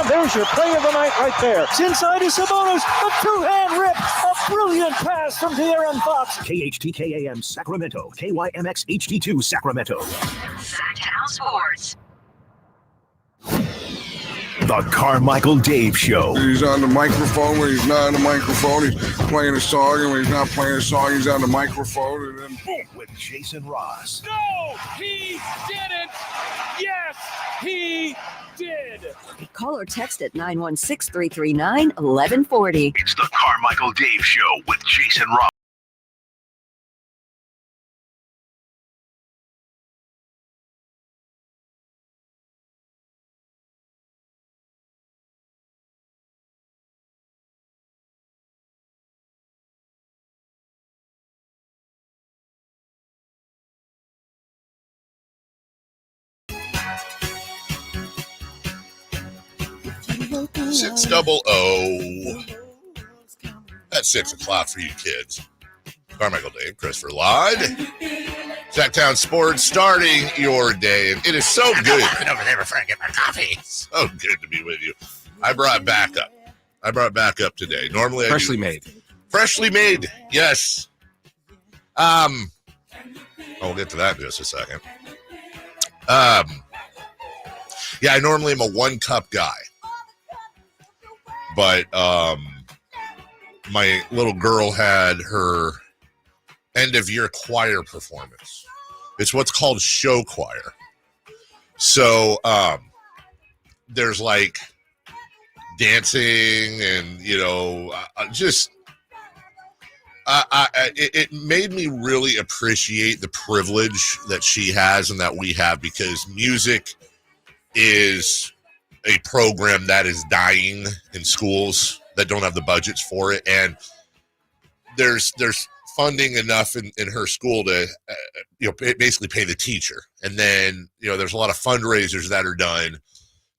There's your play of the night right there. It's inside is Sabonis. A two-hand rip. A brilliant pass from De'Aaron Fox. KHTKAM Sacramento. KYMX HD2 Sacramento. Sacktown Sports. The Carmichael Dave Show. He's on the microphone when he's not on the microphone. He's playing a song, and when he's not playing a song, he's on the microphone. And then boom, with Jason Ross. No, he didn't. Yes, he did. Call or text at 916-339-1140. It's the Carmichael Dave Show with Jason Ross. Six double O. That's 6 o'clock for you kids. Carmichael Dave, Christopher Lod. Sacktown Sports starting your day. And it is so good. I'm over there before I get my coffee. So good to be with you. I brought backup today. Normally I Freshly made. Freshly made, yes. We'll get to that in just a second. Yeah, I normally am a 1-cup guy. But my little girl had her end-of-year choir performance. It's what's called show choir. So there's like dancing and, it made me really appreciate the privilege that she has and that we have, because music is a program that is dying in schools that don't have the budgets for it. And there's funding enough in her school to, basically pay the teacher. And then, there's a lot of fundraisers that are done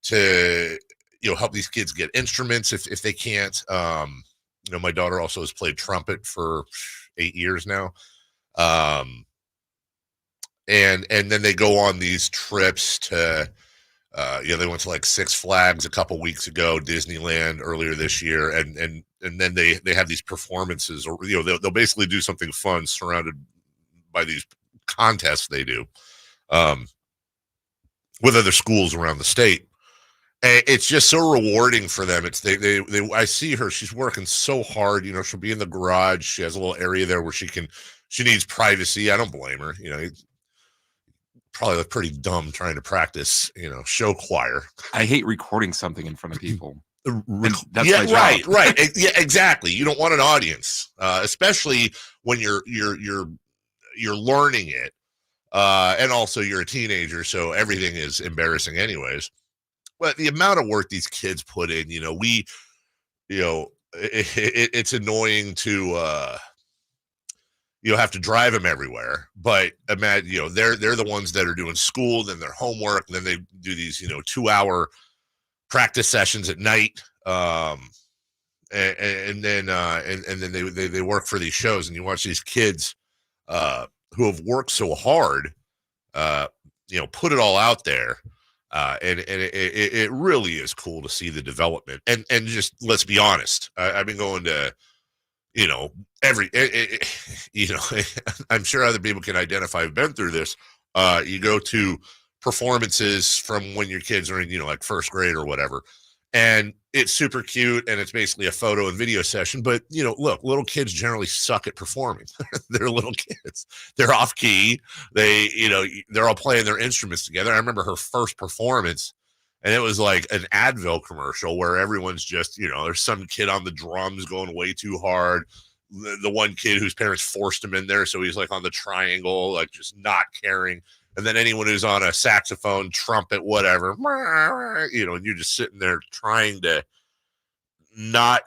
to, help these kids get instruments if they can't. My daughter also has played trumpet for 8 years now. And then they go on these trips to, they went to like Six Flags a couple weeks ago, Disneyland earlier this year, and then they have these performances, or they'll basically do something fun surrounded by these contests they do with other schools around the state. And it's just so rewarding for them. It's they I see her, she's working so hard. She'll be in the garage. She has a little area there where she needs privacy. I don't blame her. Probably look pretty dumb trying to practice, show choir. I hate recording something in front of people. That's my job. Right. Yeah, exactly. You don't want an audience, especially when you're learning it, and also you're a teenager, so everything is embarrassing, anyways. But the amount of work these kids put in, it's annoying to. You have to drive them everywhere, but imagine, they're the ones that are doing school, then their homework, and then they do these, 2-hour practice sessions at night. And then they work for these shows, and you watch these kids, who have worked so hard, put it all out there. And it really is cool to see the development. And just, let's be honest. I've been going to, I'm sure other people can identify, have been through this. You go to performances from when your kids are in, like first grade or whatever, and it's super cute, and it's basically a photo and video session. But, look, little kids generally suck at performing. They're little kids. They're off key. They're all playing their instruments together. I remember her first performance, and it was like an Advil commercial where everyone's just, there's some kid on the drums going way too hard. The one kid whose parents forced him in there, so he's like on the triangle, like just not caring. And then anyone who's on a saxophone, trumpet, whatever, and you're just sitting there trying to not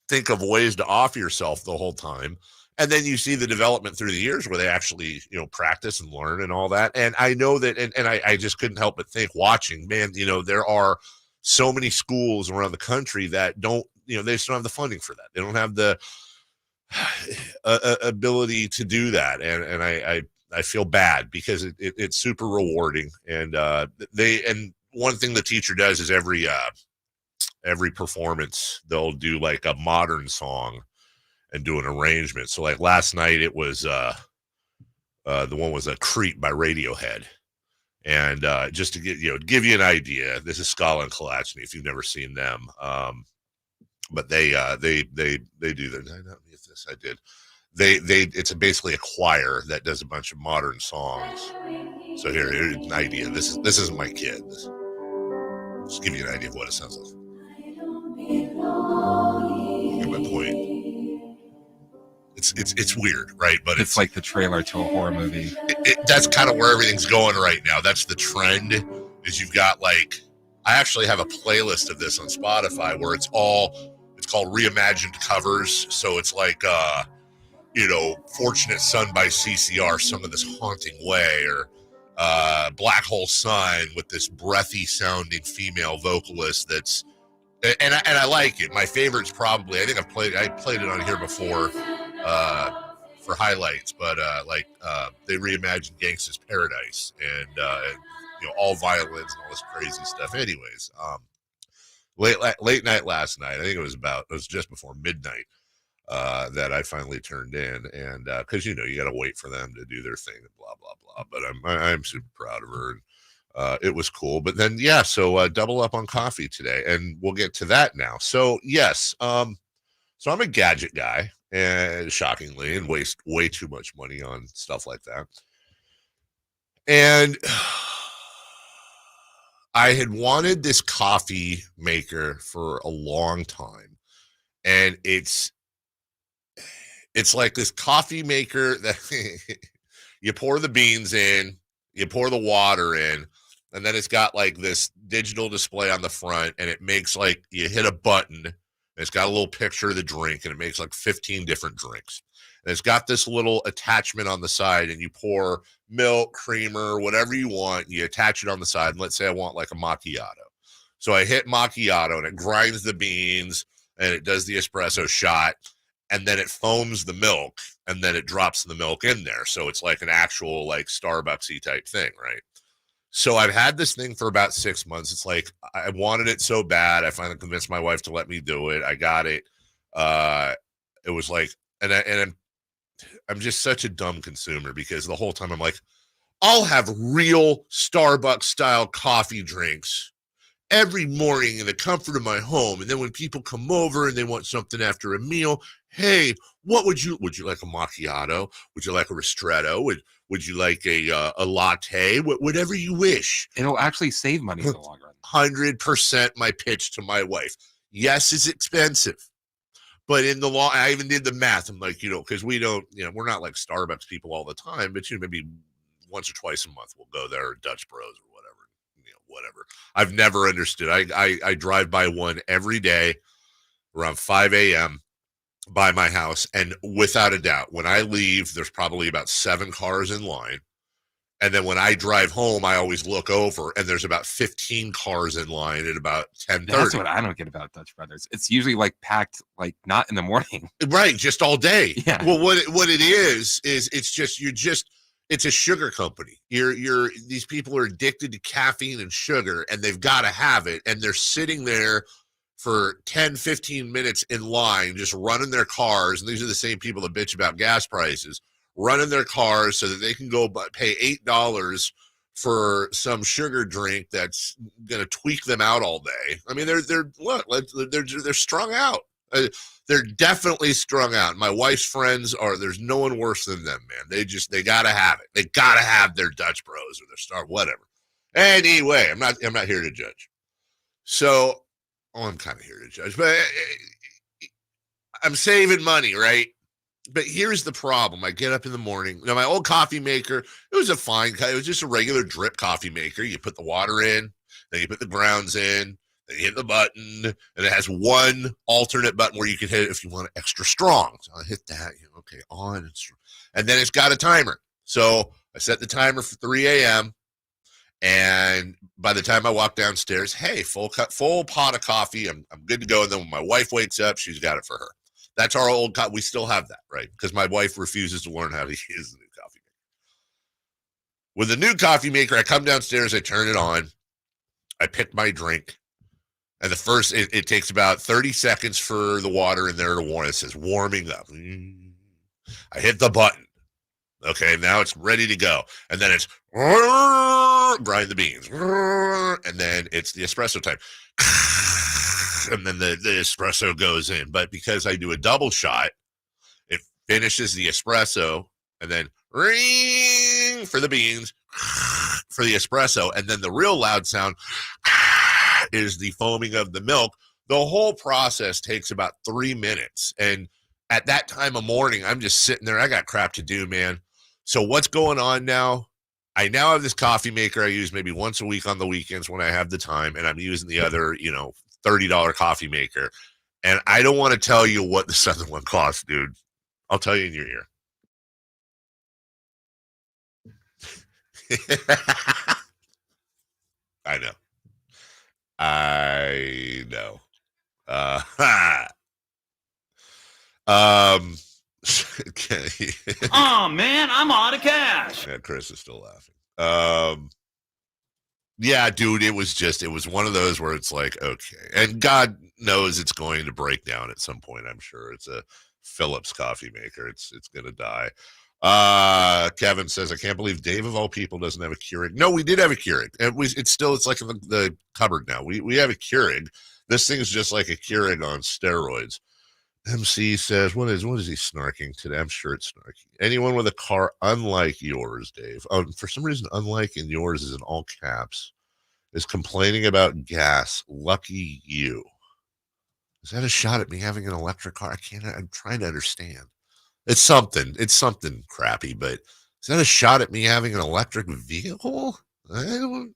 think of ways to off yourself the whole time. And then you see the development through the years where they actually, practice and learn and all that. And I know that, and I just couldn't help but think, watching, man, there are so many schools around the country that don't, they just don't have the funding for that. They don't have the ability to do that. And I feel bad, because it's super rewarding. And one thing the teacher does is every every performance they'll do like a modern song and do an arrangement. So like last night it was the one was a Creep by Radiohead. And just to give you an idea, this is Scala and Kalachny if you've never seen them. But they do that. I did. It's basically a choir that does a bunch of modern songs. So here's an idea. This isn't my kid. Just give you an idea of what it sounds like. Get my point. It's weird, right? But it's like the trailer to a horror movie. That's kind of where everything's going right now. That's the trend. Is you've got like, I actually have a playlist of this on Spotify where it's called reimagined covers. So it's like Fortunate Son by CCR, sung in this haunting way, or Black Hole Sun with this breathy sounding female vocalist that's and I like it. My favorite's probably, I think I played it on here before for highlights, but they reimagined Gangsta's Paradise and all violins and all this crazy stuff. Anyways, late night last night, I think it was just before midnight that I finally turned in, and because you got to wait for them to do their thing and blah blah blah. But I'm super proud of her, and it was cool. But then so double up on coffee today, and we'll get to that now. So yes, so I'm a gadget guy, and shockingly, and waste way too much money on stuff like that. And I had wanted this coffee maker for a long time, and it's like this coffee maker that you pour the beans in, you pour the water in, and then it's got like this digital display on the front, and it makes like you hit a button, and it's got a little picture of the drink, and it makes like 15 different drinks. And it's got this little attachment on the side, and you pour milk, creamer, whatever you want, you attach it on the side. And let's say I want like a macchiato. So I hit macchiato, and it grinds the beans, and it does the espresso shot, and then it foams the milk, and then it drops the milk in there. So it's like an actual like Starbucksy type thing, right? So I've had this thing for about 6 months. It's like I wanted it so bad. I finally convinced my wife to let me do it. I got it. It was like, and I'm just such a dumb consumer, because the whole time I'm like, I'll have real Starbucks style coffee drinks every morning in the comfort of my home. And then when people come over and they want something after a meal, hey, would you like a macchiato? Would you like a ristretto? Would you like a latte? Whatever you wish. It'll actually save money in the long run. 100% my pitch to my wife. Yes, it's expensive, but in the long, I even did the math. I'm like, because we don't, we're not like Starbucks people all the time, but maybe once or twice a month we'll go there, or Dutch Bros or whatever. I've never understood. I drive by one every day around 5 a.m. by my house, and without a doubt, when I leave, there's probably about 7 cars in line. And then when I drive home, I always look over, and there's about 15 cars in line at about 10:30. That's what I don't get about Dutch Brothers. It's usually like packed, like not in the morning. Right, just all day. Yeah. Well, what it is it's a sugar company. These people are addicted to caffeine and sugar, and they've got to have it, and they're sitting there for 10, 15 minutes in line, just running their cars. And these are the same people that bitch about gas prices, running their cars so that they can go pay $8 for some sugar drink that's going to tweak them out all day. I mean, they're strung out. They're definitely strung out. My wife's friends there's no one worse than them, man. They got to have it. They got to have their Dutch Bros or their Star, whatever. Anyway, I'm not here to judge. So, I'm kind of here to judge, but I'm saving money, right? But here's the problem. I get up in the morning. Now, my old coffee maker, it was just a regular drip coffee maker. You put the water in, then you put the grounds in, then you hit the button, and it has one alternate button where you can hit it if you want it extra strong. So I hit that, okay, on, and then it's got a timer. So I set the timer for 3 a.m., and by the time I walk downstairs, hey, full pot of coffee. I'm good to go. And then when my wife wakes up, she's got it for her. That's our old coffee. We still have that, right? Because my wife refuses to learn how to use the new coffee maker. With the new coffee maker, I come downstairs, I turn it on, I pick my drink, And the first, it takes about 30 seconds for the water in there to warm. It says warming up. I hit the button. Okay, now it's ready to go. And then it's grind the beans. And then it's the espresso time. And then the espresso goes in. But because I do a double shot, it finishes the espresso and then ring for the beans for the espresso. And then the real loud sound is the foaming of the milk. The whole process takes about 3 minutes. And at that time of morning, I'm just sitting there. I got crap to do, man. So what's going on now? I now have this coffee maker I use maybe once a week on the weekends when I have the time, and I'm using the other, $30 coffee maker. And I don't want to tell you what this other one costs, dude. I'll tell you in your ear. I know. Oh man, I'm out of cash. Yeah, Chris is still laughing. Yeah, dude, it was one of those where it's like, okay. And God knows it's going to break down at some point, I'm sure. It's a Phillips coffee maker. It's gonna die. Kevin says, I can't believe Dave of all people doesn't have a Keurig. No, we did have a Keurig. It's like in the cupboard now. We have a Keurig. This thing's just like a Keurig on steroids. MC says, what is he snarking today? I'm sure it's snarky. Anyone with a car unlike yours, Dave, for some reason, unlike in yours is in all caps, is complaining about gas. Lucky you. Is that a shot at me having an electric car? I'm trying to understand. It's something crappy, but is that a shot at me having an electric vehicle? I don't.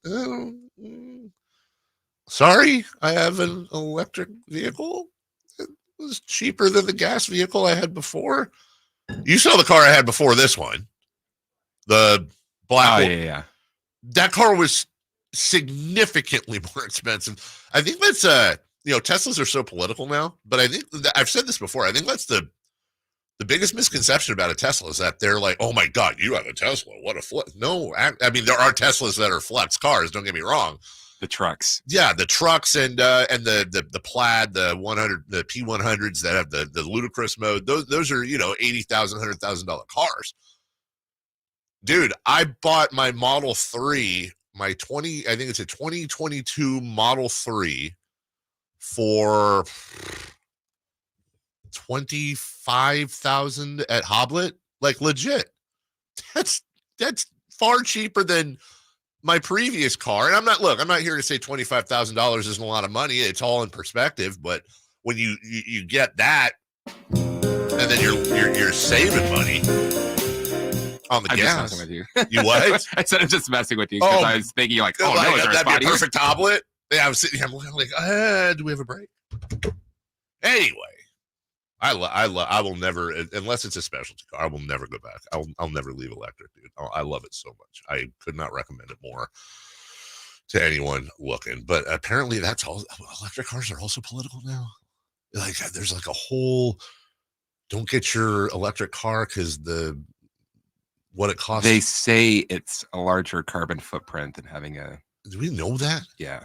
Sorry, I have an electric vehicle. It was cheaper than the gas vehicle I had before. You saw the car I had before this one, the black one. Yeah. That car was significantly more expensive. I think that's Teslas are so political now, but I think I've said this before. I think that's the biggest misconception about a Tesla is that they're like, oh my God, you have a Tesla. What a flex. No, I mean, there are Teslas that are flex cars. Don't get me wrong. The trucks. Yeah. The trucks and the Plaid, the P100s that have the ludicrous mode. Those are, $80,000, $100,000 cars. Dude, I bought my Model 3, I think it's a 2022 Model 3 for $25,000 at Hoblet. Like legit. That's far cheaper than my previous car. And I'm not here to say $25,000 isn't a lot of money. It's all in perspective, but when you get that and then you're saving money on the I'm gas. just messing with you. You what? I said I'm just messing with you because I was thinking like, oh no, is there a that'd spot be a here? perfect Hoblet. Yeah, I was sitting here, I'm like, do we have a break? Anyway, I will never, unless it's a specialty car, I will never go back. I'll never leave electric, dude. I love it so much. I could not recommend it more to anyone looking. But apparently, that's all. Electric cars are also political now. Like, there's like a whole. Don't get your electric car because what it costs. They say it's a larger carbon footprint than having a. Do we know that? Yeah.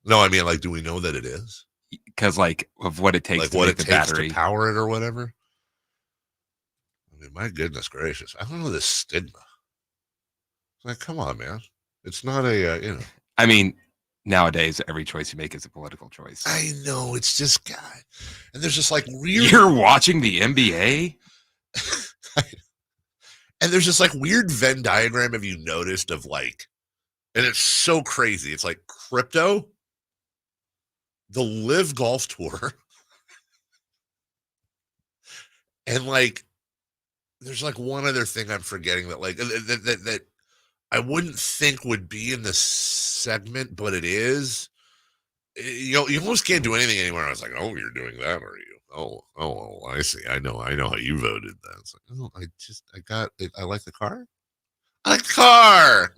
No, I mean, like, do we know that it is? Because of what it takes like to what make it the takes battery to power it or whatever. I mean, my goodness gracious, I don't know this stigma. It's like, come on, man, it's not a I mean, nowadays every choice you make is a political choice. I know, it's just God, and there's just like weird. You're watching the NBA, and there's just like weird Venn diagram. Have you noticed of like, and it's so crazy. It's like crypto. The Live Golf Tour, and like, there's like one other thing I'm forgetting that like that I wouldn't think would be in this segment, but it is. You almost can't do anything anymore. I was like, oh, you're doing that, are you? Oh, I see. I know how you voted. Then it's like, oh, I like the car. I like the car.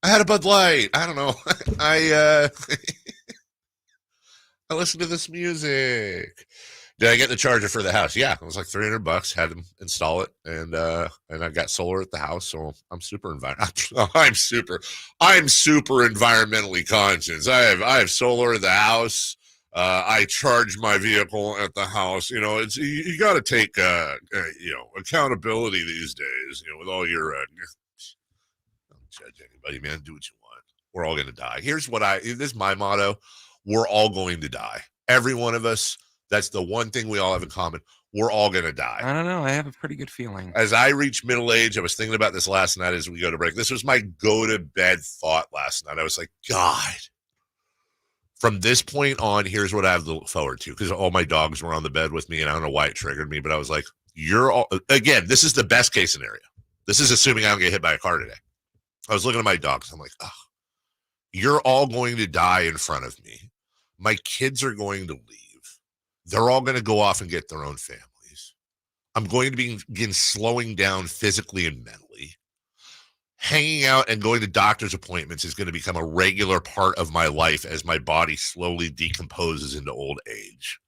I had a Bud Light. I don't know. I listen to this music. Did I get the charger for the house? Yeah, it was like $300. Had them install it, and I got solar at the house, so I'm super I'm super environmentally conscious. I have solar at the house. I charge my vehicle at the house. You know, it's you got to take accountability these days. You know, with all your don't judge anybody, man. Do what you want. We're all gonna die. This is my motto. We're all going to die. Every one of us. That's the one thing we all have in common. We're all going to die. I don't know. I have a pretty good feeling. As I reach middle age, I was thinking about this last night as we go to break. This was my go-to-bed thought last night. I was like, God, from this point on, here's what I have to look forward to. Because all my dogs were on the bed with me, and I don't know why it triggered me, but I was like, again, this is the best case scenario. This is assuming I don't get hit by a car today. I was looking at my dogs. I'm like, oh, you're all going to die in front of me. My kids are going to leave. They're all going to go off and get their own families. I'm going to begin slowing down physically and mentally. Hanging out and going to doctor's appointments is going to become a regular part of my life as my body slowly decomposes into old age.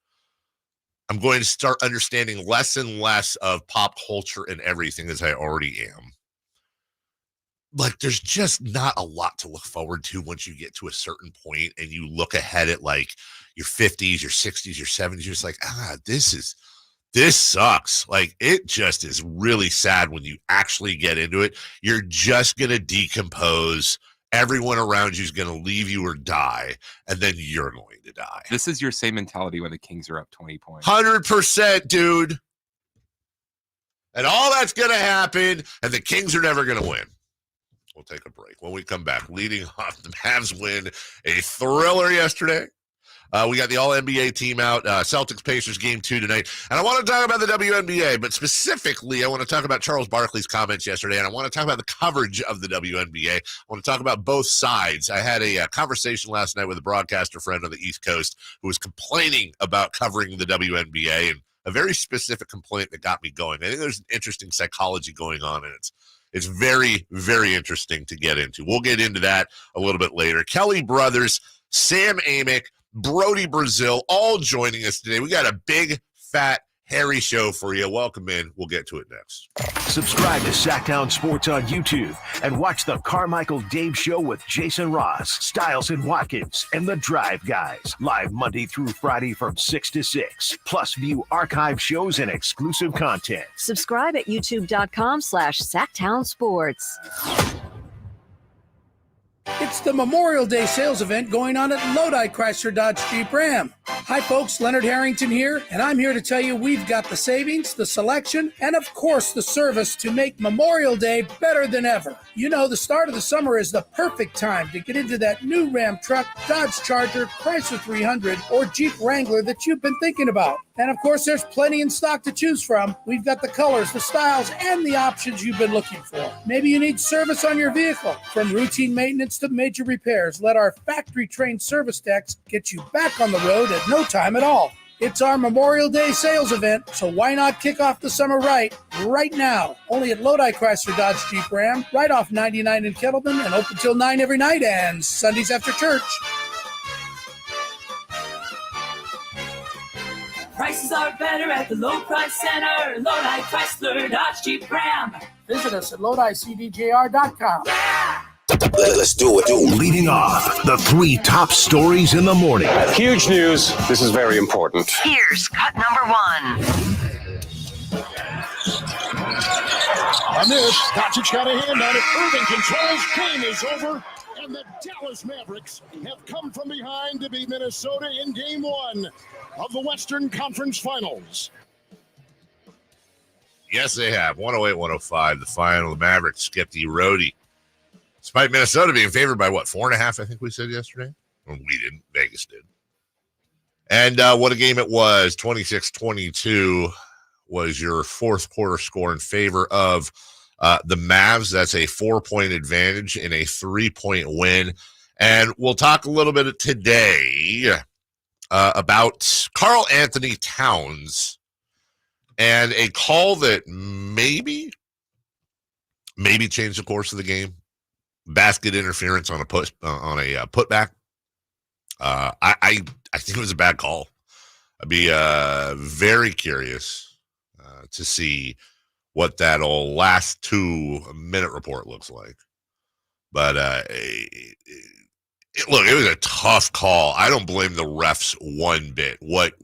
I'm going to start understanding less and less of pop culture and everything as I already am. Like, there's just not a lot to look forward to once you get to a certain point and you look ahead at like your 50s, your 60s, your 70s. You're just like, this sucks. Like, it just is really sad when you actually get into it. You're just going to decompose. Everyone around you is going to leave you or die, and then you're going to die. This is your same mentality when the Kings are up 20 points. 100%, dude. And all that's going to happen, and the Kings are never going to win. We'll take a break. When we come back, leading off, the Mavs win a thriller yesterday. We got the All-NBA team out. Celtics-Pacers game 2 tonight. And I want to talk about the WNBA, but specifically, I want to talk about Charles Barkley's comments yesterday, and I want to talk about the coverage of the WNBA. I want to talk about both sides. I had a conversation last night with a broadcaster friend on the East Coast who was complaining about covering the WNBA, and a very specific complaint that got me going. I think there's an interesting psychology going on, and it's very, very interesting to get into. We'll get into that a little bit later. Kelly Brothers, Sam Amick, Brody Brazil, all joining us today. We got a big, fat, hairy show for you. Welcome in. We'll get to it next. Subscribe to Sacktown Sports on YouTube and watch the Carmichael Dave Show with Jason Ross, Stiles and Watkins, and the Drive Guys. Live Monday through Friday from 6 to 6. Plus view archive shows and exclusive content. Subscribe at youtube.com/SacktownSports. It's the Memorial Day sales event going on at Lodi Chrysler Dodge Jeep Ram. Hi folks, Leonard Harrington here, and I'm here to tell you we've got the savings, the selection, and of course the service to make Memorial Day better than ever. You know, the start of the summer is the perfect time to get into that new Ram truck, Dodge Charger, Chrysler 300, or Jeep Wrangler that you've been thinking about. And of course, there's plenty in stock to choose from. We've got the colors, the styles, and the options you've been looking for. Maybe you need service on your vehicle. From routine maintenance to major repairs, let our factory-trained service techs get you back on the road at no time at all. It's our Memorial Day sales event, so why not kick off the summer right now? Only at Lodi Chrysler Dodge Jeep Ram, right off 99 in Kettleman, and open till 9 every night and Sundays after church. Prices are better at the low price center. Lodi Chrysler Dodge Jeep Ram. Visit us at LodiCDJR.com. Let's do it. Leading off, the 3 top stories in the morning. Huge news. This is very important. Here's cut number 1. On this, Doncic got a hand on it. Irving controls. Game is over. And the Dallas Mavericks have come from behind to beat Minnesota in Game 1 of the Western Conference Finals. Yes, they have. 108-105, the final. The Mavericks skipped the roadie. Despite Minnesota being favored by, 4.5, I think we said yesterday? Well, we didn't. Vegas did. And what a game it was. 26-22 was your fourth quarter score in favor of the Mavs. That's a 4-point advantage in a 3-point win. And we'll talk a little bit today about Karl Anthony Towns and a call that maybe changed the course of the game. Basket interference on a putback. I think it was a bad call. I'd be very curious to see what that last 2-minute report looks like. But look, it was a tough call. I don't blame the refs one bit. What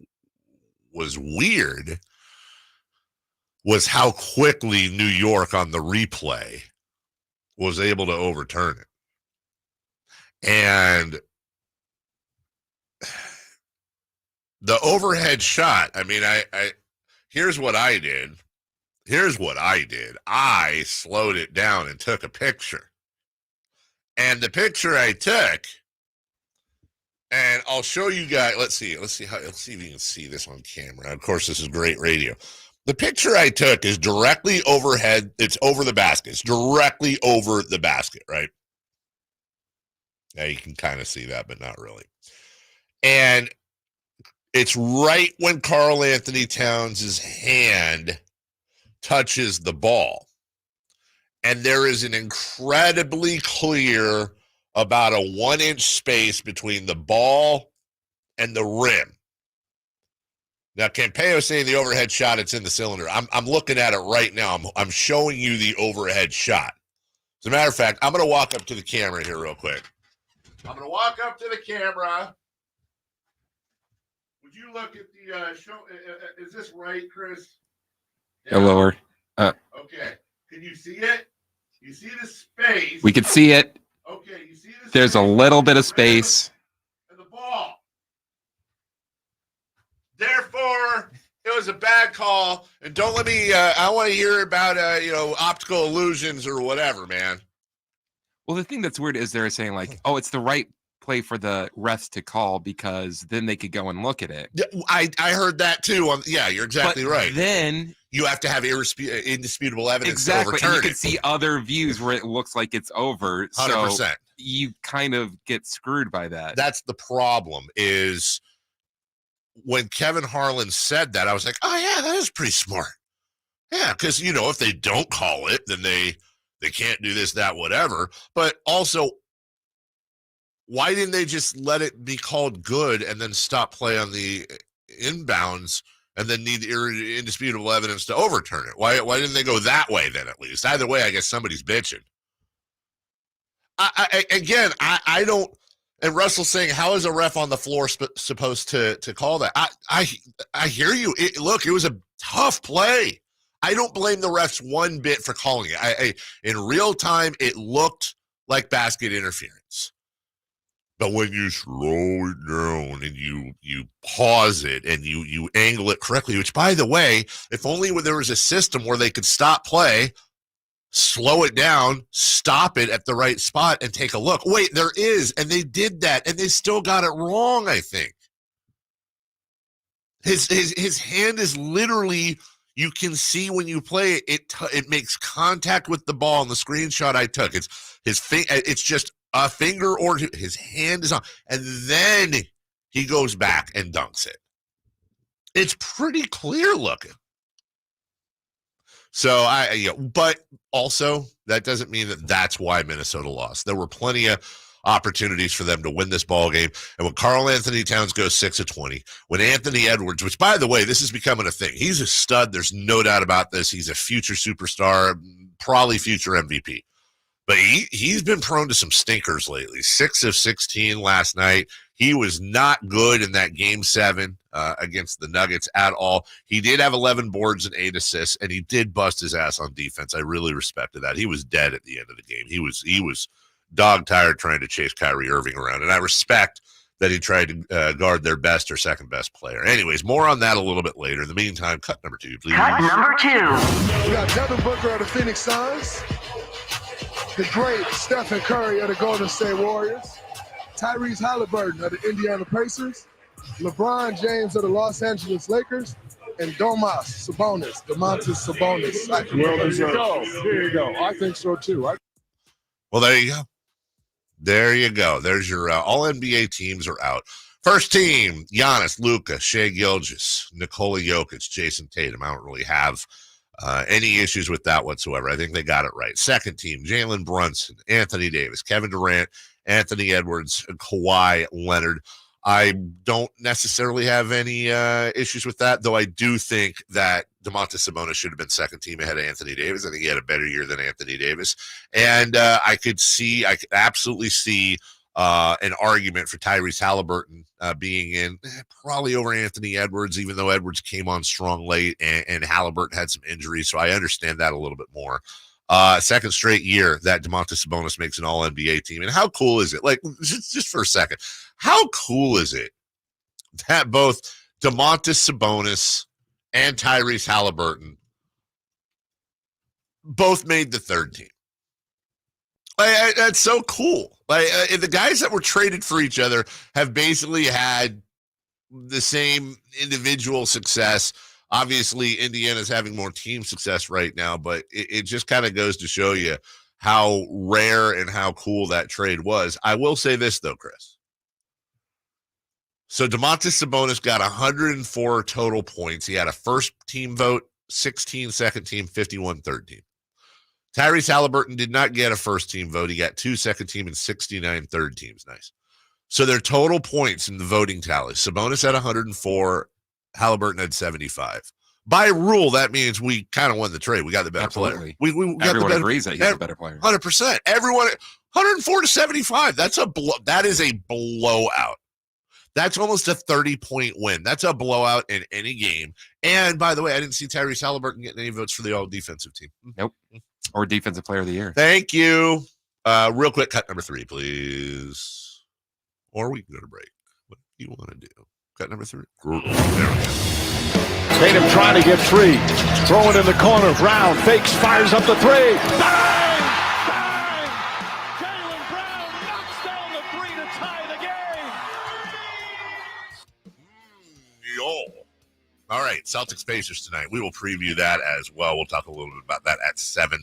was weird was how quickly New York on the replay was able to overturn it. And the overhead shot, I mean, I here's what I did. I slowed it down and took a picture. And the picture I took, and I'll show you guys, let's see if you can see this on camera. Of course, this is great radio. The picture I took is directly overhead. It's over the basket. It's directly over the basket, right? Yeah, you can kind of see that, but not really. And it's right when Karl Anthony Towns' hand touches the ball. And there is an incredibly clear about a 1-inch space between the ball and the rim. Now, Campeo saying the overhead shot, it's in the cylinder. I'm looking at it right now. I'm showing you the overhead shot. As a matter of fact, I'm going to walk up to the camera here real quick. I'm going to walk up to the camera. Would you look at the show? Is this right, Chris? Go lower. Okay. Can you see it? You see the space? We can see it. Okay. You see the There's a little bit of space. And the ball. Therefore, it was a bad call. And don't let me. I want to hear about optical illusions or whatever, man. Well, the thing that's weird is they're saying like, oh, it's the right play for the refs to call because then they could go and look at it. I heard that too. Yeah, you're exactly right. Then you have to have indisputable evidence to overturn and you it. can see other views where it looks like it's over. 100%. So you kind of get screwed by that. That's the problem is when Kevin Harlan said that, I was like, oh, yeah, that is pretty smart. Yeah, because, if they don't call it, then they can't do this, that, whatever. But also, why didn't they just let it be called good and then stop play on the inbounds and then need indisputable evidence to overturn it? Why didn't they go that way then at least? Either way, I guess somebody's bitching. I don't – and Russell's saying, how is a ref on the floor supposed to call that? I hear you. Look, it was a tough play. I don't blame the refs one bit for calling it. In real time, it looked like basket interference. But when you slow it down and you pause it and you angle it correctly, which, by the way, if only there was a system where they could stop play, slow it down, stop it at the right spot, and take a look. Wait, there is, and they did that, and they still got it wrong, I think. His hand is literally... You can see when you play it, it makes contact with the ball in the screenshot I took. It's just a finger or two. His hand is on, and then he goes back and dunks it. It's pretty clear looking. So but also that doesn't mean that's why Minnesota lost. There were plenty of opportunities for them to win this ball game. And when Karl Anthony Towns goes 6 of 20, when Anthony Edwards, which by the way, this is becoming a thing. He's a stud. There's no doubt about this. He's a future superstar, probably future MVP. But he's been prone to some stinkers lately. 6 of 16 last night. He was not good in that game 7 against the Nuggets at all. He did have 11 boards and 8 assists, and he did bust his ass on defense. I really respected that. He was dead at the end of the game. He was dog tired trying to chase Kyrie Irving around. And I respect that he tried to guard their best or second best player. Anyways, more on that a little bit later. In the meantime, cut number 2, please. Cut number 2. We got Devin Booker of the Phoenix Suns, the great Stephen Curry of the Golden State Warriors, Tyrese Halliburton of the Indiana Pacers, LeBron James of the Los Angeles Lakers, and Domantas Sabonis. Well, there you go. I think so, too. Well, there you go. There you go. There's your all NBA teams are out. First team, Giannis, Luka, Shai Gilgeous, Nikola Jokic, Jason Tatum. I don't really have any issues with that whatsoever. I think they got it right. Second team, Jalen Brunson, Anthony Davis, Kevin Durant, Anthony Edwards, Kawhi Leonard. I don't necessarily have any issues with that, though I do think that Domantas Sabonis should have been second team ahead of Anthony Davis. I think he had a better year than Anthony Davis. And I could absolutely see an argument for Tyrese Halliburton being in probably over Anthony Edwards, even though Edwards came on strong late and Halliburton had some injuries. So I understand that a little bit more. Second straight year that Domantas Sabonis makes an all-NBA team. And how cool is it? Like, just for a second, how cool is it that both Domantas Sabonis and Tyrese Halliburton both made the third team? That's so cool. The guys that were traded for each other have basically had the same individual success. Obviously, Indiana's having more team success right now, but it just kind of goes to show you how rare and how cool that trade was. I will say this, though, Chris. So Domantas Sabonis got 104 total points. He had a first team vote, 16 second team, 51 third team. Tyrese Halliburton did not get a first team vote. He got 2 second team and 69 third teams. Nice. So their total points in the voting tally, Sabonis had 104, Halliburton had 75. By rule, that means we kind of won the trade. We got the better player. We got Everyone the better, agrees that he's the better player. 100%. Everyone, 104 to 75. That is a blowout. That's almost a 30-point win. That's a blowout in any game. And by the way, I didn't see Tyrese Halliburton getting any votes for the all-defensive team. Nope. Or defensive player of the year. Thank you. Real quick, cut number 3, please. Or we can go to break. What do you want to do? Cut number 3. There we go. Tatum trying to get free. Throw it in the corner. Brown fakes, fires up the 3. Bang! Bang! Jaylen Brown knocks down the 3 to tie the game. All right, Celtics Pacers tonight. We will preview that as well. We'll talk a little bit about that at 7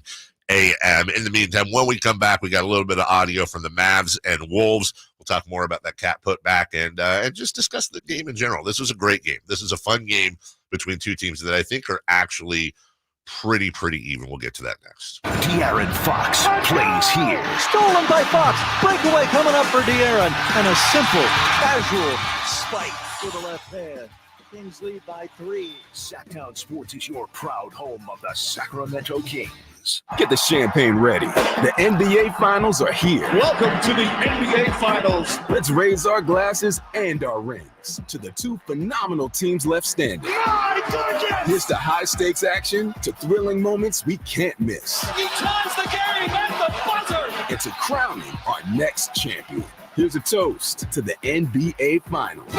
a.m. In the meantime, when we come back, we got a little bit of audio from the Mavs and Wolves. We'll talk more about that cat put back and just discuss the game in general. This was a great game. This is a fun game between two teams that I think are actually pretty even. We'll get to that next. De'Aaron Fox plays here. Stolen by Fox. Breakaway coming up for De'Aaron. And a simple, casual spike with the left hand. Kings lead by 3. Sacktown Sports is your proud home of the Sacramento Kings. Get the champagne ready. The NBA Finals are here. Welcome to the NBA Finals. Let's raise our glasses and our rings to the 2 phenomenal teams left standing. My goodness! Here's to high-stakes action, to thrilling moments we can't miss. He ties the game at the buzzer! And to crowning our next champion. Here's a toast to the NBA Finals.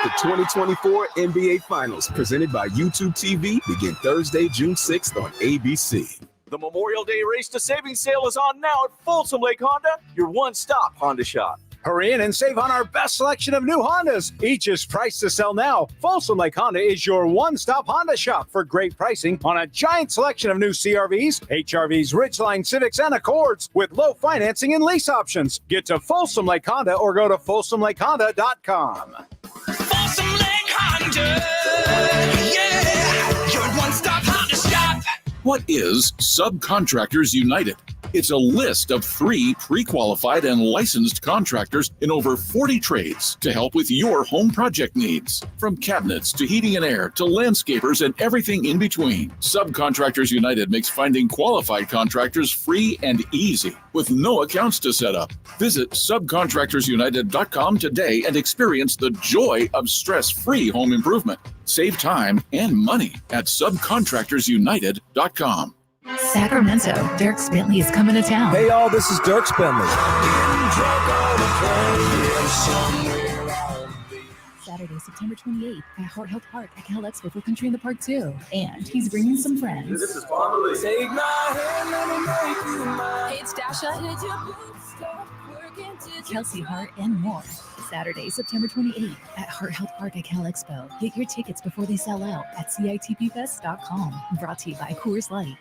The 2024 NBA Finals, presented by YouTube TV, begin Thursday, June 6th on ABC. The Memorial Day Race to Savings sale is on now at Folsom Lake Honda, your one-stop Honda shop. Hurry in and save on our best selection of new Hondas. Each is priced to sell now. Folsom Lake Honda is your one-stop Honda shop for great pricing on a giant selection of new CRVs, HRVs, Ridgeline Civics, and Accords with low financing and lease options. Get to Folsom Lake Honda or go to folsomlakehonda.com. Folsom Lake Honda, yeah, your one-stop Honda shop. What is Subcontractors United? It's a list of free, pre-qualified, and licensed contractors in over 40 trades to help with your home project needs. From cabinets to heating and air to landscapers and everything in between, Subcontractors United makes finding qualified contractors free and easy with no accounts to set up. Visit subcontractorsunited.com today and experience the joy of stress-free home improvement. Save time and money at subcontractorsunited.com. Sacramento, Dirks Bentley is coming to town. Hey y'all, this is Dirks Bentley. Saturday, September 28th at Hart Health Park at Cal Expo for Country in the Park 2. And he's bringing some friends. This is Family. Take my hand, let me make you mine. It's Dasha, Kelsey Hart, and more. Saturday, September 28th at Hart Health Park at Cal Expo. Get your tickets before they sell out at CITPfest.com. Brought to you by Coors Light.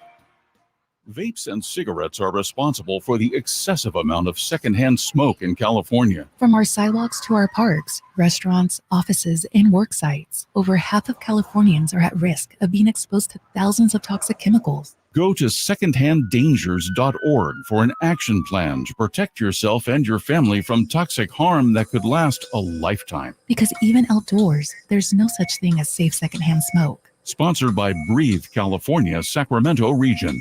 Vapes and cigarettes are responsible for the excessive amount of secondhand smoke in California. From our sidewalks to our parks, restaurants, offices, and work sites, over half of Californians are at risk of being exposed to thousands of toxic chemicals. Go to secondhanddangers.org for an action plan to protect yourself and your family from toxic harm that could last a lifetime. Because even outdoors, there's no such thing as safe secondhand smoke. Sponsored by Breathe California, Sacramento region.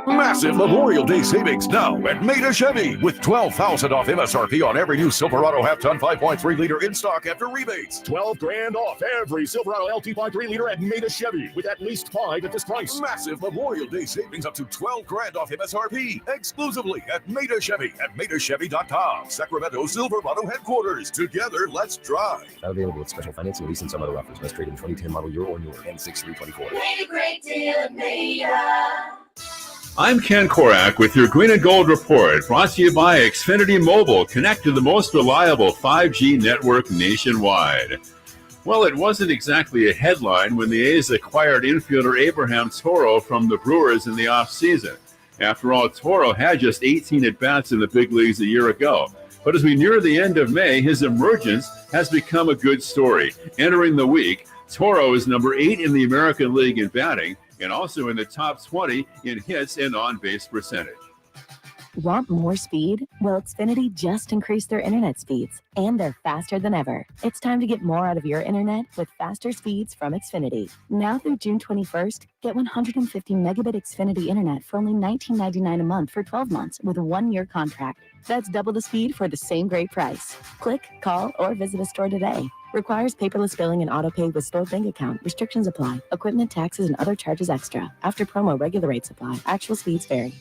Massive Memorial Day savings now at Maida Chevy with $12,000 off MSRP on every new Silverado half-ton 5.3 liter in stock after rebates. $12,000 off every Silverado LT 5.3 liter at Maida Chevy with at least 5 at this price. Massive Memorial Day savings up to $12,000 off MSRP exclusively at Maida Chevy at MaidaChevy.com. Sacramento Silverado headquarters. Together, let's drive. Not available with special financing, lease, and some other offers. Must trade in 2010 model year or newer and 6324. Made a great deal at Maida. I'm Ken Korak with your Green and Gold Report, brought to you by Xfinity Mobile. Connect to the most reliable 5G network nationwide. Well, it wasn't exactly a headline when the A's acquired infielder Abraham Toro from the Brewers in the offseason. After all, Toro had just 18 at-bats in the big leagues a year ago. But as we near the end of May, his emergence has become a good story. Entering the week, Toro is number 8 in the American League in batting, and also in the top 20 in hits and on-base percentage. Want more speed? Well, Xfinity just increased their internet speeds, and they're faster than ever. It's time to get more out of your internet with faster speeds from Xfinity. Now through June 21st, get 150 megabit Xfinity internet for only $19.99 a month for 12 months with a 1-year contract. That's double the speed for the same great price. Click, call, or visit a store today. Requires paperless billing and auto-pay with stored bank account. Restrictions apply. Equipment, taxes, and other charges extra. After promo, regular rates apply. Actual speeds vary.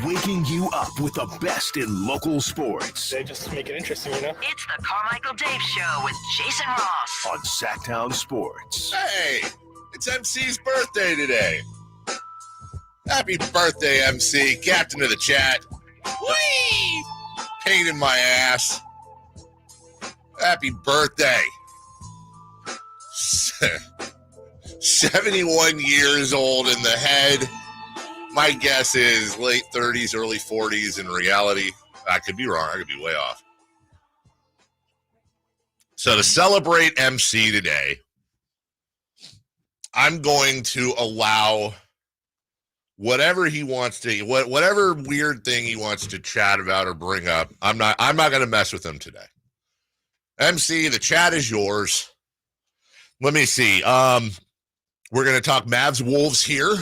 Waking you up with the best in local sports. They just make it interesting, you know? It's the Carmichael Dave Show with Jason Ross on Sacktown Sports. Hey, it's MC's birthday today. Happy birthday, MC. Captain of the chat. Whee! Pain in my ass. Happy birthday. 71 years old in the head. My guess is late 30s, early 40s in reality. I could be wrong. I could be way off. So to celebrate MC today, I'm going to allow whatever he wants to, whatever weird thing he wants to chat about or bring up. I'm not going to mess with him today. MC, the chat is yours. Let me see. We're going to talk Mavs-Wolves here.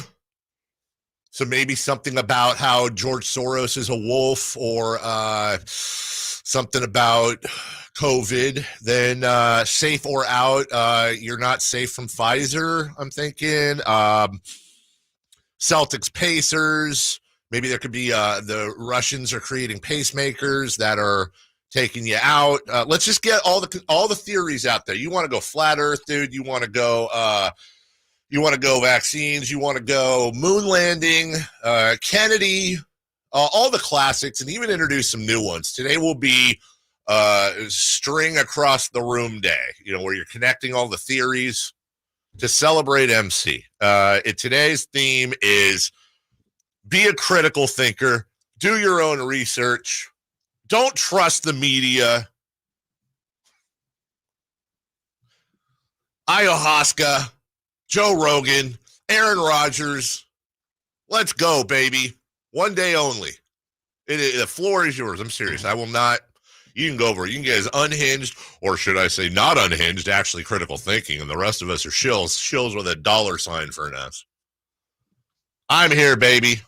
So maybe something about how George Soros is a wolf or something about COVID. Then safe or out, you're not safe from Pfizer, I'm thinking. Celtics Pacers. Maybe there could be the Russians are creating pacemakers that are taking you out. Let's just get all the theories out there. You want to go flat Earth, dude. You want to go vaccines. You want to go moon landing, Kennedy, all the classics, and even introduce some new ones. Today will be string across the room day, where you're connecting all the theories to celebrate MC. Today's theme is be a critical thinker, do your own research, don't trust the media. Ayahuasca, Joe Rogan, Aaron Rodgers. Let's go, baby. One day only. The floor is yours. I'm serious. I will not. You can go over. You can get as unhinged, or should I say not unhinged, actually critical thinking, and the rest of us are shills with a $sign for an S. I'm here, baby.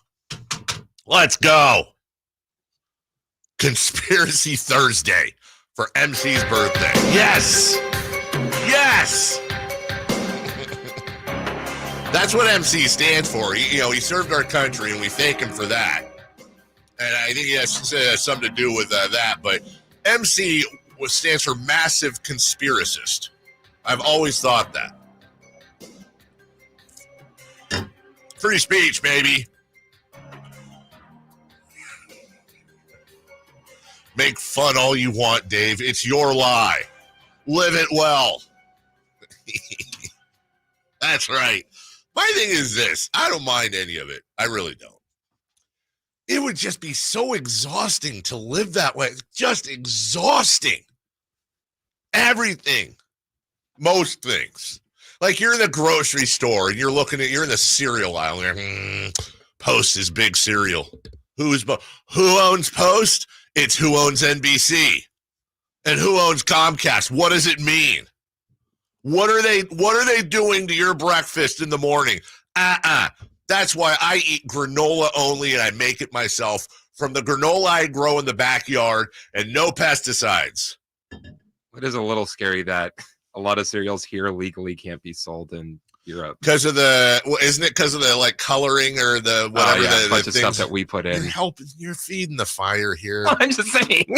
Let's go. Conspiracy Thursday for MC's birthday. Yes. Yes. That's what MC stands for. He served our country, and we thank him for that. And I think he has something to do with that. But MC stands for massive conspiracist. I've always thought that. Free speech, baby. Make fun all you want, Dave. It's your lie. Live it well. That's right. My thing is this. I don't mind any of it. I really don't. It would just be so exhausting to live that way. Just exhausting. Everything. Most things. Like you're in the grocery store and you're in the cereal aisle. And Post is big cereal. Who owns Post? It's who owns NBC. And who owns Comcast? What does it mean? What are they doing to your breakfast in the morning? That's why I eat granola only, and I make it myself from the granola I grow in the backyard, and no pesticides. It is a little scary that a lot of cereals here legally can't be sold in Europe because of isn't it because of the coloring or the whatever the bunch of stuff that we put in? You're feeding the fire here. I'm just saying.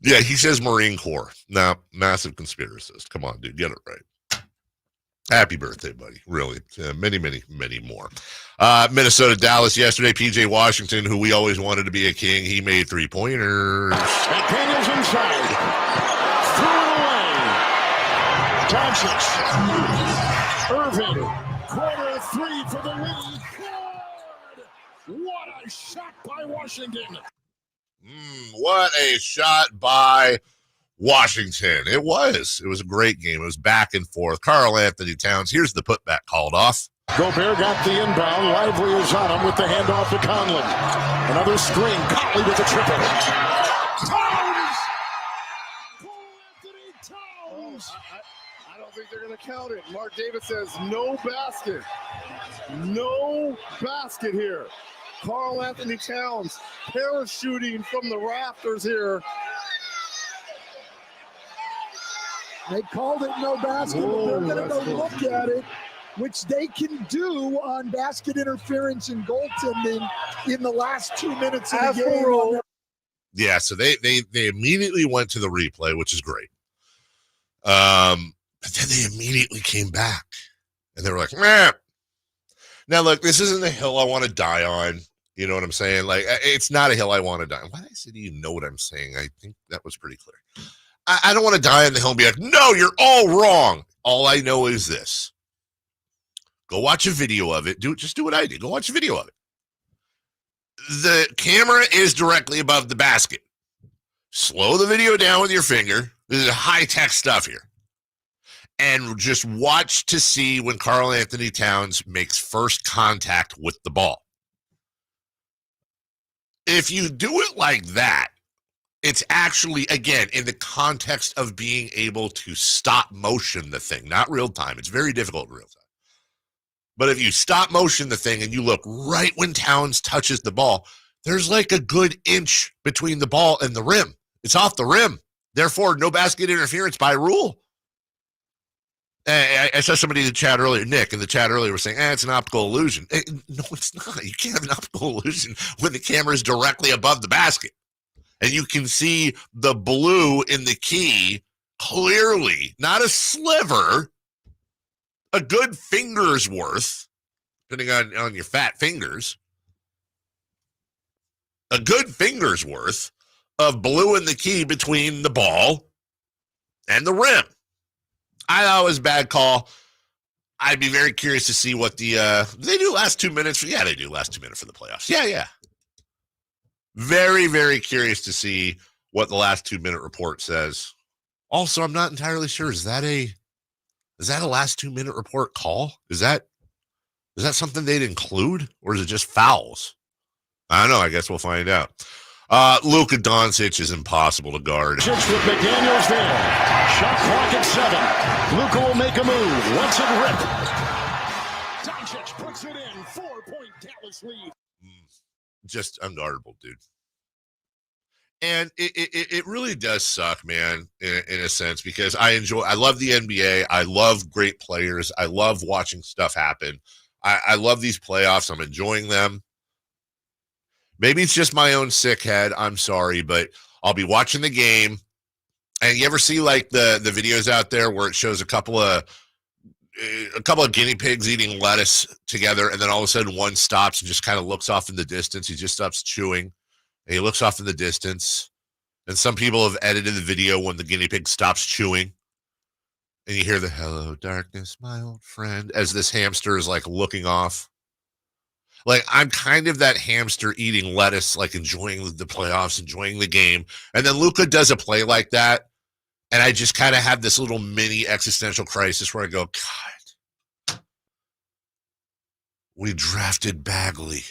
Yeah, he says Marine Corps. No, massive conspiracist. Come on, dude, get it right. Happy birthday, buddy. Really. Many, many, many more. Minnesota, Dallas yesterday. PJ Washington, who we always wanted to be a king, he made 3-pointers. McDaniels inside. Threw it away. Doncic. Irving. Corner three for the win. Good. What a shot by Washington. What a shot by Washington. It was a great game. It was back and forth. Karl Anthony Towns. Here's the putback called off. Gobert got the inbound. Lively is on him with the handoff to Conley. Another screen. Conley with the triple. Towns! Anthony Towns! I don't think they're going to count it. Mark Davis says no basket. No basket here. Karl Anthony Towns parachuting from the rafters here. They called it no basket, but they're going to go look at it, which they can do on basket interference and goaltending in the last 2 minutes of the game. Yeah, so they immediately went to the replay, which is great. But then they immediately came back, and they were like, meh. Now, look, this isn't the hill I want to die on. You know what I'm saying? Like, it's not a hill I want to die on. Why did I say, do you know what I'm saying? I think that was pretty clear. I don't want to die on the hill and be like, no, you're all wrong. All I know is this. Go watch a video of it. Just do what I did. Go watch a video of it. The camera is directly above the basket. Slow the video down with your finger. This is high-tech stuff here. And just watch to see when Karl Anthony Towns makes first contact with the ball. If you do it like that, it's actually, again, in the context of being able to stop motion the thing, not real time. It's very difficult in real time. But if you stop motion the thing and you look right when Towns touches the ball, there's like a good inch between the ball and the rim. It's off the rim. Therefore, no basket interference by rule. I saw somebody in the chat earlier, Nick, in the chat earlier was saying, it's an optical illusion. No, it's not. You can't have an optical illusion when the camera is directly above the basket. And you can see the blue in the key clearly, not a sliver, a good finger's worth, depending on your fat fingers, a good finger's worth of blue in the key between the ball and the rim. I thought it was a bad call. I'd be very curious to see what the they do last 2 minutes. Yeah, they do last 2 minutes for the playoffs. Yeah. Very, very curious to see what the last 2 minute report says. Also, I'm not entirely sure. Is that a last 2 minute report call? Is that something they'd include, or is it just fouls? I don't know. I guess we'll find out. Luka Doncic is impossible to guard. With McDaniels there. Shot clock at 7. Luka will make a move. What's it rip? Doncic puts it in. 4-point Dallas this lead. Just unguardable, dude. And it really does suck, man, in a sense, because I love the NBA. I love great players. I love watching stuff happen. I love these playoffs. I'm enjoying them. Maybe it's just my own sick head. I'm sorry, but I'll be watching the game. And you ever see like the videos out there where it shows a couple of guinea pigs eating lettuce together, and then all of a sudden one stops and just kind of looks off in the distance. He just stops chewing, and he looks off in the distance. And some people have edited the video when the guinea pig stops chewing, and you hear the "Hello, darkness, my old friend," as this hamster is like looking off. Like, I'm kind of that hamster eating lettuce, like enjoying the playoffs, enjoying the game. And then Luka does a play like that, and I just kind of have this little mini existential crisis where I go, God, we drafted Bagley.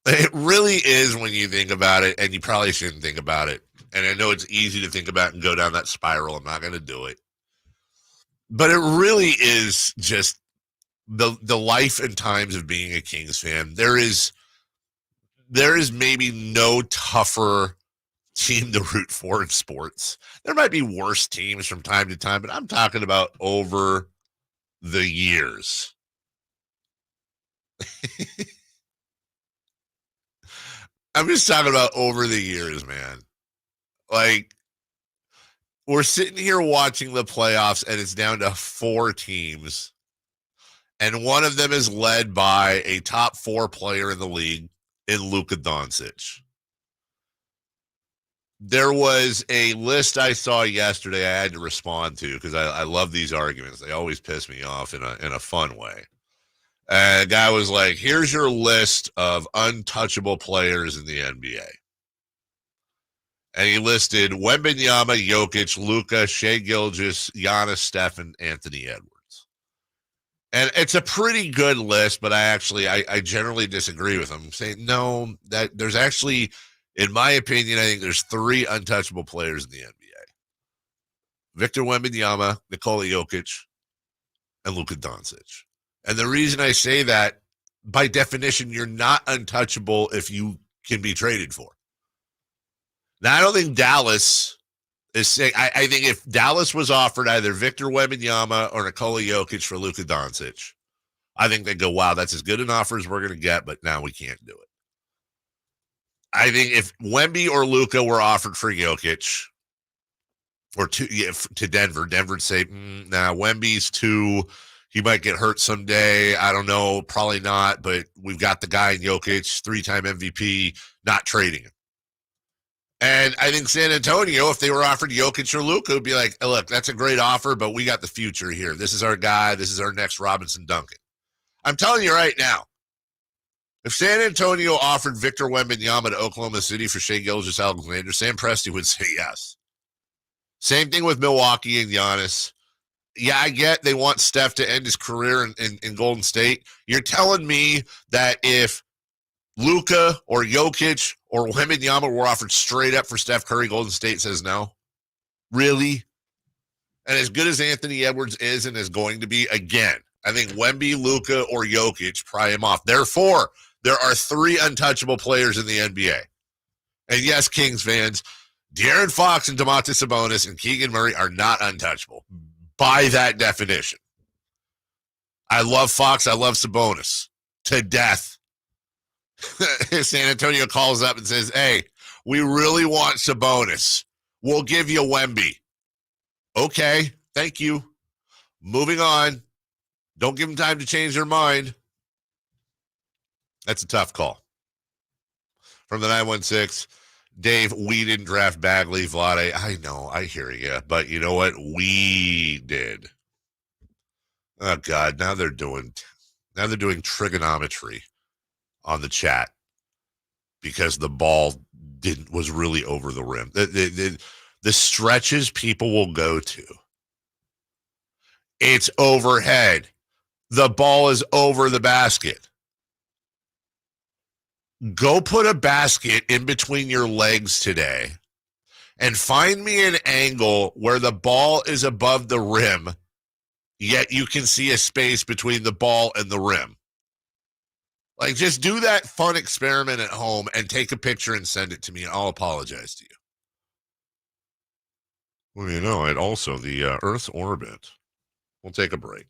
It really is when you think about it, and you probably shouldn't think about it. And I know it's easy to think about and go down that spiral. I'm not going to do it. But it really is just the life and times of being a Kings fan. There is maybe no tougher team to root for in sports. There might be worse teams from time to time, but I'm talking about over the years. I'm just talking about over the years, man. Like, we're sitting here watching the playoffs, and it's down to 4 teams. And one of them is led by a top 4 player in the league in Luka Doncic. There was a list I saw yesterday I had to respond to because I love these arguments. They always piss me off in a fun way. And the guy was like, here's your list of untouchable players in the NBA. And he listed Wembanyama, Jokic, Luka, Shai Gilgeous, Giannis, Steph, and Anthony Edwards. And it's a pretty good list, but I generally disagree with him. I'm saying, no, that there's actually, in my opinion, I think there's 3 untouchable players in the NBA. Victor Wembanyama, Nikola Jokic, and Luka Doncic. And the reason I say that, by definition, you're not untouchable if you can be traded for. Now, I don't think Dallas is saying, I think if Dallas was offered either Victor Wembanyama or Nikola Jokic for Luka Doncic, I think they'd go, wow, that's as good an offer as we're going to get, but now we can't do it. I think if Wemby or Luka were offered for Jokic or to Denver, Denver'd say, nah, Wemby's too, he might get hurt someday. I don't know, probably not, but we've got the guy in Jokic, 3-time MVP, not trading him. And I think San Antonio, if they were offered Jokic or Luka, would be like, hey, look, that's a great offer, but we got the future here. This is our guy. This is our next Robinson Duncan. I'm telling you right now, if San Antonio offered Victor Wembanyama to Oklahoma City for Shai Gilgeous-Alexander, Sam Presti would say yes. Same thing with Milwaukee and Giannis. Yeah, I get they want Steph to end his career in Golden State. You're telling me that if Luka or Jokic or Wembanyama were offered straight up for Steph Curry, Golden State says no? Really? And as good as Anthony Edwards is and is going to be, again, I think Wemby, Luka, or Jokic pry him off. Therefore, there are 3 untouchable players in the NBA. And yes, Kings fans, De'Aaron Fox and Domantas Sabonis and Keegan Murray are not untouchable by that definition. I love Fox. I love Sabonis to death. San Antonio calls up and says, hey, we really want Sabonis. We'll give you Wemby. Okay, thank you. Moving on. Don't give them time to change their mind. That's a tough call. From the 916, Dave, we didn't draft Bagley, Vlade. I know, I hear you. But you know what? We did. Oh, God, now they're doing trigonometry on the chat because the ball was really over the rim. The stretches people will go to. It's overhead. The ball is over the basket. Go put a basket in between your legs today and find me an angle where the ball is above the rim, yet you can see a space between the ball and the rim. Like, just do that fun experiment at home and take a picture and send it to me, and I'll apologize to you. Well, you know, and also the Earth's orbit. We'll take a break.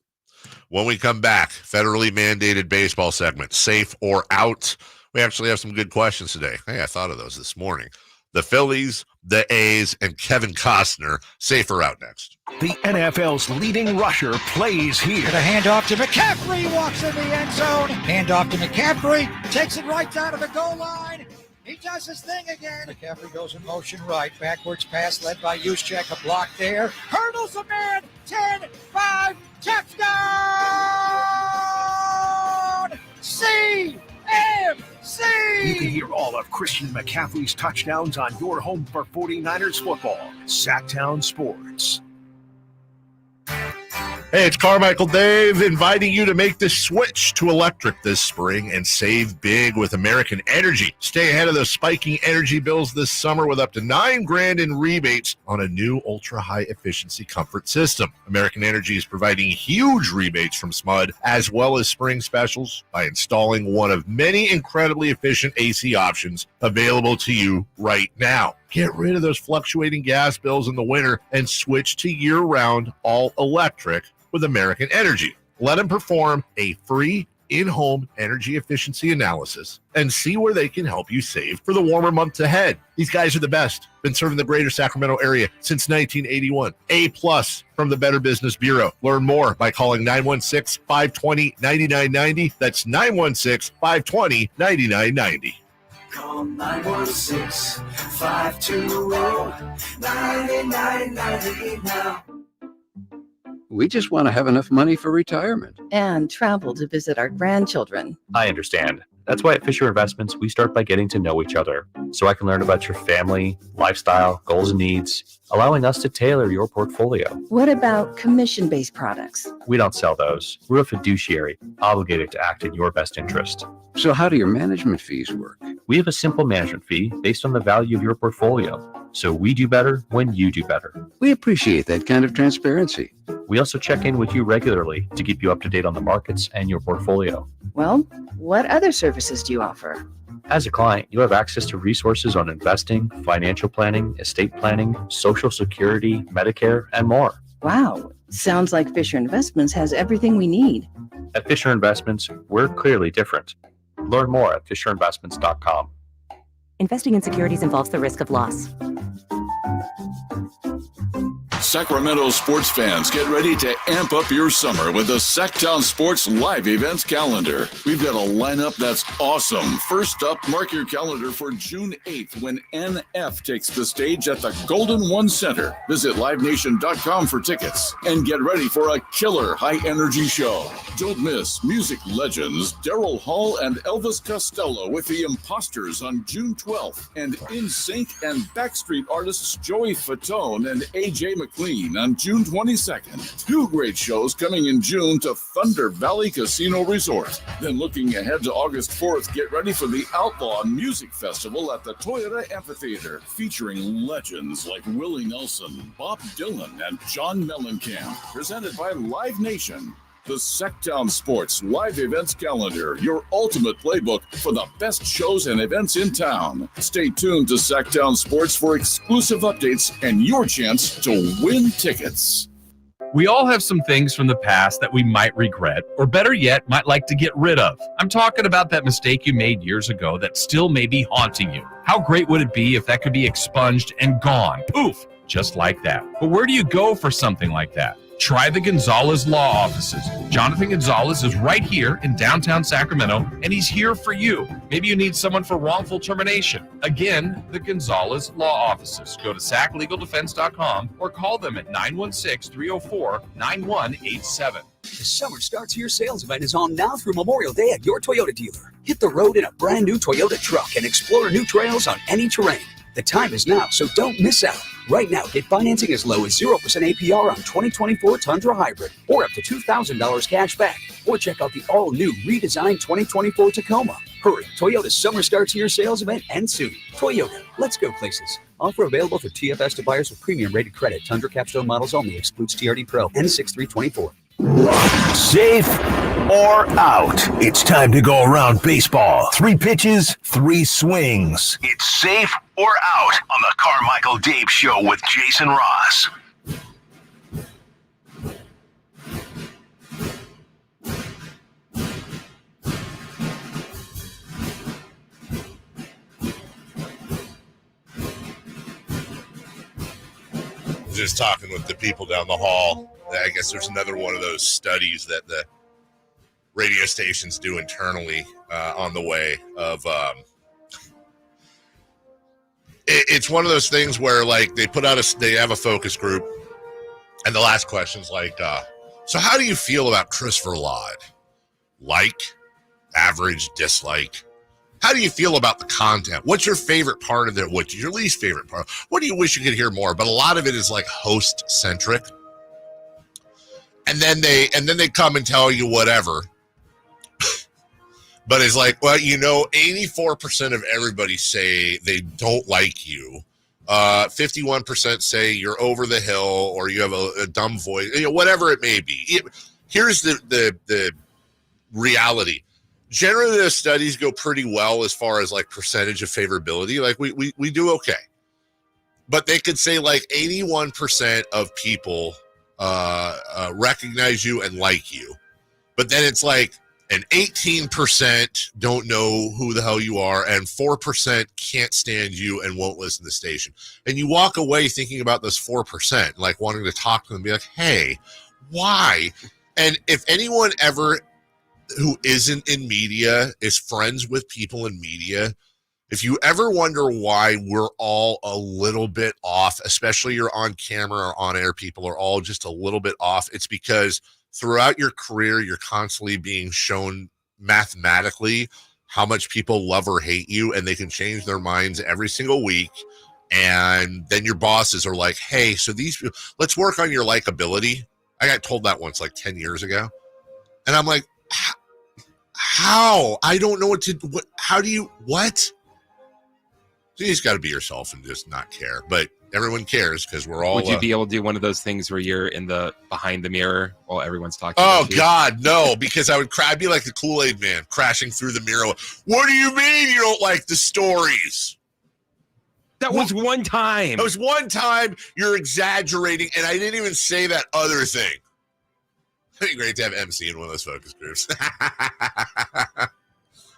When we come back, federally mandated baseball segment, safe or out? We actually have some good questions today. Hey, I thought of those this morning. The Phillies, the A's, and Kevin Costner, safe or out next. The NFL's leading rusher plays here. The handoff to McCaffrey, walks in the end zone. Handoff to McCaffrey, takes it right down to the goal line. He does his thing again. McCaffrey goes in motion right. Backwards pass led by Juszczyk. A block there. Hurdles a man. 10, 5, touchdown! CMC! You can hear all of Christian McCaffrey's touchdowns on your home for 49ers football. Sacktown Sports. Hey, it's Carmichael Dave inviting you to make the switch to electric this spring and save big with American Energy. Stay ahead of those spiking energy bills this summer with up to $9,000 in rebates on a new ultra-high efficiency comfort system. American Energy is providing huge rebates from SMUD as well as spring specials by installing one of many incredibly efficient AC options available to you right now. Get rid of those fluctuating gas bills in the winter and switch to year-round all-electric with American Energy. Let them perform a free in-home energy efficiency analysis and see where they can help you save for the warmer months ahead. These guys are the best. Been serving the greater Sacramento area since 1981. A+ from the Better Business Bureau. Learn more by calling 916-520-9990. That's 916-520-9990. Call 916-520-9990 now. We just want to have enough money for retirement. And travel to visit our grandchildren. I understand. That's why at Fisher Investments, we start by getting to know each other so I can learn about your family, lifestyle, goals and needs, allowing us to tailor your portfolio. What about commission-based products? We don't sell those. We're a fiduciary, obligated to act in your best interest. So how do your management fees work? We have a simple management fee based on the value of your portfolio. So we do better when you do better. We appreciate that kind of transparency. We also check in with you regularly to keep you up to date on the markets and your portfolio. Well, what other services do you offer? As a client, you have access to resources on investing, financial planning, estate planning, Social Security, Medicare, and more. Wow. Sounds like Fisher Investments has everything we need. At Fisher Investments, we're clearly different. Learn more at FisherInvestments.com. Investing in securities involves the risk of loss. Sacramento sports fans, get ready to amp up your summer with the Sacktown Sports live events calendar. We've got a lineup that's awesome. First up, mark your calendar for June 8th when NF takes the stage at the Golden One Center. Visit livenation.com for tickets and get ready for a killer high-energy show. Don't miss music legends Daryl Hall and Elvis Costello with the Imposters on June 12th, and NSYNC and Backstreet artists Joey Fatone and AJ McLean on June 22nd. Two great shows coming in June to Thunder Valley Casino Resort. Then looking ahead to August 4th, get ready for the Outlaw Music Festival at the Toyota Amphitheater, featuring legends like Willie Nelson, Bob Dylan, and John Mellencamp. Presented by Live Nation. The Sacktown Sports live events calendar, your ultimate playbook for the best shows and events in town. Stay tuned to Sacktown Sports for exclusive updates and your chance to win tickets. We all have some things from the past that we might regret, or better yet, might like to get rid of. I'm talking about that mistake you made years ago that still may be haunting you. How great would it be if that could be expunged and gone? Poof, just like that. But where do you go for something like that? Try the Gonzalez Law Offices. Jonathan Gonzalez is right here in downtown Sacramento, and he's here for you. Maybe you need someone for wrongful termination. Again, the Gonzalez Law Offices. Go to saclegaldefense.com or call them at 916-304-9187. The Summer Starts Here sales event is on now through Memorial Day at your Toyota dealer. Hit the road in a brand new Toyota truck and explore new trails on any terrain. The time is now, so don't miss out. Right now, get financing as low as 0% APR on 2024 Tundra Hybrid, or up to $2,000 cash back. Or check out the all-new redesigned 2024 Tacoma. Hurry, Toyota's Summer Starts Here sales event ends soon. Toyota, let's go places. Offer available for TFS to buyers with premium rated credit. Tundra Capstone models only. Excludes TRD Pro. N6324. Safe or out? It's time to go around baseball. 3 pitches, 3 swings. It's safe or out on the Carmichael Dave Show with Jason Ross. Just talking with the people down the hall. I guess there's another one of those studies that the radio stations do internally on the way of it's one of those things where like they have a focus group, and the last question's like, so how do you feel about Christopher Laud? Like, average, dislike? How do you feel about the content? What's your favorite part of it? What's your least favorite part? What do you wish you could hear more? But a lot of it is like host centric. And then they come and tell you whatever. But it's like, well, 84% of everybody say they don't like you. 51% say you're over the hill or you have a dumb voice, whatever it may be. Here's the reality. Generally, the studies go pretty well as far as like percentage of favorability. Like we do okay. But they could say like 81% of people recognize you and like you. But then it's like an 18% don't know who the hell you are, and 4% can't stand you and won't listen to the station. And you walk away thinking about this 4%, like wanting to talk to them and be like, hey, why? And if anyone ever who isn't in media is friends with people in media, if you ever wonder why we're all a little bit off, especially you're on camera or on air, people are all just a little bit off, it's because throughout your career, you're constantly being shown mathematically how much people love or hate you, and they can change their minds every single week. And then your bosses are like, hey, so let's work on your likability. I got told that once like 10 years ago. And I'm like, how? I don't know how do you, what? So you just got to be yourself and just not care. But everyone cares because we're all. Would you be able to do one of those things where you're behind the mirror while everyone's talking? Oh, about you? God, no, because I'd be like the Kool-Aid man crashing through the mirror. What do you mean you don't like the stories? That was one time. That was one time. You're exaggerating, and I didn't even say that other thing. It'd be great to have MC in one of those focus groups.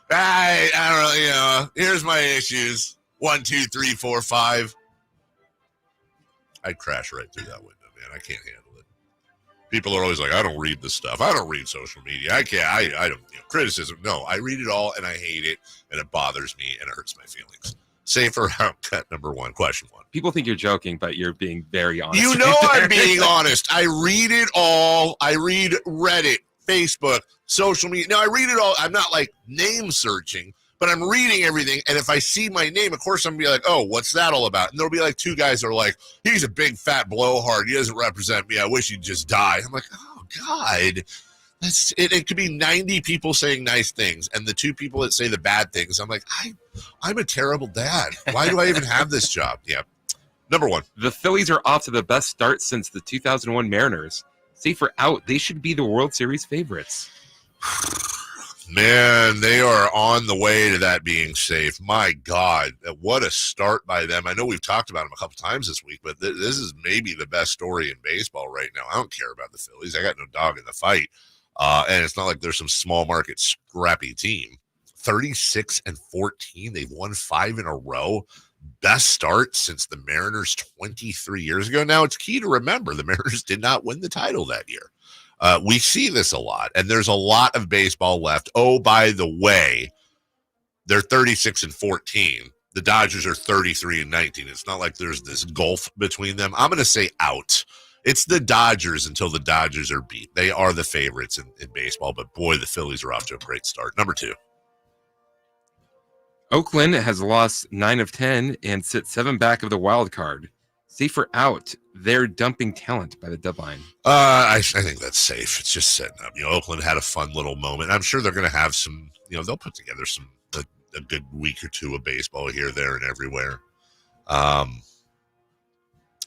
I don't know, here's my issues. 1, 2, 3, 4, 5. I'd crash right through that window, man. I can't handle it. People are always like, I don't read this stuff. I don't read social media. I can't. I don't, criticism. No, I read it all, and I hate it, and it bothers me, and it hurts my feelings. Safer cut number 1, question 1. People think you're joking, but you're being very honest. You know I'm being honest. I read it all. I read Reddit, Facebook, social media. No, I read it all. I'm not like name searching, but I'm reading everything. And if I see my name, of course, I'm going to be like, oh, what's that all about? And there'll be like 2 guys that are like, he's a big fat blowhard. He doesn't represent me. I wish he'd just die. I'm like, oh, God. It could be 90 people saying nice things, and the 2 people that say the bad things, I'm like, I'm a terrible dad. Why do I even have this job? Yeah. Number 1. The Phillies are off to the best start since the 2001 Mariners. Safe or out, they should be the World Series favorites. Man, they are on the way to that being safe. My God, what a start by them. I know we've talked about them a couple times this week, but this is maybe the best story in baseball right now. I don't care about the Phillies. I got no dog in the fight. And it's not like there's some small market scrappy team. 36-14. They've won 5 in a row. Best start since the Mariners 23 years ago. Now, it's key to remember the Mariners did not win the title that year. We see this a lot, and there's a lot of baseball left. Oh, by the way, they're 36-14. The Dodgers are 33-19. It's not like there's this gulf between them. I'm going to say out. It's the Dodgers until the Dodgers are beat. They are the favorites in baseball, but boy, the Phillies are off to a great start. Number 2. Oakland has lost 9 of 10 and sits 7 back of the wild card. Safe or out, they're dumping talent by the deadline. I think that's safe. It's just setting up. Oakland had a fun little moment. I'm sure they're going to have some, they'll put together a good week or 2 of baseball here, there, and everywhere.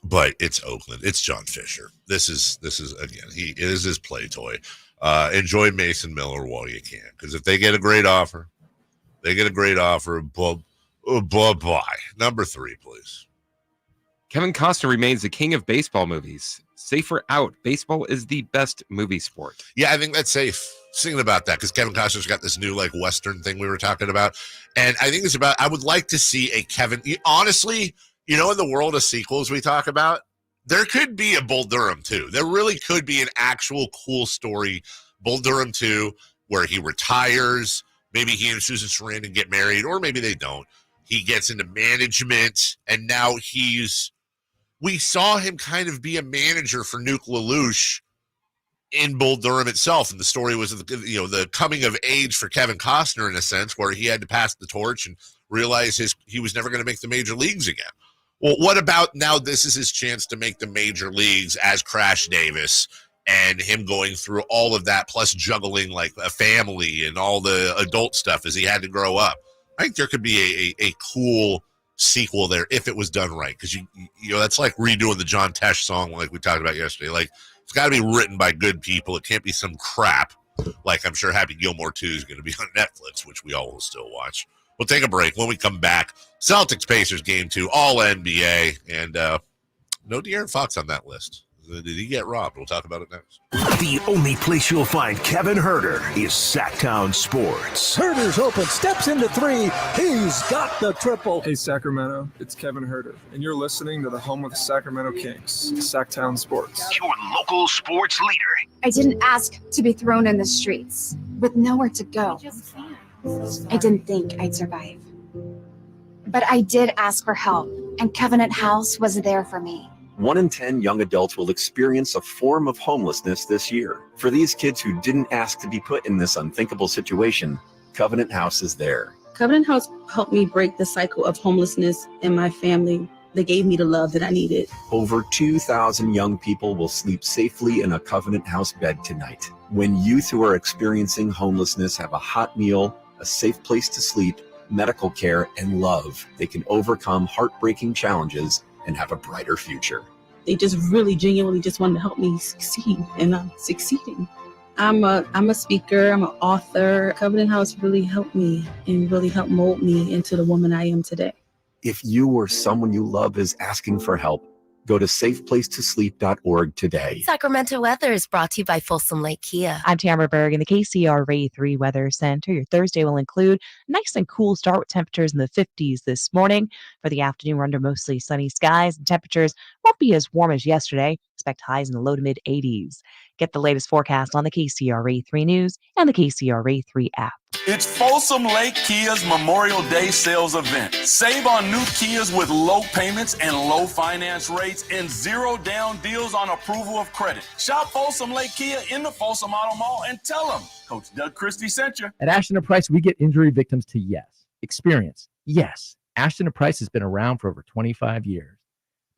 But it's Oakland. It's John Fisher. This is again, it is his play toy. enjoy Mason Miller while you can, because if they get a great offer, blah. Number 3, please. Kevin Costner remains the king of baseball movies. Safer out. Baseball is the best movie sport. Yeah, I think that's safe. Thinking about that, because Kevin Costner's got this new like Western thing we were talking about, and I think it's about. I would like to see a Kevin. Honestly, in the world of sequels we talk about, there could be a Bull Durham 2. There really could be an actual cool story, Bull Durham 2, where he retires. Maybe he and Susan Sarandon get married, or maybe they don't. He gets into management, and now we saw him kind of be a manager for Nuke LaLoosh in Bull Durham itself, and the story was the coming of age for Kevin Costner in a sense, where he had to pass the torch and realize he was never going to make the major leagues again. Well, what about now? This is his chance to make the major leagues as Crash Davis, and him going through all of that, plus juggling like a family and all the adult stuff as he had to grow up. I think there could be a cool sequel there if it was done right, because that's like redoing the John Tesh song like we talked about yesterday. Like, it's got to be written by good people. It can't be some crap like I'm sure Happy Gilmore 2 is going to be on Netflix, which we all will still watch. We'll take a break. When we come back, Celtics-Pacers game 2, all NBA, and no De'Aaron Fox on that list. Did he get robbed? We'll talk about it next. The only place you'll find Kevin Herter is Sacktown Sports. Herter's open, steps into 3. He's got the triple. Hey, Sacramento, it's Kevin Herter, and you're listening to the home of the Sacramento Kings, Sacktown Sports. Your local sports leader. I didn't ask to be thrown in the streets with nowhere to go. I didn't think I'd survive. But I did ask for help, and Covenant House was there for me. 1 in 10 young adults will experience a form of homelessness this year. For these kids who didn't ask to be put in this unthinkable situation, Covenant House is there. Covenant House helped me break the cycle of homelessness in my family. They gave me the love that I needed. Over 2,000 young people will sleep safely in a Covenant House bed tonight. When youth who are experiencing homelessness have a hot meal, a safe place to sleep, medical care, and love, they can overcome heartbreaking challenges and have a brighter future. They just really genuinely just wanted to help me succeed, and I'm succeeding. I'm a speaker, I'm an author. Covenant House really helped me and really helped mold me into the woman I am today. If you or someone you love is asking for help, go to safeplacetosleep.org today. Sacramento weather is brought to you by Folsom Lake Kia. I'm Tamara Berg in the KCRA 3 Weather Center. Your Thursday will include a nice and cool start with temperatures in the 50s this morning. For the afternoon, we're under mostly sunny skies, and temperatures won't be as warm as yesterday. Expect highs in the low to mid 80s. Get the latest forecast on the KCRA 3 News and the KCRA 3 app. It's Folsom Lake Kia's Memorial Day sales event. Save on new Kias with low payments and low finance rates and 0 down deals on approval of credit. Shop Folsom Lake Kia in the Folsom Auto Mall and tell them Coach Doug Christie sent you. At Ashton & Price, we get injury victims to yes. Experience, yes. Ashton & Price has been around for over 25 years.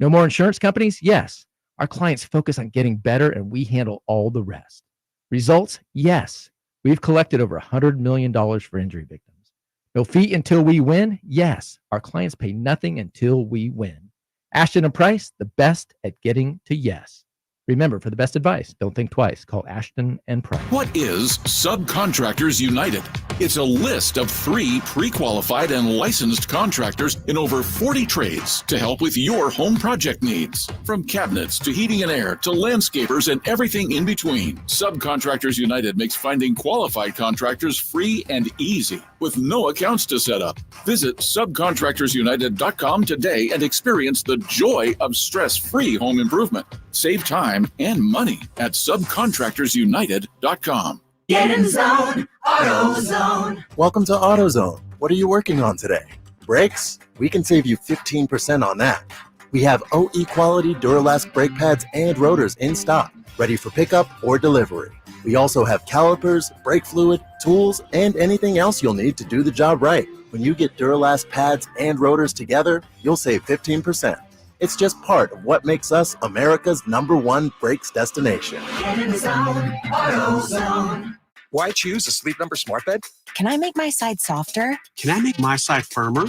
No more insurance companies? Yes. Our clients focus on getting better, and we handle all the rest. Results? Yes. We've collected over $100 million for injury victims. No fee until we win? Yes. Our clients pay nothing until we win. Ashton & Price, the best at getting to yes. Remember, for the best advice, don't think twice. Call Ashton & Price. What is Subcontractors United? It's a list of 3 pre-qualified and licensed contractors in over 40 trades to help with your home project needs. From cabinets to heating and air to landscapers and everything in between, Subcontractors United makes finding qualified contractors free and easy with no accounts to set up. Visit subcontractorsunited.com today and experience the joy of stress-free home improvement. Save time and money at subcontractorsunited.com. Get in the zone, AutoZone. Welcome to AutoZone. What are you working on today? Brakes? We can save you 15% on that. We have OE quality Duralast brake pads and rotors in stock, ready for pickup or delivery. We also have calipers, brake fluid, tools, and anything else you'll need to do the job right. When you get Duralast pads and rotors together, you'll save 15%. It's just part of what makes us America's #1 brakes destination. Get in the zone, AutoZone. Why choose a Sleep Number smart bed? Can I make my side softer? Can I make my side firmer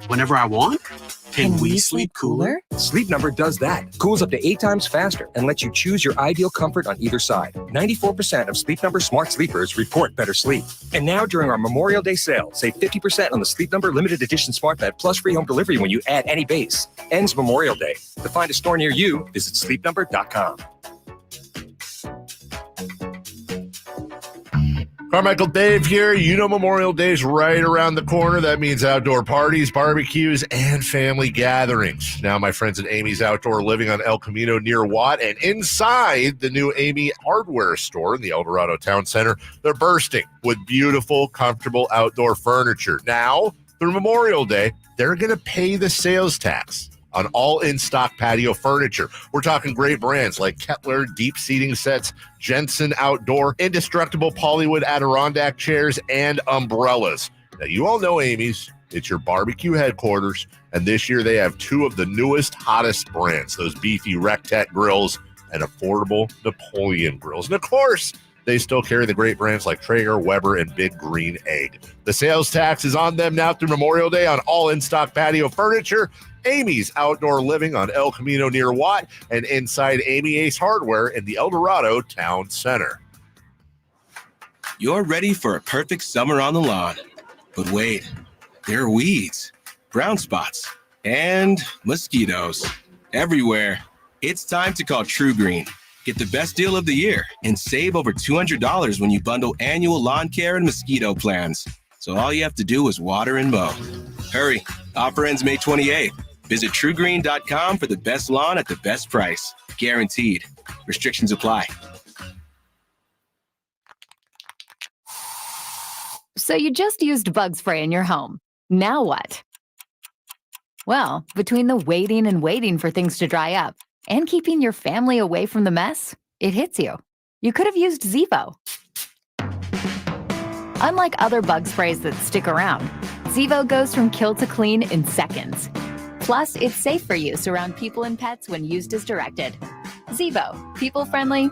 whenever I want? Can we sleep cooler? Sleep Number does that. Cools up to 8 times faster and lets you choose your ideal comfort on either side. 94% of Sleep Number smart sleepers report better sleep. And now during our Memorial Day sale, save 50% on the Sleep Number limited edition smart bed plus free home delivery when you add any base. Ends Memorial Day. To find a store near you, visit sleepnumber.com. Carmichael Dave here. You know Memorial Day's right around the corner. That means outdoor parties, barbecues, and family gatherings. Now my friends at Amy's Outdoor Living on El Camino near Watt and inside the new Amy hardware store in the El Dorado Town Center, they're bursting with beautiful, comfortable outdoor furniture. Now, through Memorial Day, they're going to pay the sales tax on all in-stock patio furniture. We're talking great brands like Kettler deep seating sets, Jensen Outdoor, indestructible Polywood Adirondack chairs, and umbrellas. Now, you all know Amy's. It's your barbecue headquarters, and this year they have 2 of the newest, hottest brands, those beefy Rectech grills and affordable Napoleon grills. And, of course, they still carry the great brands like Traeger, Weber, and Big Green Egg. The sales tax is on them now through Memorial Day on all in-stock patio furniture. Amy's Outdoor Living on El Camino near Watt and inside Amy Ace Hardware in the El Dorado Town Center. You're ready for a perfect summer on the lawn. But wait, there are weeds, brown spots, and mosquitoes everywhere. It's time to call True Green. Get the best deal of the year and save over $200 when you bundle annual lawn care and mosquito plans. So all you have to do is water and mow. Hurry, offer ends May 28th. Visit truegreen.com for the best lawn at the best price. Guaranteed. Restrictions apply. So you just used bug spray in your home. Now what? Well, between the waiting and waiting for things to dry up and keeping your family away from the mess, it hits you. You could have used Zevo. Unlike other bug sprays that stick around, Zevo goes from kill to clean in seconds. Plus, it's safe for use around people and pets when used as directed. Zevo, people-friendly,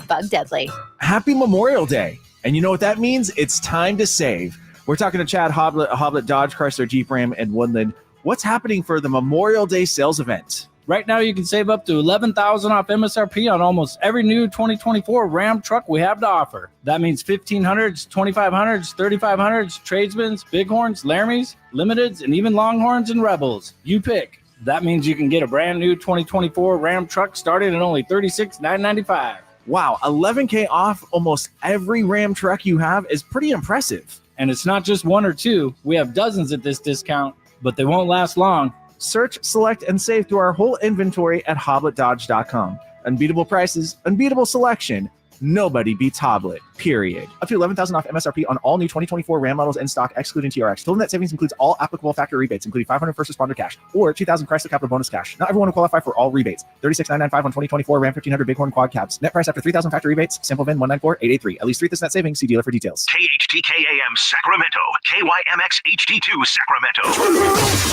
bug-deadly. Happy Memorial Day. And you know what that means? It's time to save. We're talking to Chad Hoblet Dodge, Chrysler, Jeep, Ram, and Woodland. What's happening for the Memorial Day sales event? Right now, you can save up to $11,000 off MSRP on almost every new 2024 Ram truck we have to offer. That means 1500s, 2500s, 3500s, tradesmen's, bighorns, Laramie's, limiteds, and even Longhorns and Rebels. You pick. That means you can get a brand new 2024 Ram truck starting at only $36,995. Wow, $11K off almost every Ram truck you have is pretty impressive. And it's not just 1 or 2. We have dozens at this discount, but they won't last long. Search, select, and save through our whole inventory at HobletDodge.com. Unbeatable prices, unbeatable selection. Nobody beats Hoblet, period. Up to $11,000 off MSRP on all new 2024 Ram models in stock, excluding TRX. Total net savings includes all applicable factory rebates, including $500 first responder cash or $2,000 Chrysler Capital bonus cash. Not everyone will qualify for all rebates. $36,995 on 2024 Ram 1500 Bighorn quad cabs. Net price after $3,000 factory rebates. Sample VIN 194883. At least 3 this net savings. See dealer for details. KHTKAM Sacramento. KYMX HD2 Sacramento.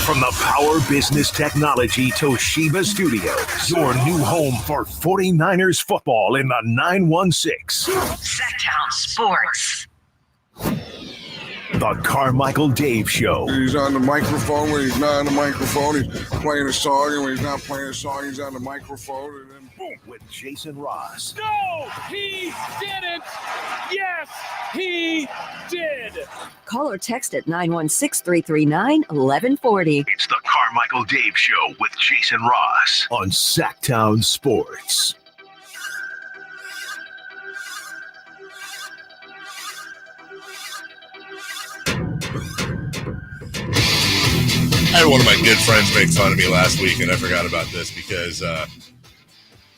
From the Power Business Technology Toshiba Studios, your new home for 49ers football in the 916. Sacktown Sports. The Carmichael Dave Show. He's on the microphone when he's not on the microphone. He's playing a song, and when he's not playing a song, he's on the microphone. And then boom, with Jason Ross. No, he didn't. Yes, he did. Call or text at 916-339-1140. It's the Carmichael Dave Show with Jason Ross on Sacktown Sports. I had one of my good friends make fun of me last week, and I forgot about this because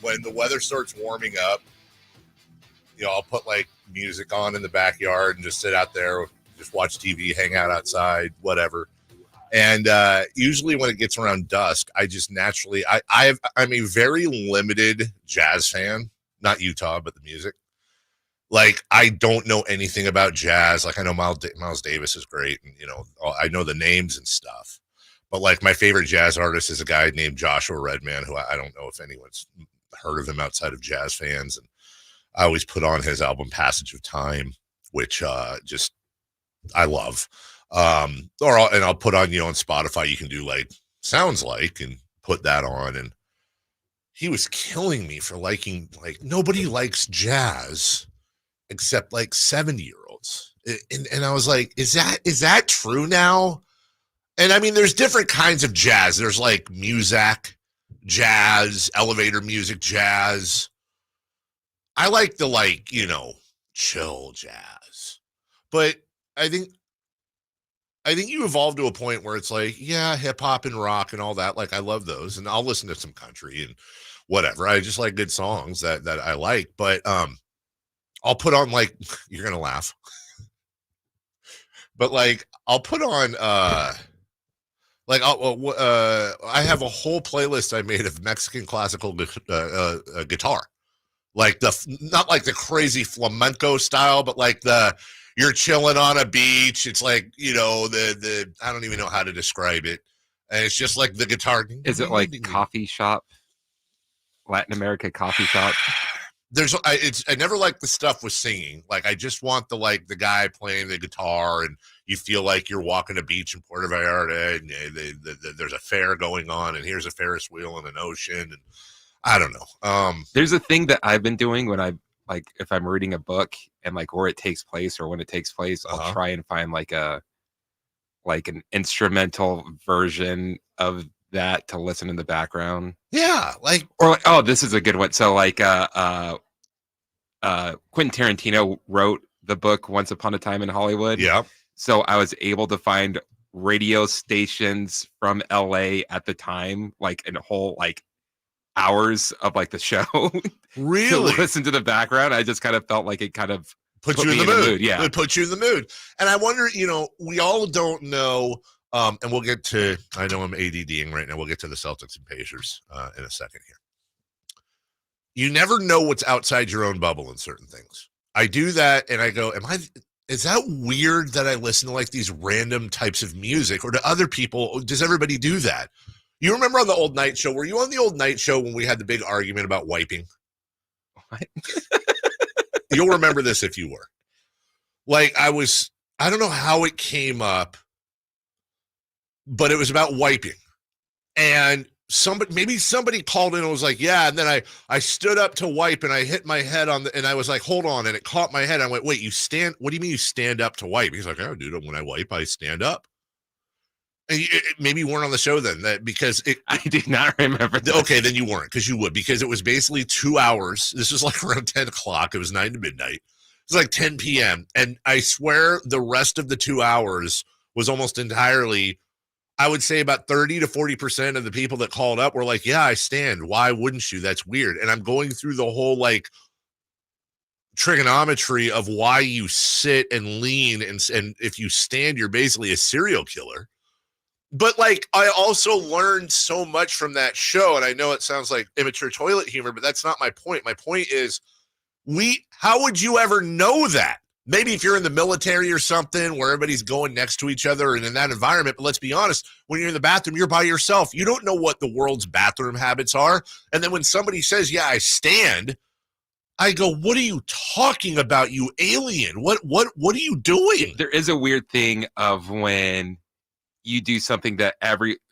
when the weather starts warming up, you know, I'll put like music on in the backyard and just sit out there, just watch TV, hang out outside, whatever. And usually when it gets around dusk, I just naturally, I'm a very limited jazz fan, not Utah, but the music. Like, I don't know anything about jazz. Like, I know Miles Davis is great, and, you know, I know the names and stuff. But, like, my favorite jazz artist is a guy named Joshua Redman, who I don't know if anyone's heard of him outside of jazz fans. And I always put on his album Passage of Time, which just I love. And I'll put on, on Spotify, you can do like Sounds Like and put that on. And he was killing me for liking, like, nobody likes jazz except like 70-year-olds. And I was like, is that true now? And I mean, there's different kinds of jazz. There's like Muzak jazz, elevator music jazz. I like the chill jazz. But I think you evolve to a point where it's like, yeah, hip hop and rock and all that. Like, I love those, and I'll listen to some country and whatever. I just like good songs that I like. But I'll put on, like, you're gonna laugh, but like I'll put on I have a whole playlist I made of Mexican classical guitar, like not like the crazy flamenco style, but like you're chilling on a beach. It's like, the I don't even know how to describe it. And it's just like the guitar. Is it like coffee shop, Latin America coffee shop? I never liked the stuff with singing. Like, I just want the guy playing the guitar, and you feel like you're walking a beach in Puerto Vallarta, and there's a fair going on, and here's a Ferris wheel in an ocean, and I don't know. There's a thing that I've been doing when if I'm reading a book and like where it takes place or when it takes place, I'll try and find an instrumental version of that to listen in the background. Yeah, this is a good one. So Quentin Tarantino wrote the book Once Upon a Time in Hollywood. Yeah. So I was able to find radio stations from LA at the time, like in a whole hours of the show. Really? To listen to the background. I just kind of felt like it kind of put you in the mood. Yeah. It put you in the mood. And I wonder, we all don't know. And we'll get to, I know I'm ADDing right now. We'll get to the Celtics and Pacers in a second here. You never know what's outside your own bubble in certain things. I do that and I go, is that weird that I listen to like these random types of music, or do other people, does everybody do that? You remember on the old night show, were you on the old night show when we had the big argument about wiping? What? You'll remember this if you were. I don't know how it came up, but it was about wiping. And somebody called in and was like, yeah. And then I stood up to wipe and I hit my head and I was like, hold on. And it caught my head. I went, wait, what do you mean you stand up to wipe? He's like, oh, dude, when I wipe, I stand up. And maybe you weren't on the show then, I did not remember that. Okay, then you weren't, because you would, because it was basically 2 hours. This was like around 10 o'clock. It was 9 to midnight. It was like 10 p.m. And I swear the rest of the 2 hours was almost entirely, I would say about 30 to 40% of the people that called up were like, yeah, I stand. Why wouldn't you? That's weird. And I'm going through the whole trigonometry of why you sit and lean. And if you stand, you're basically a serial killer. But I also learned so much from that show. And I know it sounds like immature toilet humor, but that's not my point. My point is, how would you ever know that? Maybe if you're in the military or something where everybody's going next to each other and in that environment. But let's be honest, when you're in the bathroom, you're by yourself. You don't know what the world's bathroom habits are. And then when somebody says, yeah, I stand, I go, what are you talking about, you alien? What are you doing? There is a weird thing of when you do something that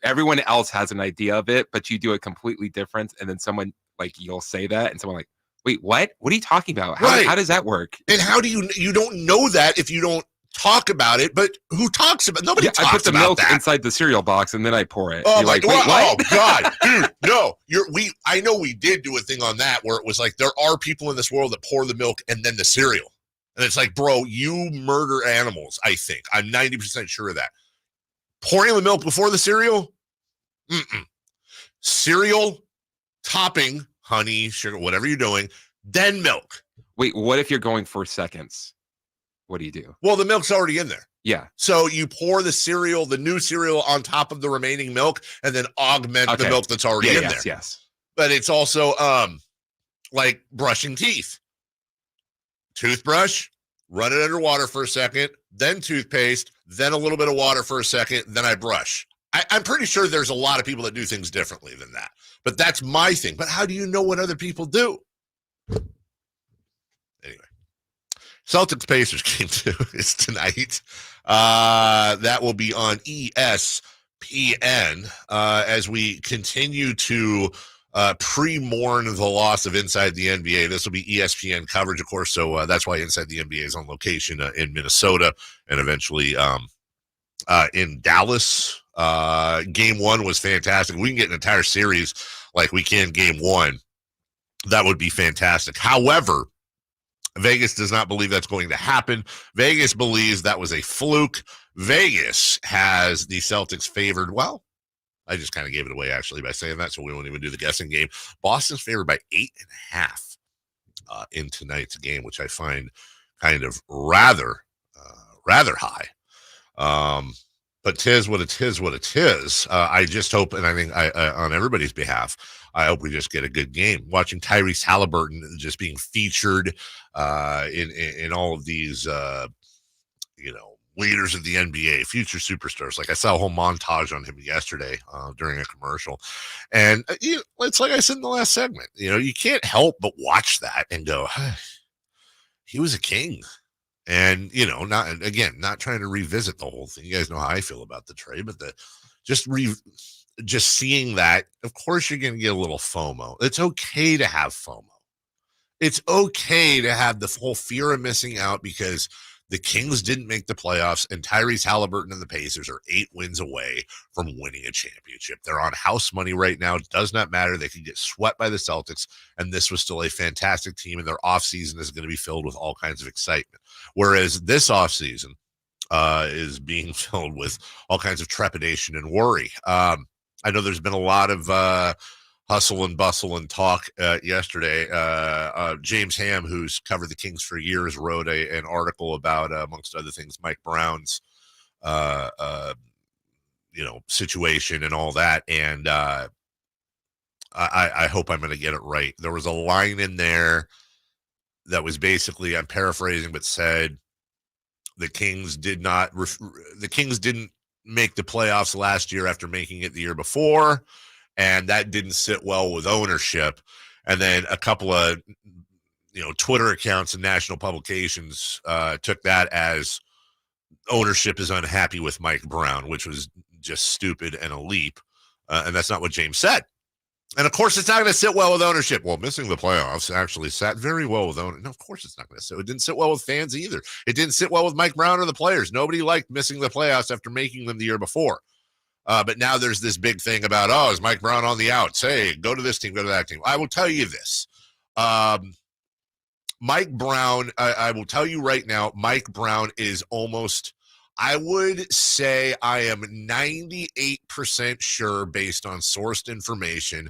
everyone else has an idea of it, but you do it completely different. And then someone you'll say that and someone wait, what? What are you talking about? How does that work? And how do you don't know that if you don't talk about it, but who talks about nobody talks about that. I put the milk inside the cereal box and then I pour it. Oh, wait, what? Oh God, dude, no. I know we did do a thing on that where it was like, there are people in this world that pour the milk and then the cereal. And it's like, bro, you murder animals, I think. I'm 90% sure of that. Pouring the milk before the cereal? Cereal, topping, honey, sugar, whatever you're doing, then milk. Wait, what if you're going for seconds? What do you do? Well, the milk's already in there. Yeah. So you pour the new cereal on top of the remaining milk and then augment the milk that's already in there. Yes. But it's also like brushing teeth. Toothbrush, run it under water for a second, then toothpaste, then a little bit of water for a second, then I brush. I'm pretty sure there's a lot of people that do things differently than that. But that's my thing. But how do you know what other people do? Celtics Pacers game 2 is tonight. That will be on ESPN as we continue to pre-mourn the loss of Inside the NBA. This will be ESPN coverage, of course, so that's why Inside the NBA is on location in Minnesota and eventually in Dallas. Game 1 was fantastic. We can get an entire series like we can game 1. That would be fantastic. However, Vegas does not believe that's going to happen. Vegas believes that was a fluke. Vegas has the Celtics favored. Well, I just kind of gave it away, actually, by saying that, so we won't even do the guessing game. Boston's favored by 8.5 in tonight's game, which I find kind of rather high. But tis what it is. I just hope, and I think on everybody's behalf, I hope we just get a good game. Watching Tyrese Halliburton just being featured in all of these, leaders of the NBA, future superstars. Like I saw a whole montage on him yesterday during a commercial. And it's like I said in the last segment, you can't help but watch that and go, he was a king. And, not trying to revisit the whole thing. You guys know how I feel about the trade, but just seeing that, of course, you're going to get a little FOMO. It's okay to have FOMO. It's okay to have the whole fear of missing out because the Kings didn't make the playoffs, and Tyrese Halliburton and the Pacers are 8 wins away from winning a championship. They're on house money right now. It does not matter. They could get swept by the Celtics, and this was still a fantastic team, and their offseason is going to be filled with all kinds of excitement. Whereas this offseason is being filled with all kinds of trepidation and worry. I know there's been a lot of hustle and bustle and talk yesterday. James Ham, who's covered the Kings for years, wrote an article about, amongst other things, Mike Brown's, situation and all that. And I hope I'm going to get it right. There was a line in there that was basically, I'm paraphrasing, but said the Kings didn't make the playoffs last year after making it the year before. And that didn't sit well with ownership. And then a couple of, Twitter accounts and national publications took that as ownership is unhappy with Mike Brown, which was just stupid and a leap. And that's not what James said. And of course, it's not going to sit well with ownership. Well, missing the playoffs actually sat very well with ownership. No, of course it's not going to sit. It didn't sit well with fans either. It didn't sit well with Mike Brown or the players. Nobody liked missing the playoffs after making them the year before. But now there's this big thing about, is Mike Brown on the outs? Hey, go to this team, go to that team. I will tell you this. Mike Brown, I will tell you right now, Mike Brown is almost, I would say I am 98% sure based on sourced information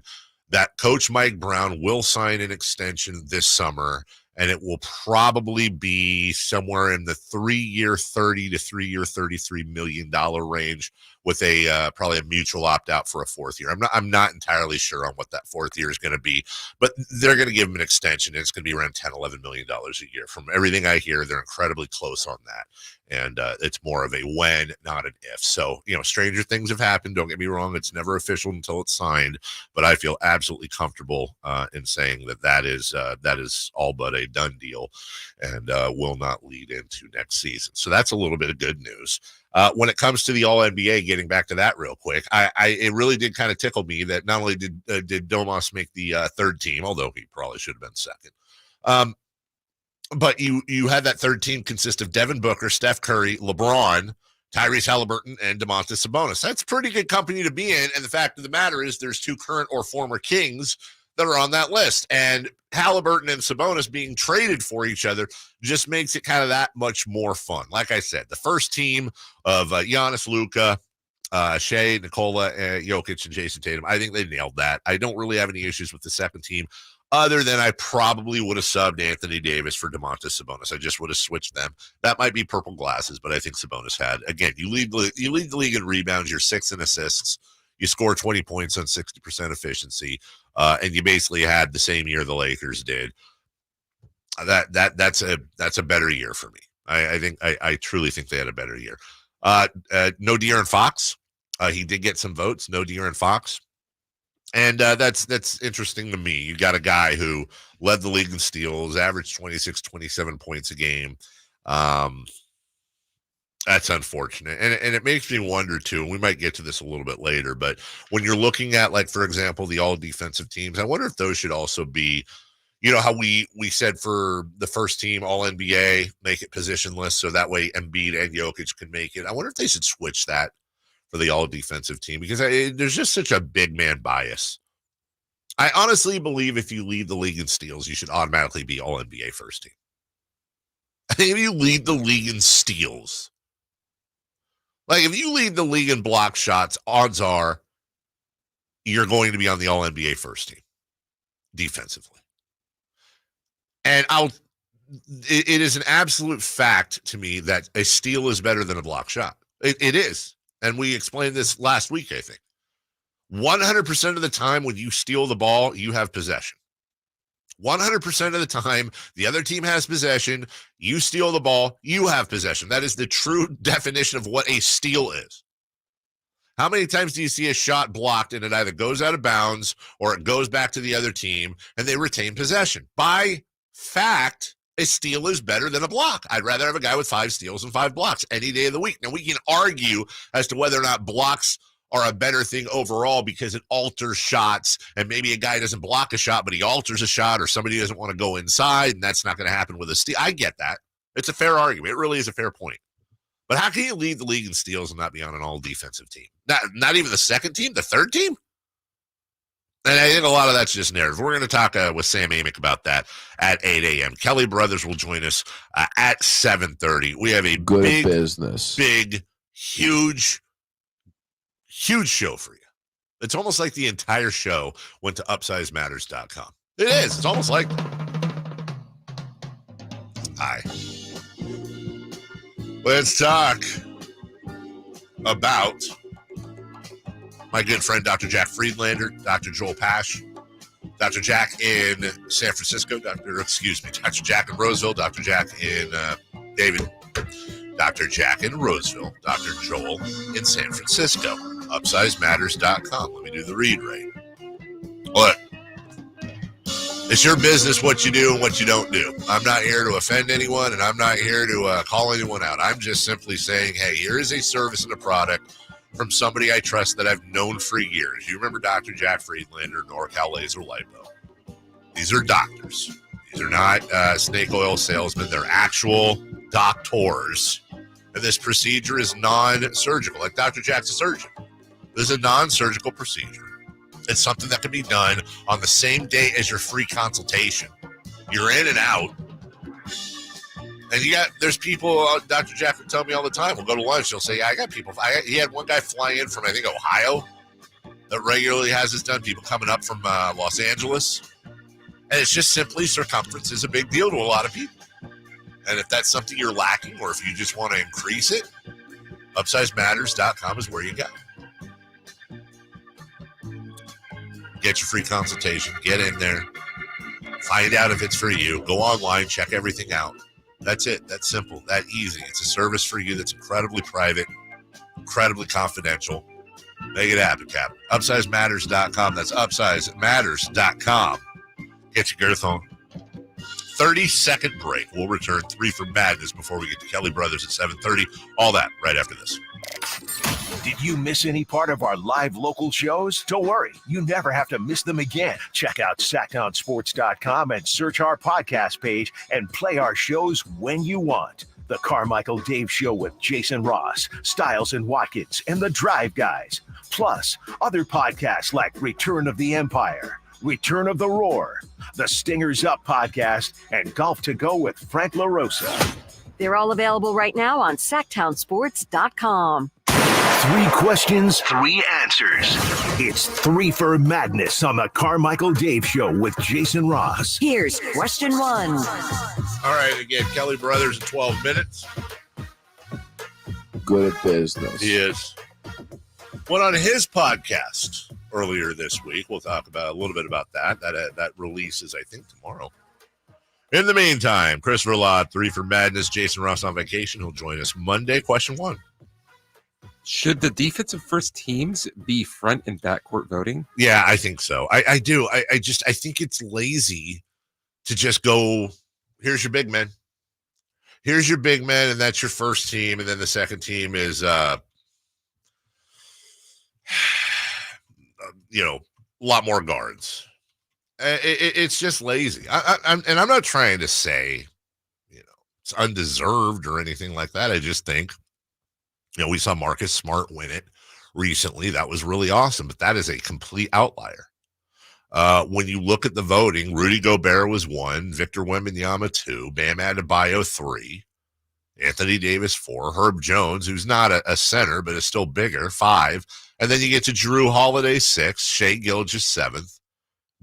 that Coach Mike Brown will sign an extension this summer, and it will probably be somewhere in the 3-year $30 to 3-year $33 million range with a probably a mutual opt-out for a 4th year. I'm not entirely sure on what that 4th year is going to be, but they're going to give him an extension, and it's going to be around $10-11 million a year. From everything I hear, they're incredibly close on that, and it's more of a when, not an if. So, stranger things have happened. Don't get me wrong. It's never official until it's signed, but I feel absolutely comfortable in saying that is all but a done deal and will not lead into next season. So that's a little bit of good news. When it comes to the All-NBA, getting back to that real quick, it really did kind of tickle me that not only did Domas make the 3rd team, although he probably should have been 2nd, but you had that 3rd team consist of Devin Booker, Steph Curry, LeBron, Tyrese Halliburton, and Domantas Sabonis. That's pretty good company to be in, and the fact of the matter is there's 2 current or former Kings that are on that list, and Halliburton and Sabonis being traded for each other just makes it kind of that much more fun. Like I said, the first team of Giannis, Luka, Shea, Nikola, Jokic, and Jason Tatum, I think they nailed that. I don't really have any issues with the second team, other than I probably would have subbed Anthony Davis for Domantas Sabonis. I just would have switched them. That might be purple glasses, but I think Sabonis had. Again, you lead the league in rebounds. You're 6th in assists. You score 20 points on 60% efficiency, and you basically had the same year the Lakers did. That's a better year for me. I truly think they had a better year. No De'Aaron Fox. He did get some votes. No De'Aaron Fox. And that's interesting to me. You got a guy who led the league in steals, averaged 26, 27 points a game. That's unfortunate. And it makes me wonder, too, and we might get to this a little bit later, but when you're looking at, like, for example, the all-defensive teams, I wonder if those should also be, you know, how we said for the first team, all-NBA, make it positionless, so that way Embiid and Jokic can make it. I wonder if they should switch that for the all-defensive team, because there's just such a big man bias. I honestly believe if you lead the league in steals, you should automatically be all-NBA first team. I think if you lead the league in steals, like if you lead the league in block shots, odds are you're going to be on the all-NBA first team defensively. And it is an absolute fact to me that a steal is better than a block shot. It is. And we explained this last week, I think. 100% of the time when you steal the ball, you have possession. 100% of the time, the other team has possession, you steal the ball, you have possession. That is the true definition of what a steal is. How many times do you see a shot blocked and it either goes out of bounds or it goes back to the other team and they retain possession? By fact, a steal is better than a block. I'd rather have a guy with 5 steals and 5 blocks any day of the week. Now, we can argue as to whether or not blocks are a better thing overall because it alters shots, and maybe a guy doesn't block a shot, but he alters a shot, or somebody doesn't want to go inside, and that's not going to happen with a steal. I get that. It's a fair argument. It really is a fair point. But how can you lead the league in steals and not be on an all-defensive team? Not even the second team, the third team? And I think a lot of that's just narrative. We're going to talk with Sam Amick about that at 8 a.m. Kelly Brothers will join us at 7:30. We have a big business, huge show for you. It's almost like the entire show went to upsizematters.com. It is. It's almost like. Hi. Let's talk about my good friend, Dr. Jack Friedlander, Dr. Joel Pash, Dr. Jack in San Francisco, Dr. Jack in Roseville, Dr. Jack in David, Dr. Jack in Roseville, Dr. Joel in San Francisco. UpsizeMatters.com. Let me do the read right. Look, it's your business what you do and what you don't do. I'm not here to offend anyone, and I'm not here to call anyone out. I'm just simply saying, hey, here is a service and a product from somebody I trust that I've known for years. You remember Dr. Jack Friedlander, NorCal Laser Lipo. These are doctors. These are not snake oil salesmen. They're actual doctors. And this procedure is non-surgical. Like Dr. Jack's a surgeon. This is a non-surgical procedure. It's something that can be done on the same day as your free consultation. You're in and out. And there's people, Dr. Jack would tell me all the time, we'll go to lunch, he'll say, yeah, I got people. He had one guy fly in from, I think, Ohio that regularly has this done, people coming up from Los Angeles. And it's just simply circumference is a big deal to a lot of people. And if that's something you're lacking or if you just want to increase it, upsizematters.com is where you go. Get your free consultation. Get in there. Find out if it's for you. Go online. Check everything out. That's it. That's simple. That easy. It's a service for you that's incredibly private, incredibly confidential. Make it happen, Cap. UpsizeMatters.com. That's UpsizeMatters.com. Get your girth on. 30-second break. We'll return 3 for Madness before we get to Kelly Brothers at 7:30. All that right after this. Did you miss any part of our live local shows? Don't worry, you never have to miss them again. Check out sacktownsports.com and search our podcast page and play our shows when you want. The Carmichael Dave Show with Jason Ross, Stiles and Watkins, and the Drive Guys. Plus, other podcasts like Return of the Empire, Return of the Roar, the Stingers Up podcast, and Golf to Go with Frank LaRosa. They're all available right now on sacktownsports.com. 3 questions, 3 answers. It's 3 for Madness on the Carmichael Dave Show with Jason Ross. Here's question 1. All right, again, Kelly Brothers in 12 minutes. Good at business. He is. Went on his podcast earlier this week. We'll talk about a little bit about that. That releases, I think, tomorrow. In the meantime, Christopher Lott, 3 for Madness. Jason Ross on vacation. He'll join us Monday. Question 1. Should the defensive first teams be front and backcourt voting? Yeah, I think so. I do. I think it's lazy to just go, here's your big men. Here's your big men, and that's your first team. And then the second team is, a lot more guards. It's just lazy. I'm not trying to say, it's undeserved or anything like that. I just think, we saw Marcus Smart win it recently. That was really awesome, but that is a complete outlier. When you look at the voting, Rudy Gobert was 1, Victor Wembanyama 2, Bam Adebayo 3, Anthony Davis 4, Herb Jones, who's not a center but is still bigger, 5, and then you get to Jrue Holiday 6, Shai Gilgeous 7th,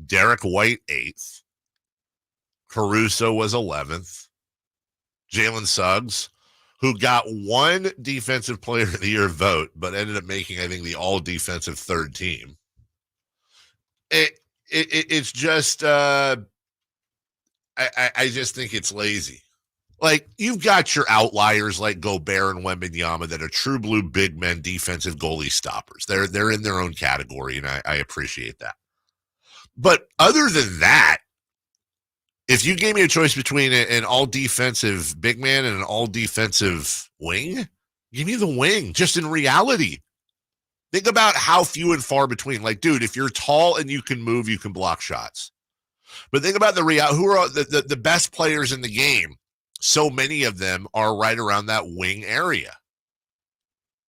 Derek White 8th, Caruso was 11th, Jalen Suggs, who got 1 Defensive Player of the Year vote, but ended up making, I think, the all-defensive third team. It's just, I just think it's lazy. Like, you've got your outliers like Gobert and Wembanyama that are true blue big men, defensive goalie stoppers. They're in their own category, and I appreciate that. But other than that, if you gave me a choice between an all-defensive big man and an all-defensive wing, give me the wing, just in reality. Think about how few and far between. Like, dude, if you're tall and you can move, you can block shots. But think about who are the best players in the game. So many of them are right around that wing area.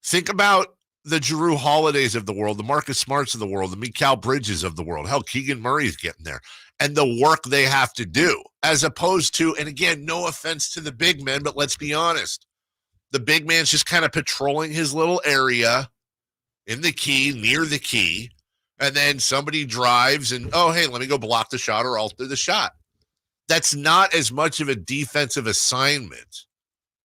Think about the Jrue Holidays of the world, the Marcus Smarts of the world, the Mikal Bridges of the world. Hell, Keegan Murray's getting there. And the work they have to do, as opposed to, and again, no offense to the big men, but let's be honest. The big man's just kind of patrolling his little area in the key, near the key, and then somebody drives and, oh, hey, let me go block the shot or alter the shot. That's not as much of a defensive assignment,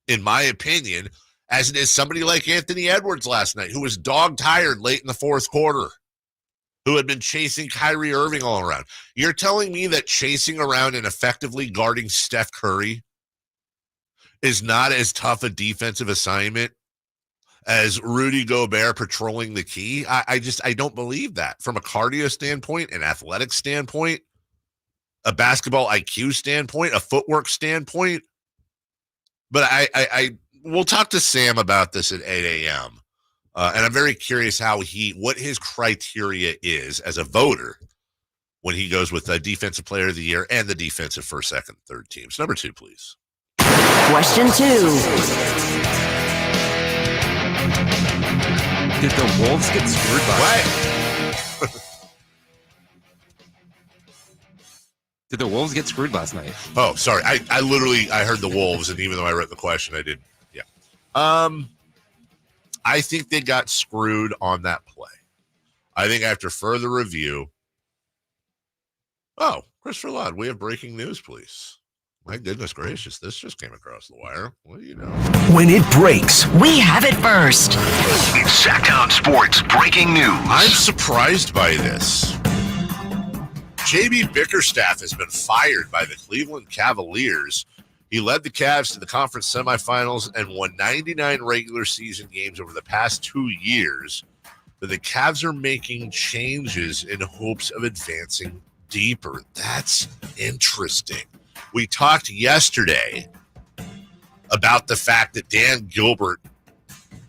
in my opinion, as it is somebody like Anthony Edwards last night, who was dog-tired late in the fourth quarter, who had been chasing Kyrie Irving all around. You're telling me that chasing around and effectively guarding Steph Curry is not as tough a defensive assignment as Rudy Gobert patrolling the key? I don't believe that. From a cardio standpoint, an athletic standpoint, a basketball IQ standpoint, a footwork standpoint. But we'll talk to Sam about this at 8 a.m. And I'm very curious what his criteria is as a voter when he goes with the Defensive Player of the Year and the defensive first, second, third teams. Number 2, please. Question 2. Did the Wolves get screwed last night? Did the Wolves get screwed last night? Oh, sorry. I heard the Wolves, and even though I wrote the question, I didn't. Yeah. I think they got screwed on that play. I think after further review. Oh, Christopher Ladd, we have breaking news, please. My goodness gracious, this just came across the wire. What do you know? When it breaks, We have it first. it's Sacktown Sports breaking news. I'm surprised by this. JB Bickerstaff has been fired by the Cleveland Cavaliers. He led the Cavs to the conference semifinals and won 99 regular season games over the past 2 years. But the Cavs are making changes in hopes of advancing deeper. That's interesting. We talked yesterday about the fact that Dan Gilbert,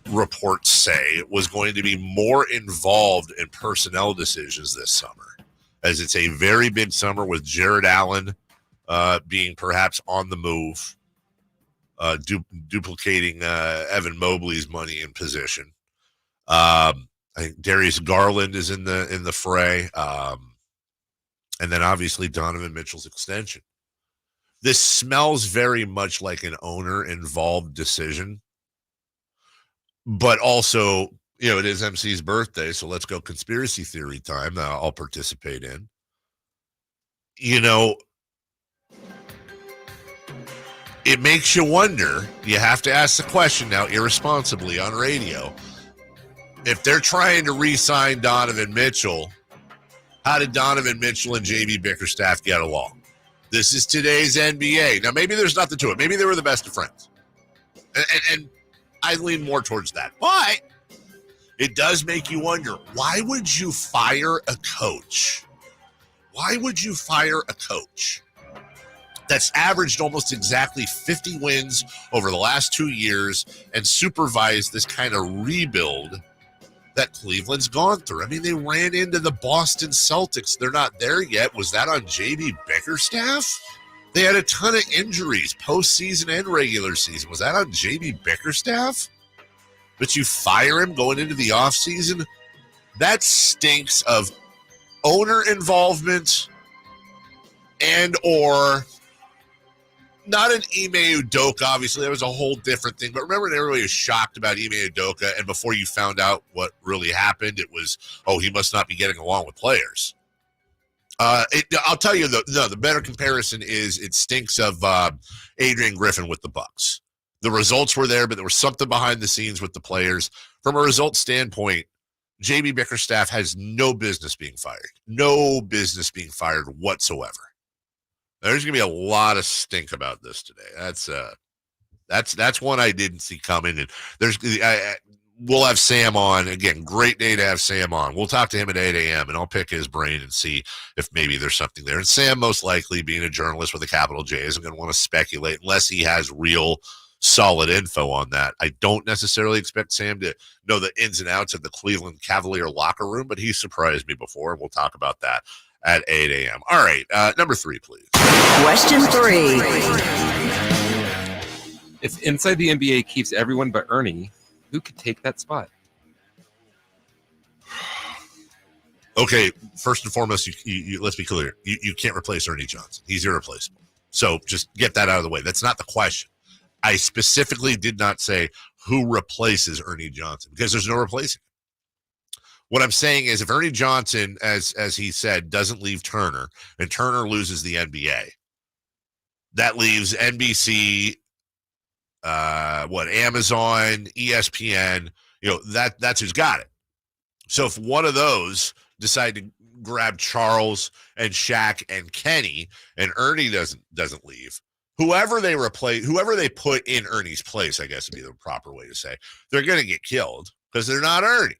reports say, was going to be more involved in personnel decisions this summer, as it's a very big summer with Jared Allen being perhaps on the move, duplicating Evan Mobley's money in position. I think Darius Garland is in the fray, and then obviously Donovan Mitchell's extension. This smells very much like an owner-involved decision, but also, it is MC's birthday, so let's go conspiracy theory time that I'll participate in. It makes you wonder. You have to ask the question now irresponsibly on radio. If they're trying to re-sign Donovan Mitchell, how did Donovan Mitchell and JB Bickerstaff get along? This is today's NBA. Now, maybe there's nothing to it. Maybe they were the best of friends. And I lean more towards that. But it does make you wonder, why would you fire a coach? Why would you fire a coach that's averaged almost exactly 50 wins over the last 2 years and supervised this kind of rebuild that Cleveland's gone through? I mean, they ran into the Boston Celtics. They're not there yet. Was that on J.B. Bickerstaff? They had a ton of injuries, postseason and regular season. Was that on J.B. Bickerstaff? But you fire him going into the offseason? That stinks of owner involvement and or not an Ime Udoka. Obviously, that was a whole different thing. But remember, everybody was shocked about Ime Udoka, and before you found out what really happened, it was, oh, he must not be getting along with players. I'll tell you, the better comparison is it stinks of Adrian Griffin with the Bucks. The results were there, but there was something behind the scenes with the players. From a result standpoint, J.B. Bickerstaff has no business being fired. No business being fired whatsoever. There's going to be a lot of stink about this today. That's one I didn't see coming. And we'll have Sam on. Again, great day to have Sam on. We'll talk to him at 8 a.m., and I'll pick his brain and see if maybe there's something there. And Sam, most likely, being a journalist with a capital J, isn't going to want to speculate unless he has real solid info on that. I don't necessarily expect Sam to know the ins and outs of the Cleveland Cavalier locker room, but he surprised me before, and we'll talk about that at 8 a.m. All right, number 3, please. Question 3. If Inside the NBA keeps everyone but Ernie, who could take that spot? Okay, first and foremost, you let's be clear. You can't replace Ernie Johnson. He's irreplaceable. So just get that out of the way. That's not the question. I specifically did not say who replaces Ernie Johnson because there's no replacing him. What I'm saying is if Ernie Johnson, as he said, doesn't leave Turner and Turner loses the NBA, that leaves NBC, Amazon, ESPN, that's who's got it. So if one of those decide to grab Charles and Shaq and Kenny and Ernie doesn't leave, whoever they put in Ernie's place, I guess would be the proper way to say, they're going to get killed because they're not Ernie.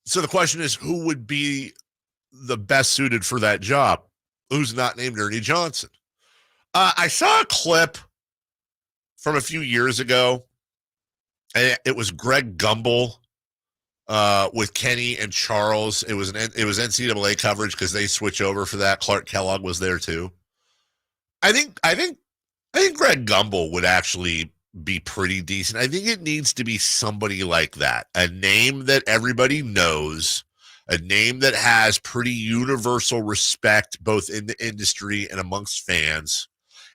So the question is, who would be the best suited for that job? Who's not named Ernie Johnson? I saw a clip from a few years ago. It was Greg Gumbel with Kenny and Charles. It was NCAA coverage because they switch over for that. Clark Kellogg was there too. I think Greg Gumbel would actually be pretty decent. I think it needs to be somebody like that, a name that everybody knows, a name that has pretty universal respect both in the industry and amongst fans,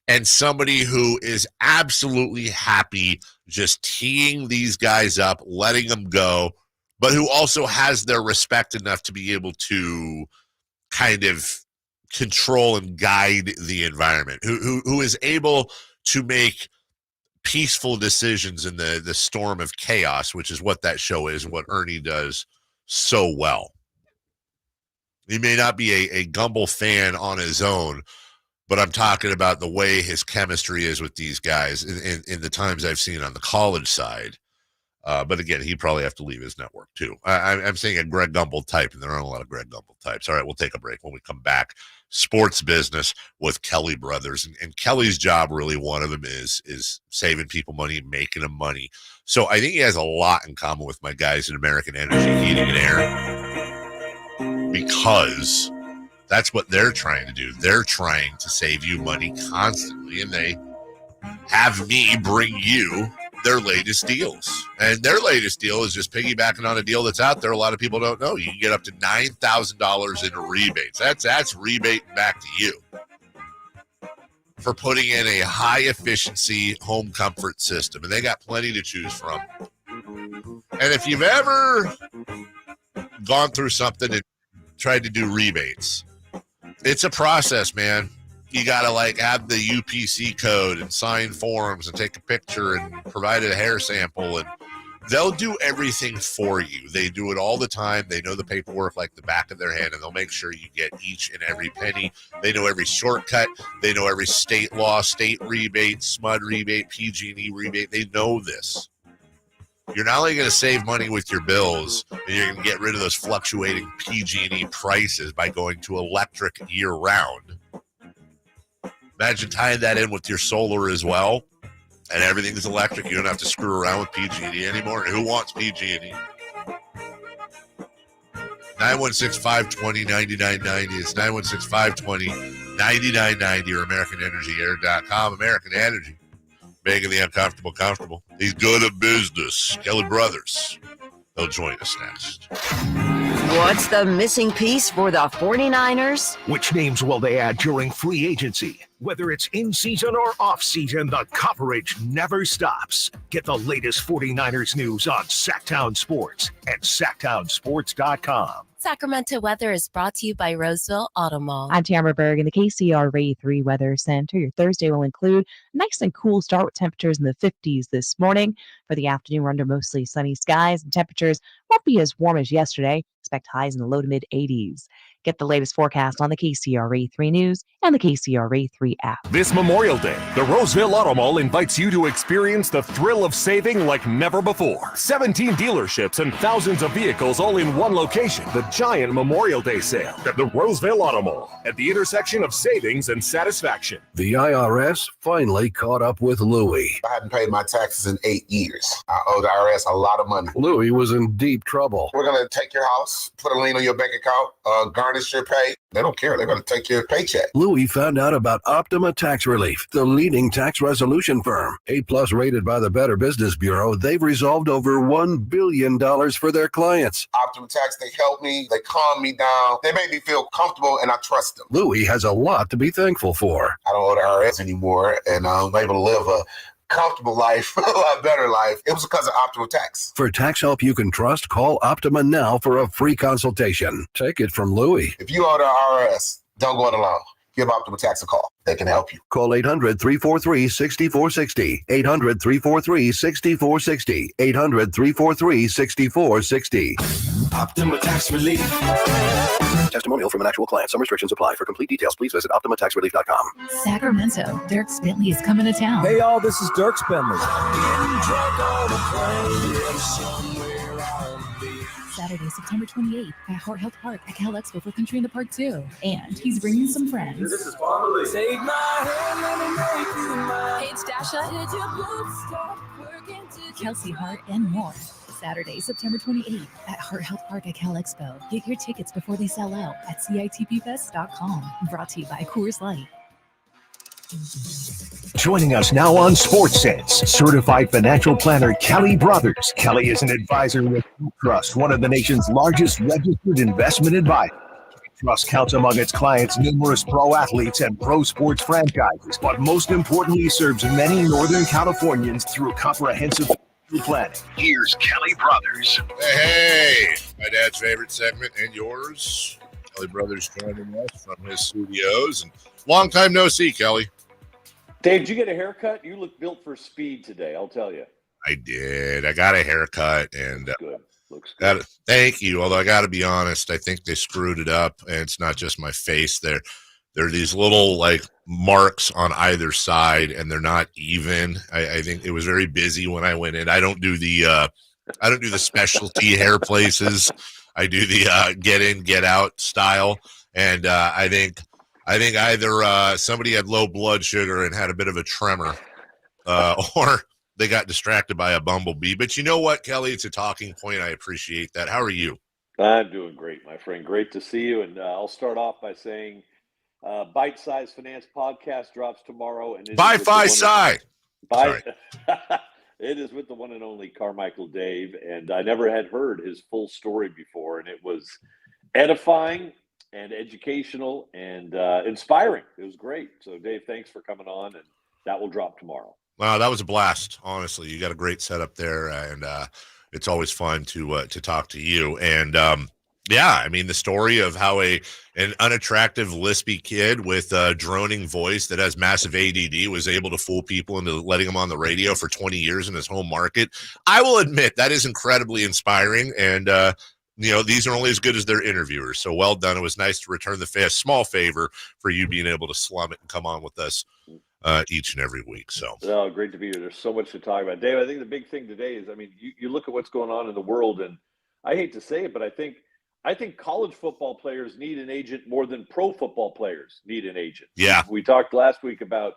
and somebody who is absolutely happy just teeing these guys up, letting them go, but who also has their respect enough to be able to kind of control and guide the environment, who is able to make peaceful decisions in the storm of chaos, which is what that show is, what Ernie does so well. He may not be a Gumbel fan on his own, but I'm talking about the way his chemistry is with these guys in the times I've seen on the college side. But again, he'd probably have to leave his network too. I'm saying a Greg Gumbel type, and there aren't a lot of Greg Gumbel types. All right, we'll take a break. When we come back, sports business with Kelly Brothers. And Kelly's job, really, one of them is saving people money, making them money. So I think he has a lot in common with my guys in American Energy Heating and Air, because that's what they're trying to do. They're trying to save you money constantly, and they have me bring you their latest deals. And their latest deal is just piggybacking on a deal that's out there a lot of people don't know. You can get up to $9,000 in rebates. That's rebate back to you for putting in a high efficiency home comfort system. And they got plenty to choose from. And if you've ever gone through something and tried to do rebates, it's a process, man. You got to have the UPC code and sign forms and take a picture and provide a hair sample, and they'll do everything for you. They do it all the time. They know the paperwork like the back of their hand, and they'll make sure you get each and every penny. They know every shortcut. They know every state law, state rebate, SMUD rebate, PG&E rebate. They know this. you're not only going to save money with your bills, and you're going to get rid of those fluctuating PG&E prices by going to electric year-round. Imagine tying that in with your solar as well, and everything's electric. You don't have to screw around with PG&E anymore. Who wants PG&E? 916-520-9990. It's 916-520-9990 or AmericanEnergyAir.com. American Energy, making the uncomfortable comfortable. He's good at business. Kelly Brothers. They'll join us next. What's the missing piece for the 49ers? Which names will they add during free agency? Whether it's in season or off season, the coverage never stops. Get the latest 49ers news on Sacktown Sports at sacktownsports.com. Sacramento weather is brought to you by Roseville Auto Mall. I'm Tamara Berg in the KCRA 3 Weather Center. Your Thursday will include a nice and cool start with temperatures in the 50s this morning. For the afternoon, we're under mostly sunny skies and temperatures won't be as warm as yesterday. Expect highs in the low to mid 80s. Get the latest forecast on the KCRA 3 News and the KCRA 3 app. This Memorial Day, the Roseville Auto Mall invites you to experience the thrill of saving like never before. 17 dealerships and thousands of vehicles all in one location. The giant Memorial Day sale at the Roseville Auto Mall at the intersection of savings and satisfaction. The IRS finally caught up with Louie. I hadn't paid my taxes in 8 years. I owe the IRS a lot of money. Louie was in deep trouble. We're going to take your house, put a lien on your bank account, garnish your pay. They don't care. They're going to take your paycheck. Louie found out about Optima Tax Relief, the leading tax resolution firm. A+ rated by the Better Business Bureau, they've resolved over $1 billion for their clients. Optima Tax, they help me. They calm me down. They make me feel comfortable, and I trust them. Louie has a lot to be thankful for. I don't owe the IRS anymore, and I'm able to live a comfortable life, a lot better life. It was because of Optima Tax. For tax help you can trust, call Optima now for a free consultation. Take it from Louie. If you owe the IRS, don't go it alone. Give Optima Tax a call. They can help you. Call 800-343-6460. 800-343-6460. 800-343-6460. Optima Tax Relief. Testimonial from an actual client. Some restrictions apply. For complete details, please visit OptimaTaxRelief.com. Sacramento, Dirk Bentley is coming to town. Hey, y'all, this is Dirk Bentley. Saturday, September 28th at Hart Health Park at Cal Expo for Country in the Park 2. And he's bringing some friends. This is Farmer. Take my hand, let me make you mine. Paige Dasha. Kelsey Hart, and more. Saturday, September 28th at Hart Health Park at Cal Expo. Get your tickets before they sell out at CITPFest.com. Brought to you by Coors Light. Joining us now on Sports Sense, certified financial planner Kelly Brothers. Kelly is an advisor with Trust, one of the nation's largest registered investment advisors. Trust counts among its clients numerous pro athletes and pro sports franchises, but most importantly serves many Northern Californians through comprehensive planning. Here's Kelly Brothers. Hey, my dad's favorite segment and yours. Kelly Brothers joining us from his studios. And long time no see, Kelly. Dave, did you get a haircut? You look built for speed today, I'll tell you. I did. I got a haircut and good. Looks good. Thank you. Although I got to be honest, I think they screwed it up, and it's not just my face. There are these little like marks on either side, and they're not even. I think it was very busy when I went in. I don't do the specialty hair places. I do the get in, get out style, and I think either somebody had low blood sugar and had a bit of a tremor, or they got distracted by a bumblebee. But you know what, Kelly? It's a talking point. I appreciate that. How are you? I'm doing great, my friend. Great to see you. And I'll start off by saying Bite Size Finance podcast drops tomorrow. And it is with the one and only Carmichael Dave. And I never had heard his full story before. And it was edifying and educational and inspiring. It was great. So, Dave, thanks for coming on. And that will drop tomorrow. Wow, that was a blast. Honestly, you got a great setup there, and it's always fun to talk to you. And yeah, I mean the story of how an unattractive, lispy kid with a droning voice that has massive ADD was able to fool people into letting him on the radio for 20 years in his home market. I will admit that is incredibly inspiring, and these are only as good as their interviewers. So well done. It was nice to return the small favor for you being able to slum it and come on with us each and every week. So, oh, great to be here. There's so much to talk about. Dave, I think the big thing today is, I mean, you look at what's going on in the world, and I hate to say it, but I think college football players need an agent more than pro football players need an agent. Yeah. We talked last week about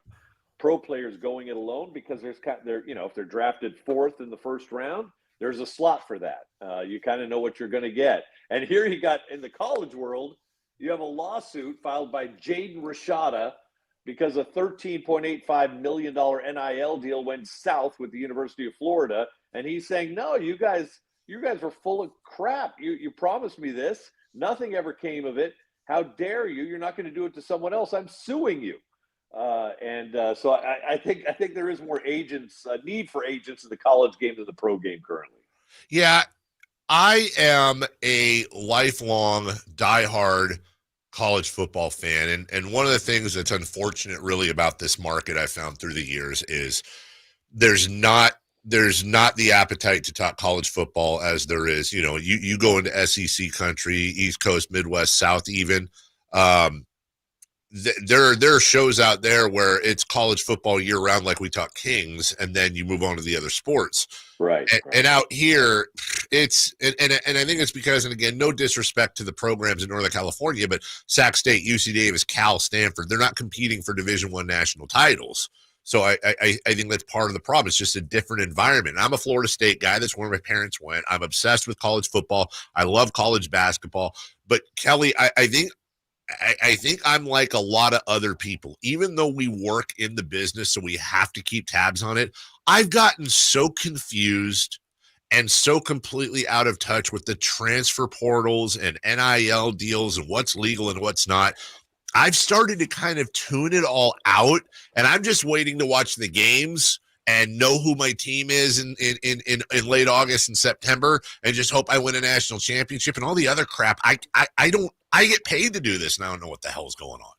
pro players going it alone because if they're drafted 4th in the first round, there's a slot for that. You kind of know what you're going to get. And here you got in the college world, you have a lawsuit filed by Jaden Rashada because a $13.85 million NIL deal went south with the University of Florida. And he's saying, no, you guys were full of crap. You promised me this. Nothing ever came of it. How dare you? You're not going to do it to someone else. I'm suing you. So I think there is more need for agents in the college game than the pro game currently. Yeah, I am a lifelong diehard college football fan. And one of the things that's unfortunate really about this market I found through the years is there's not the appetite to talk college football as there is, you go into SEC country, East Coast, Midwest, South even. There are shows out there where it's college football year round, like we talk Kings, and then you move on to the other sports. Right. And out here, it's and I think it's because, and again, no disrespect to the programs in Northern California, but Sac State, UC Davis, Cal, Stanford, they're not competing for Division I national titles. So I think that's part of the problem. It's just a different environment. I'm a Florida State guy. That's where my parents went. I'm obsessed with college football. I love college basketball. But Kelly, I think I'm like a lot of other people. Even though we work in the business, so we have to keep tabs on it, I've gotten so confused and so completely out of touch with the transfer portals and NIL deals and what's legal and what's not. I've started to kind of tune it all out, and I'm just waiting to watch the games and know who my team is in late August and September, and just hope I win a national championship and all the other crap. I get paid to do this, and I don't know what the hell's going on.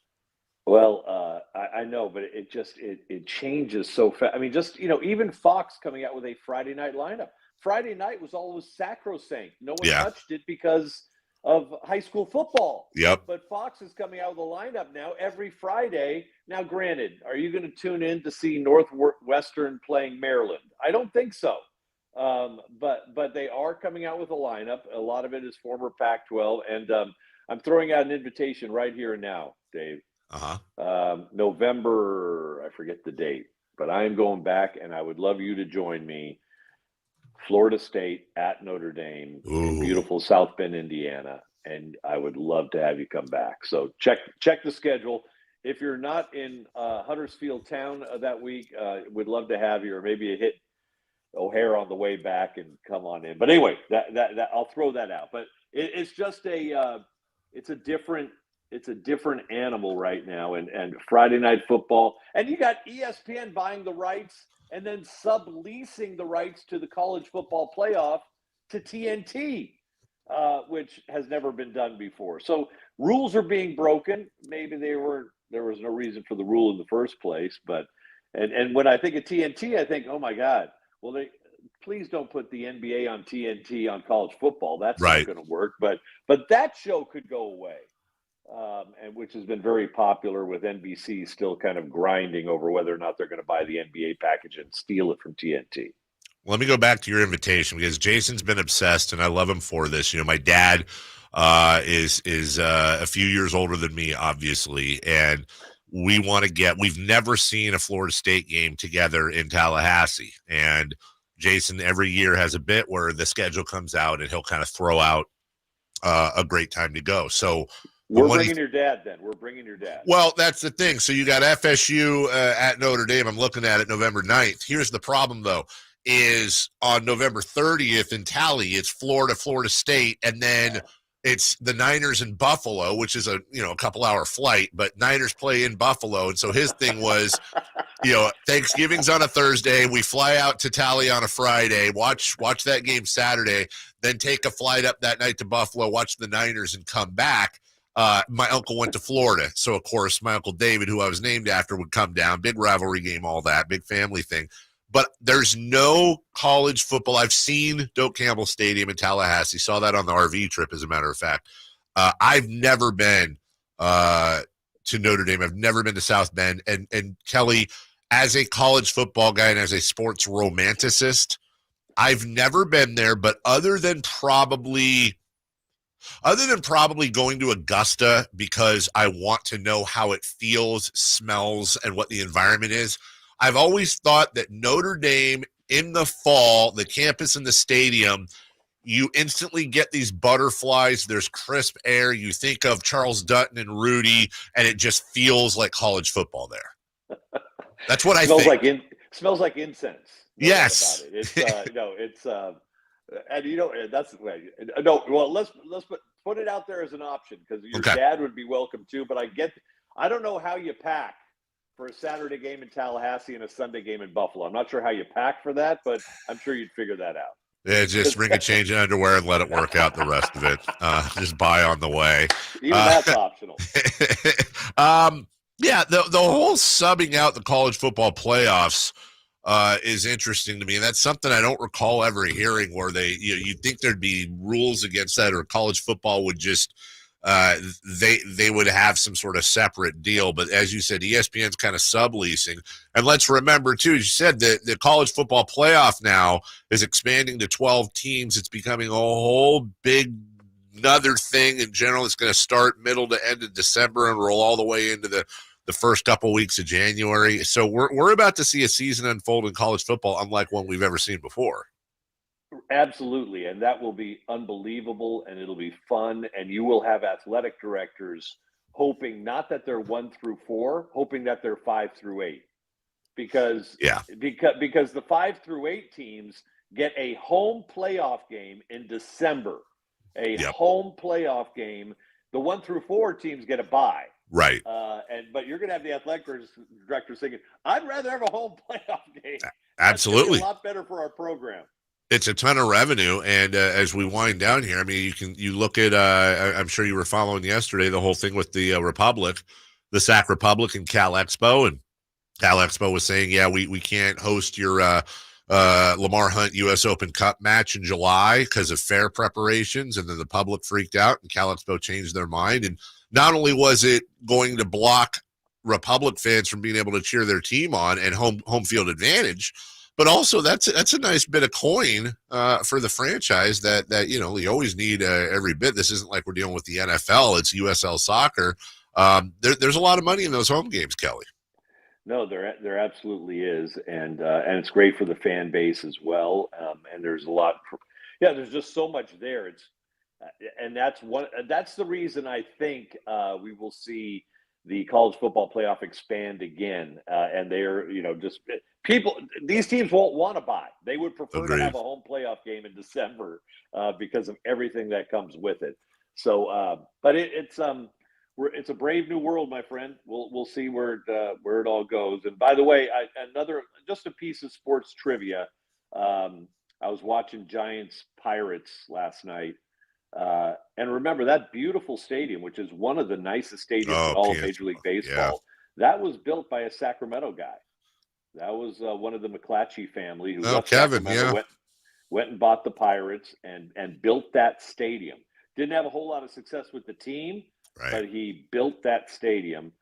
Well, I know, but it changes so fast. I mean, even Fox coming out with a Friday night lineup. Friday night was always sacrosanct. No one touched it because of high school football. Yep. But Fox is coming out with a lineup now every Friday. Now, granted, are you going to tune in to see Northwestern playing Maryland? I don't think so. But they are coming out with a lineup. A lot of it is former Pac-12, and I'm throwing out an invitation right here and now, Dave. November, I forget the date, but I am going back, and I would love you to join me. Florida State at Notre Dame in beautiful South Bend, Indiana, and I would love to have you come back. So check the schedule. If you're not in Huddersfield Town that week, we'd love to have you, or maybe you hit O'Hare on the way back and come on in. But anyway, that I'll throw that out. But it's just it's a different animal right now, and Friday Night Football, and you got ESPN buying the rights and then subleasing the rights to the college football playoff to TNT, which has never been done before. So rules are being broken. Maybe there was no reason for the rule in the first place, but and when I think of TNT, I think, oh my God, well please don't put the NBA on TNT on college football. That's not going to work. But that show could go away. And which has been very popular, with NBC still kind of grinding over whether or not they're going to buy the NBA package and steal it from TNT. Let me go back to your invitation, because Jason's been obsessed, and I love him for this. My dad is a few years older than me, obviously, and we've never seen a Florida State game together in Tallahassee. And Jason every year has a bit where the schedule comes out and he'll kind of throw out a great time to go. So we're bringing your dad then. We're bringing your dad. Well, that's the thing. So you got FSU at Notre Dame. I'm looking at it November 9th. Here's the problem, though, is on November 30th in Tally, it's Florida State, and then it's the Niners in Buffalo, which is a couple-hour flight, but Niners play in Buffalo. And so his thing was, Thanksgiving's on a Thursday. We fly out to Tally on a Friday, watch that game Saturday, then take a flight up that night to Buffalo, watch the Niners, and come back. My uncle went to Florida. So, of course, my Uncle David, who I was named after, would come down. Big rivalry game, all that, big family thing. But there's no college football. I've seen Doak Campbell Stadium in Tallahassee. Saw that on the RV trip, as a matter of fact. I've never been to to Notre Dame. I've never been to South Bend. And Kelly, as a college football guy and as a sports romanticist, I've never been there, but other than probably going to Augusta because I want to know how it feels, smells, and what the environment is, I've always thought that Notre Dame in the fall, the campus and the stadium, you instantly get these butterflies. There's crisp air. You think of Charles Dutton and Rudy, and it just feels like college football there. That's what I think. Smells like incense. Yes. It's and that's the way. No, well, let's put it out there as an option because your dad would be welcome too. But I don't know how you pack for a Saturday game in Tallahassee and a Sunday game in Buffalo. I'm not sure how you pack for that, but I'm sure you'd figure that out. Yeah, just bring a change in underwear and let it work out the rest of it. Just buy on the way. Even that's optional. Yeah, the whole subbing out the college football playoffs is interesting to me. And that's something I don't recall ever hearing where you'd think there'd be rules against that, or college football would just they would have some sort of separate deal. But as you said, ESPN's kind of subleasing. And let's remember too, as you said, the college football playoff now is expanding to 12 teams. It's becoming a whole big another thing in general. It's going to start middle to end of December and roll all the way into the first couple weeks of January. So we're about to see a season unfold in college football unlike one we've ever seen before. Absolutely. And that will be unbelievable, and it'll be fun. And you will have athletic directors hoping not that they're 1 through 4, hoping that they're 5 through 8. Because the 5 through 8 teams get a home playoff game in December. Home playoff game. The 1 through 4 teams get a bye. Right. But you're going to have the athletic directors thinking, I'd rather have a home playoff game. Absolutely. That's a lot better for our program. It's a ton of revenue. And as we wind down here, I mean, you look at, I'm sure you were following yesterday, the whole thing with the Republic, the Sac Republic and Cal Expo. And Cal Expo was saying, yeah, we can't host your Lamar Hunt U.S. Open Cup match in July because of fair preparations. And then the public freaked out and Cal Expo changed their mind. And not only was it going to block Republic fans from being able to cheer their team on and home field advantage, but also that's a nice bit of coin for the franchise that you always need every bit. This isn't like we're dealing with the NFL. It's USL soccer. There's a lot of money in those home games, Kelly. No, there absolutely is, and it's great for the fan base as well. And there's a lot. There's just so much there. That's the reason I think we will see the college football playoff expand again. And they're just people. These teams won't want to buy. They would prefer to have a home playoff game in December because of everything that comes with it. So, but it's a brave new world, my friend. We'll see where it all goes. And by the way, just a piece of sports trivia. I was watching Giants Pirates last night. And remember that beautiful stadium, which is one of the nicest stadiums in all of Major League Baseball. That was built by a Sacramento guy. That was one of the McClatchy family who went and bought the Pirates and built that stadium. Didn't have a whole lot of success with the team, but he built that stadium.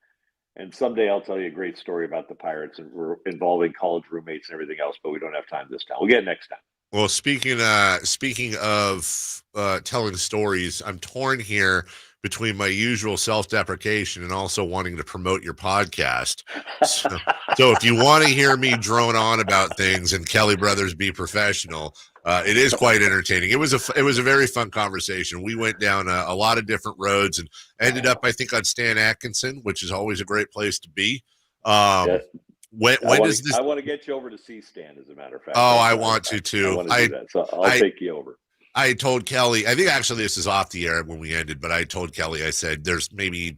And someday I'll tell you a great story about the Pirates involving college roommates and everything else, but we don't have time this time. We'll get it next time. Well, speaking of telling stories, I'm torn here between my usual self-deprecation and also wanting to promote your podcast. So if you want to hear me drone on about things and Kelly Brothers Be Professional, it is quite entertaining. It was a very fun conversation. We went down a lot of different roads and ended up, I think, on Stan Atkinson, which is always a great place to be. I want to get you over to see Stan, as a matter of fact. Oh, I want to too. So I'll take you over. I told Kelly, I think actually this is off the air when we ended, but I told Kelly, I said, there's maybe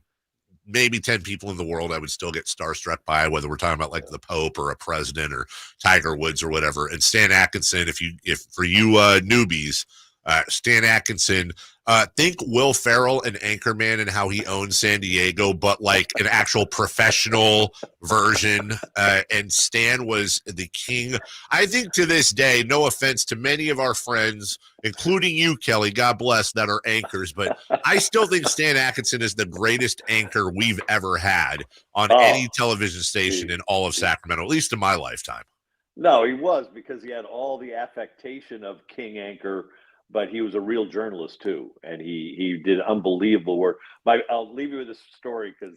10 people in the world I would still get starstruck by, whether we're talking about like the Pope or a president or Tiger Woods or whatever. And Stan Atkinson, if for you newbies, Stan Atkinson. Think Will Ferrell and Anchorman and how he owns San Diego, but like an actual professional version. And Stan was the king. I think to this day, no offense to many of our friends, including you, Kelly, God bless, that are anchors, but I still think Stan Atkinson is the greatest anchor we've ever had on any television station in all of Sacramento, at least in my lifetime. No, he was, because he had all the affectation of king anchor, but he was a real journalist too, and he did unbelievable work. I'll leave you with this story because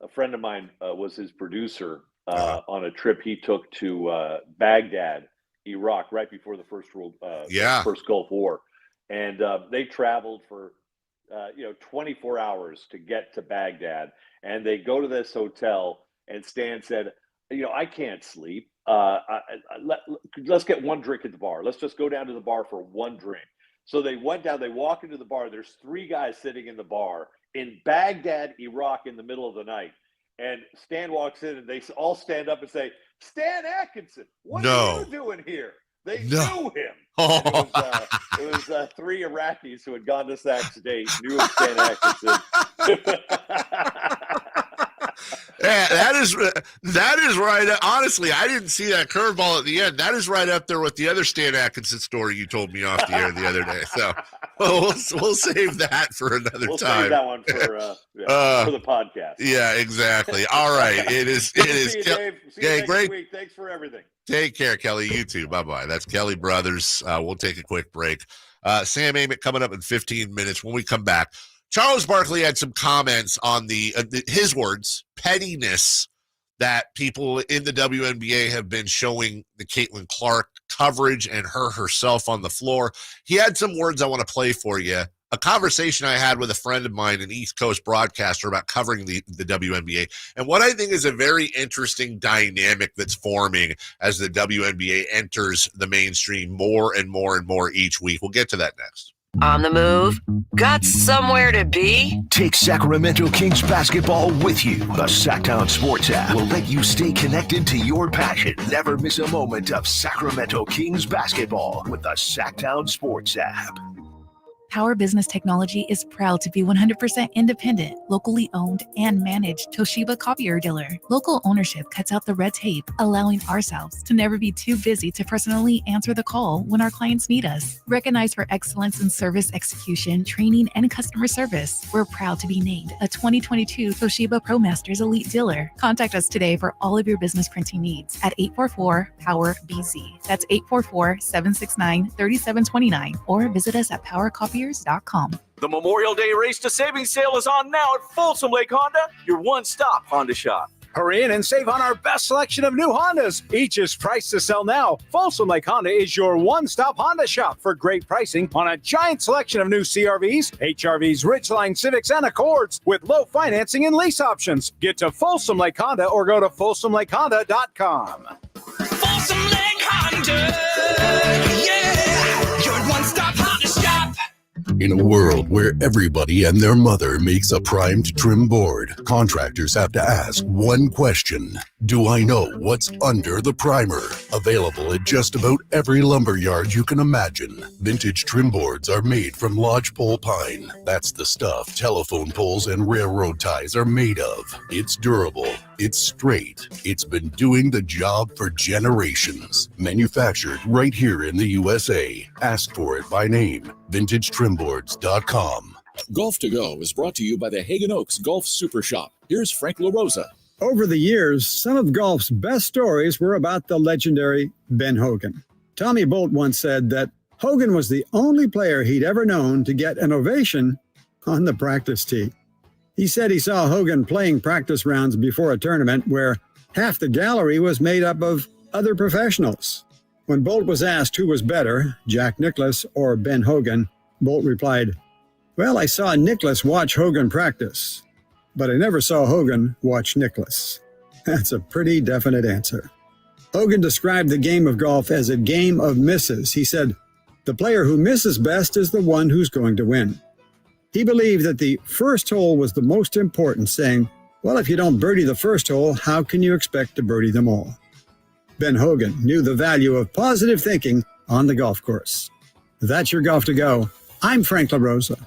a friend of mine was his producer on a trip he took to Baghdad, Iraq, right before the first Gulf War, and they traveled for 24 hours to get to Baghdad, and they go to this hotel, and Stan said, I can't sleep. Let's get one drink at the bar. Let's just go down to the bar for one drink. So they went down, they walk into the bar. There's 3 guys sitting in the bar in Baghdad, Iraq, in the middle of the night. And Stan walks in and they all stand up and say, Stan Atkinson, what are you doing here? They knew him. It was 3 Iraqis who had gone to Sac State, knew of Stan Atkinson. Yeah, that is right. Honestly, I didn't see that curveball at the end. That is right up there with the other Stan Atkinson story you told me off the air the other day. So we'll save that for another time. Save that one for the podcast. Yeah, exactly. All right. It is. See you, Dave. See you next week. Thanks for everything. Take care, Kelly. You too. Bye-bye. That's Kelly Brothers. We'll take a quick break. Sam Amick coming up in 15 minutes. When we come back, Charles Barkley had some comments on his words, pettiness that people in the WNBA have been showing the Caitlin Clark coverage and her herself on the floor. He had some words I want to play for you. A conversation I had with a friend of mine, an East Coast broadcaster, about covering the WNBA, and what I think is a very interesting dynamic that's forming as the WNBA enters the mainstream more and more and more each week. We'll get to that next. On the move? Got somewhere to be? Take Sacramento Kings basketball with you. The Sacktown Sports app will let you stay connected to your passion. Never miss a moment of Sacramento Kings basketball with the Sacktown Sports app. Power Business Technology is proud to be 100% independent, locally owned, and managed Toshiba copier dealer. Local ownership cuts out the red tape, allowing ourselves to never be too busy to personally answer the call when our clients need us. Recognized for excellence in service execution, training, and customer service, we're proud to be named a 2022 Toshiba ProMasters Elite Dealer. Contact us today for all of your business printing needs at 844-POWER-BZ. That's 844-769-3729, or visit us at PowerCopier.com. The Memorial Day Race to Savings sale is on now at Folsom Lake Honda, your one-stop Honda shop. Hurry in and save on our best selection of new Hondas. Each is priced to sell now. Folsom Lake Honda is your one-stop Honda shop for great pricing on a giant selection of new CRVs, HRVs, Ridgeline Civics, and Accords with low financing and lease options. Get to Folsom Lake Honda or go to folsomlakehonda.com. Folsom Lake Honda, yeah, your one-stop Honda shop. In a world where everybody and their mother makes a primed trim board, contractors have to ask one question. Do I know what's under the primer? Available at just about every lumber yard you can imagine. Vintage trim boards are made from lodgepole pine. That's the stuff telephone poles and railroad ties are made of. It's durable. It's straight. It's been doing the job for generations. Manufactured right here in the USA. Ask for it by name. VintageTrimboards.com. Golf to Go is brought to you by the Hagen Oaks Golf Super Shop. Here's Frank LaRosa. Over the years, some of golf's best stories were about the legendary Ben Hogan. Tommy Bolt once said that Hogan was the only player he'd ever known to get an ovation on the practice tee. He said he saw Hogan playing practice rounds before a tournament where half the gallery was made up of other professionals. When Bolt was asked who was better, Jack Nicklaus or Ben Hogan, Bolt replied, "Well, I saw Nicklaus watch Hogan practice, but I never saw Hogan watch Nicklaus." That's a pretty definite answer. Hogan described the game of golf as a game of misses. He said, "The player who misses best is the one who's going to win." He believed that the first hole was the most important, saying, "Well, if you don't birdie the first hole, how can you expect to birdie them all?" Ben Hogan knew the value of positive thinking on the golf course. That's your golf to go. I'm Frank LaRosa.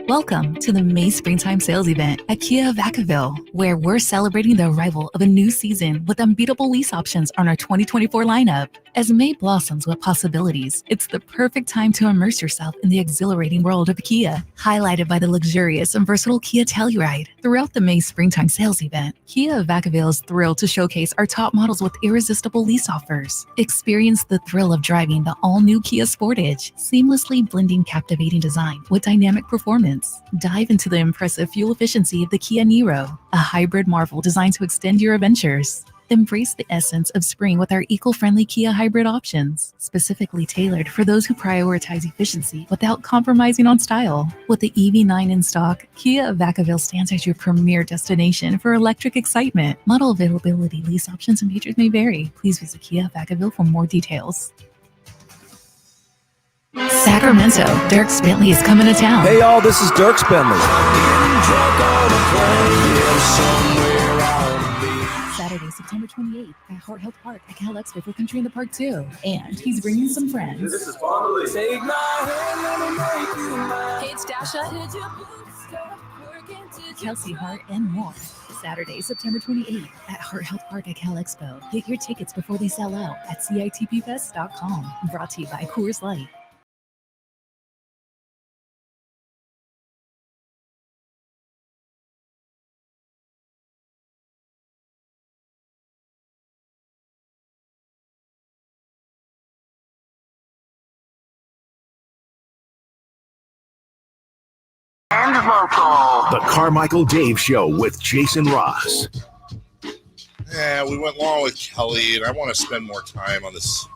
Welcome to the May Springtime Sales Event at Kia of Vacaville, where we're celebrating the arrival of a new season with unbeatable lease options on our 2024 lineup. As May blossoms with possibilities, it's the perfect time to immerse yourself in the exhilarating world of Kia, highlighted by the luxurious and versatile Kia Telluride. Throughout the May Springtime Sales Event, Kia of Vacaville is thrilled to showcase our top models with irresistible lease offers. Experience the thrill of driving the all-new Kia Sportage, seamlessly blending captivating design with dynamic performance. Dive into the impressive fuel efficiency of the Kia Niro, a hybrid marvel designed to extend your adventures. Embrace the essence of spring with our eco-friendly Kia hybrid options, specifically tailored for those who prioritize efficiency without compromising on style. With the EV9 in stock, Kia of Vacaville stands as your premier destination for electric excitement. Model availability, lease options, and features may vary. Please visit Kia of Vacaville for more details. Sacramento, Dirk Bentley is coming to town. Hey y'all, this is Dirk Bentley. Saturday, September 28th at Hart Health Park at Cal Expo for Country in the Park 2. And he's bringing some friends. This is Bonnie. Take my hand, let me make you mine. Kate Stasha, Kelsey Hart, and more. Saturday, September 28th at Hart Health Park at Cal Expo. Get your tickets before they sell out at CITPfest.com. Brought to you by Coors Light. And local. The Carmichael Dave Show with Jason Ross. Yeah, we went long with Kelly, and I want to spend more time on this.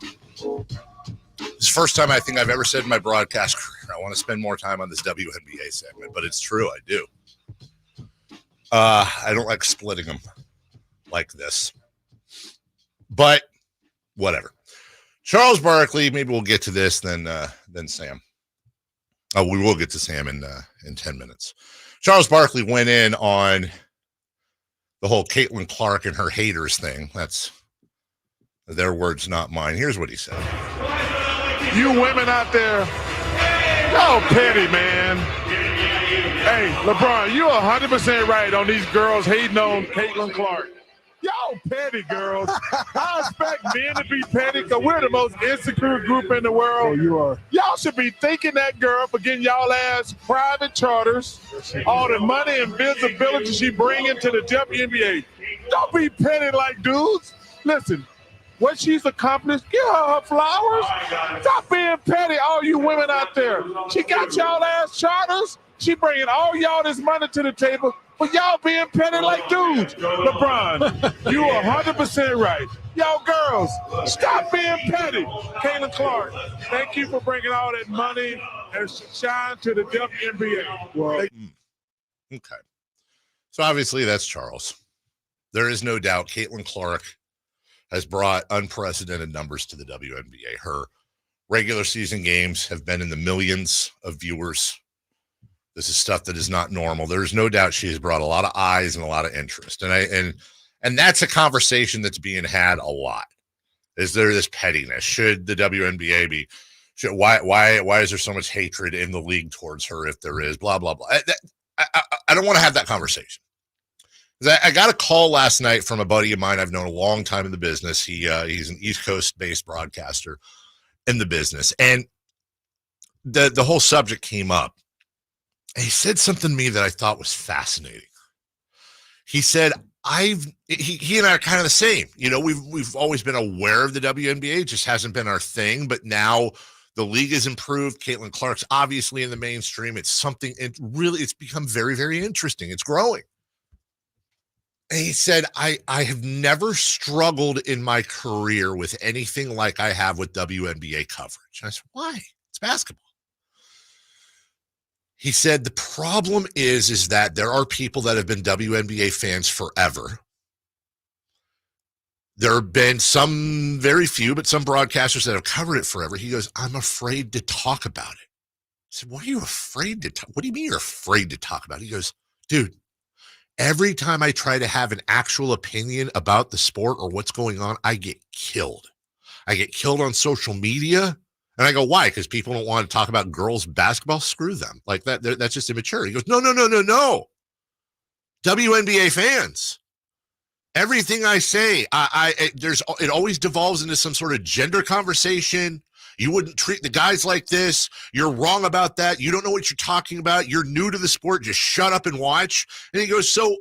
It's the first time I think I've ever said in my broadcast career, I want to spend more time on this WNBA segment, but it's true, I do. I don't like splitting them like this, but whatever. Charles Barkley, maybe we'll get to this, then Sam. Oh, we will get to Sam in 10 minutes. Charles Barkley went in on the whole Caitlin Clark and her haters thing. That's their words, not mine. Here's what he said. You women out there, y'all petty, man. Hey, LeBron, you're 100% right on these girls hating on Caitlin Clark. Y'all petty, girls. I expect men to be petty because we're the most insecure group in the world. Oh, you are. Y'all should be thanking that girl for getting y'all ass private charters, all the money and visibility she bringing to the WNBA. Don't be petty like dudes. Listen, what she's accomplished, give her flowers. Stop being petty, all you women out there. She got y'all ass charters. She bringing all y'all this money to the table. But y'all being petty like dudes. LeBron, you are 100% right. Y'all girls, stop being petty. Caitlin Clark, thank you for bringing all that money and shine to the WNBA. Well, Okay. So obviously that's Charles. There is no doubt Caitlin Clark has brought unprecedented numbers to the WNBA. Her regular season games have been in the millions of viewers. This is stuff that is not normal. There's no doubt she has brought a lot of eyes and a lot of interest. And that's a conversation that's being had a lot. Is there this pettiness? Should the WNBA be why is there so much hatred in the league towards her if there is? Blah, blah, blah. I don't want to have that conversation. I got a call last night from a buddy of mine I've known a long time in the business. He's an East Coast-based broadcaster in the business. And the whole subject came up. And he said something to me that I thought was fascinating. He said, he and I are kind of the same. You know, we've always been aware of the WNBA, just hasn't been our thing. But now the league has improved. Caitlin Clark's obviously in the mainstream. It's something, it's become very, very interesting. It's growing. And he said, I have never struggled in my career with anything like I have with WNBA coverage. And I said, why? It's basketball. He said, the problem is that there are people that have been WNBA fans forever. There have been some, very few, but some broadcasters that have covered it forever. He goes, I'm afraid to talk about it. I said, what are you afraid to talk? What do you mean you're afraid to talk about it? He goes, dude, every time I try to have an actual opinion about the sport or what's going on, I get killed. I get killed on social media. And I go, why? Because people don't want to talk about girls basketball. Screw them. Like that's just immature. He goes, no. WNBA fans. Everything I say, it always devolves into some sort of gender conversation. You wouldn't treat the guys like this. You're wrong about that. You don't know what you're talking about. You're new to the sport. Just shut up and watch. And he goes, so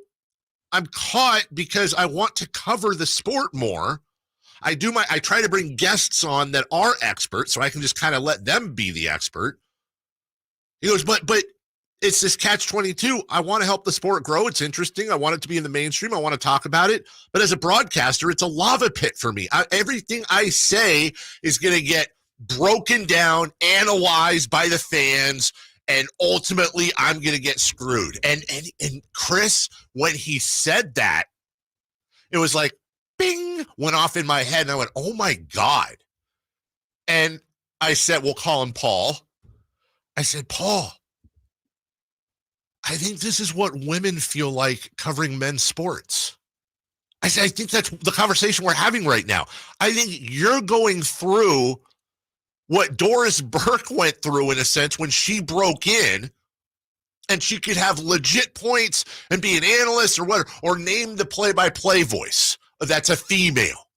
I'm caught because I want to cover the sport more. I try to bring guests on that are experts so I can just kind of let them be the expert. He goes, but it's this catch-22. I want to help the sport grow. It's interesting. I want it to be in the mainstream. I want to talk about it. But as a broadcaster, it's a lava pit for me. Everything I say is going to get broken down, analyzed by the fans, and ultimately I'm going to get screwed. And Chris, when he said that, it was like, bing, went off in my head, and I went, oh my God. And I said, we'll call him Paul. I said, Paul, I think this is what women feel like covering men's sports. I said, I think that's the conversation we're having right now. I think you're going through what Doris Burke went through in a sense when she broke in, and she could have legit points and be an analyst or whatever, or name the play-by-play voice that's a female.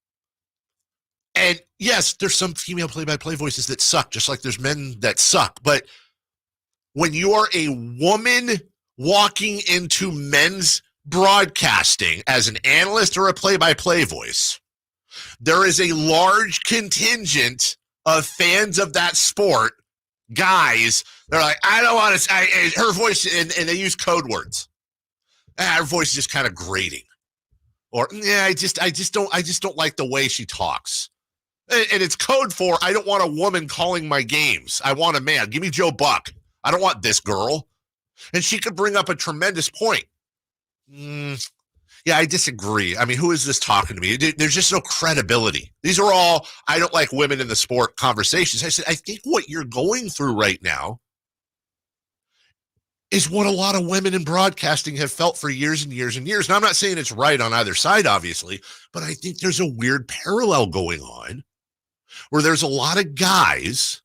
And yes, there's some female play-by-play voices that suck, just like there's men that suck. But when you are a woman walking into men's broadcasting as an analyst or a play-by-play voice, there is a large contingent of fans of that sport, guys, they're like, I don't want to, her voice, and they use code words. Her voice is just kind of grating. Or, yeah, I just don't like the way she talks. And it's code for, I don't want a woman calling my games. I want a man. Give me Joe Buck. I don't want this girl. And she could bring up a tremendous point. Yeah, I disagree. I mean, who is this talking to me? There's just no credibility. These are all, I don't like women in the sport conversations. I said, I think what you're going through right now is what a lot of women in broadcasting have felt for years and years and years. Now, I'm not saying it's right on either side, obviously, but I think there's a weird parallel going on where there's a lot of guys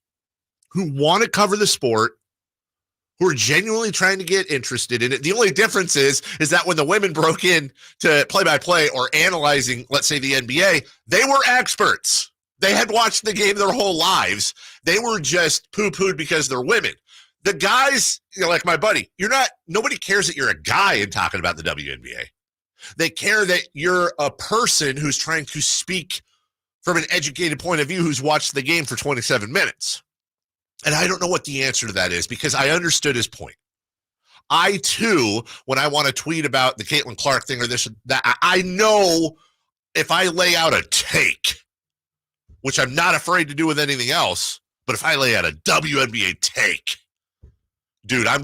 who want to cover the sport, who are genuinely trying to get interested in it. The only difference is that when the women broke in to play-by-play or analyzing, let's say, the NBA, they were experts. They had watched the game their whole lives. They were just poo-pooed because they're women. The guys, like my buddy, nobody cares that you're a guy and talking about the WNBA. They care that you're a person who's trying to speak from an educated point of view, who's watched the game for 27 minutes. And I don't know what the answer to that is, because I understood his point. I, too, when I want to tweet about the Caitlin Clark thing or this, that, I know if I lay out a take, which I'm not afraid to do with anything else, but if I lay out a WNBA take, dude, I'm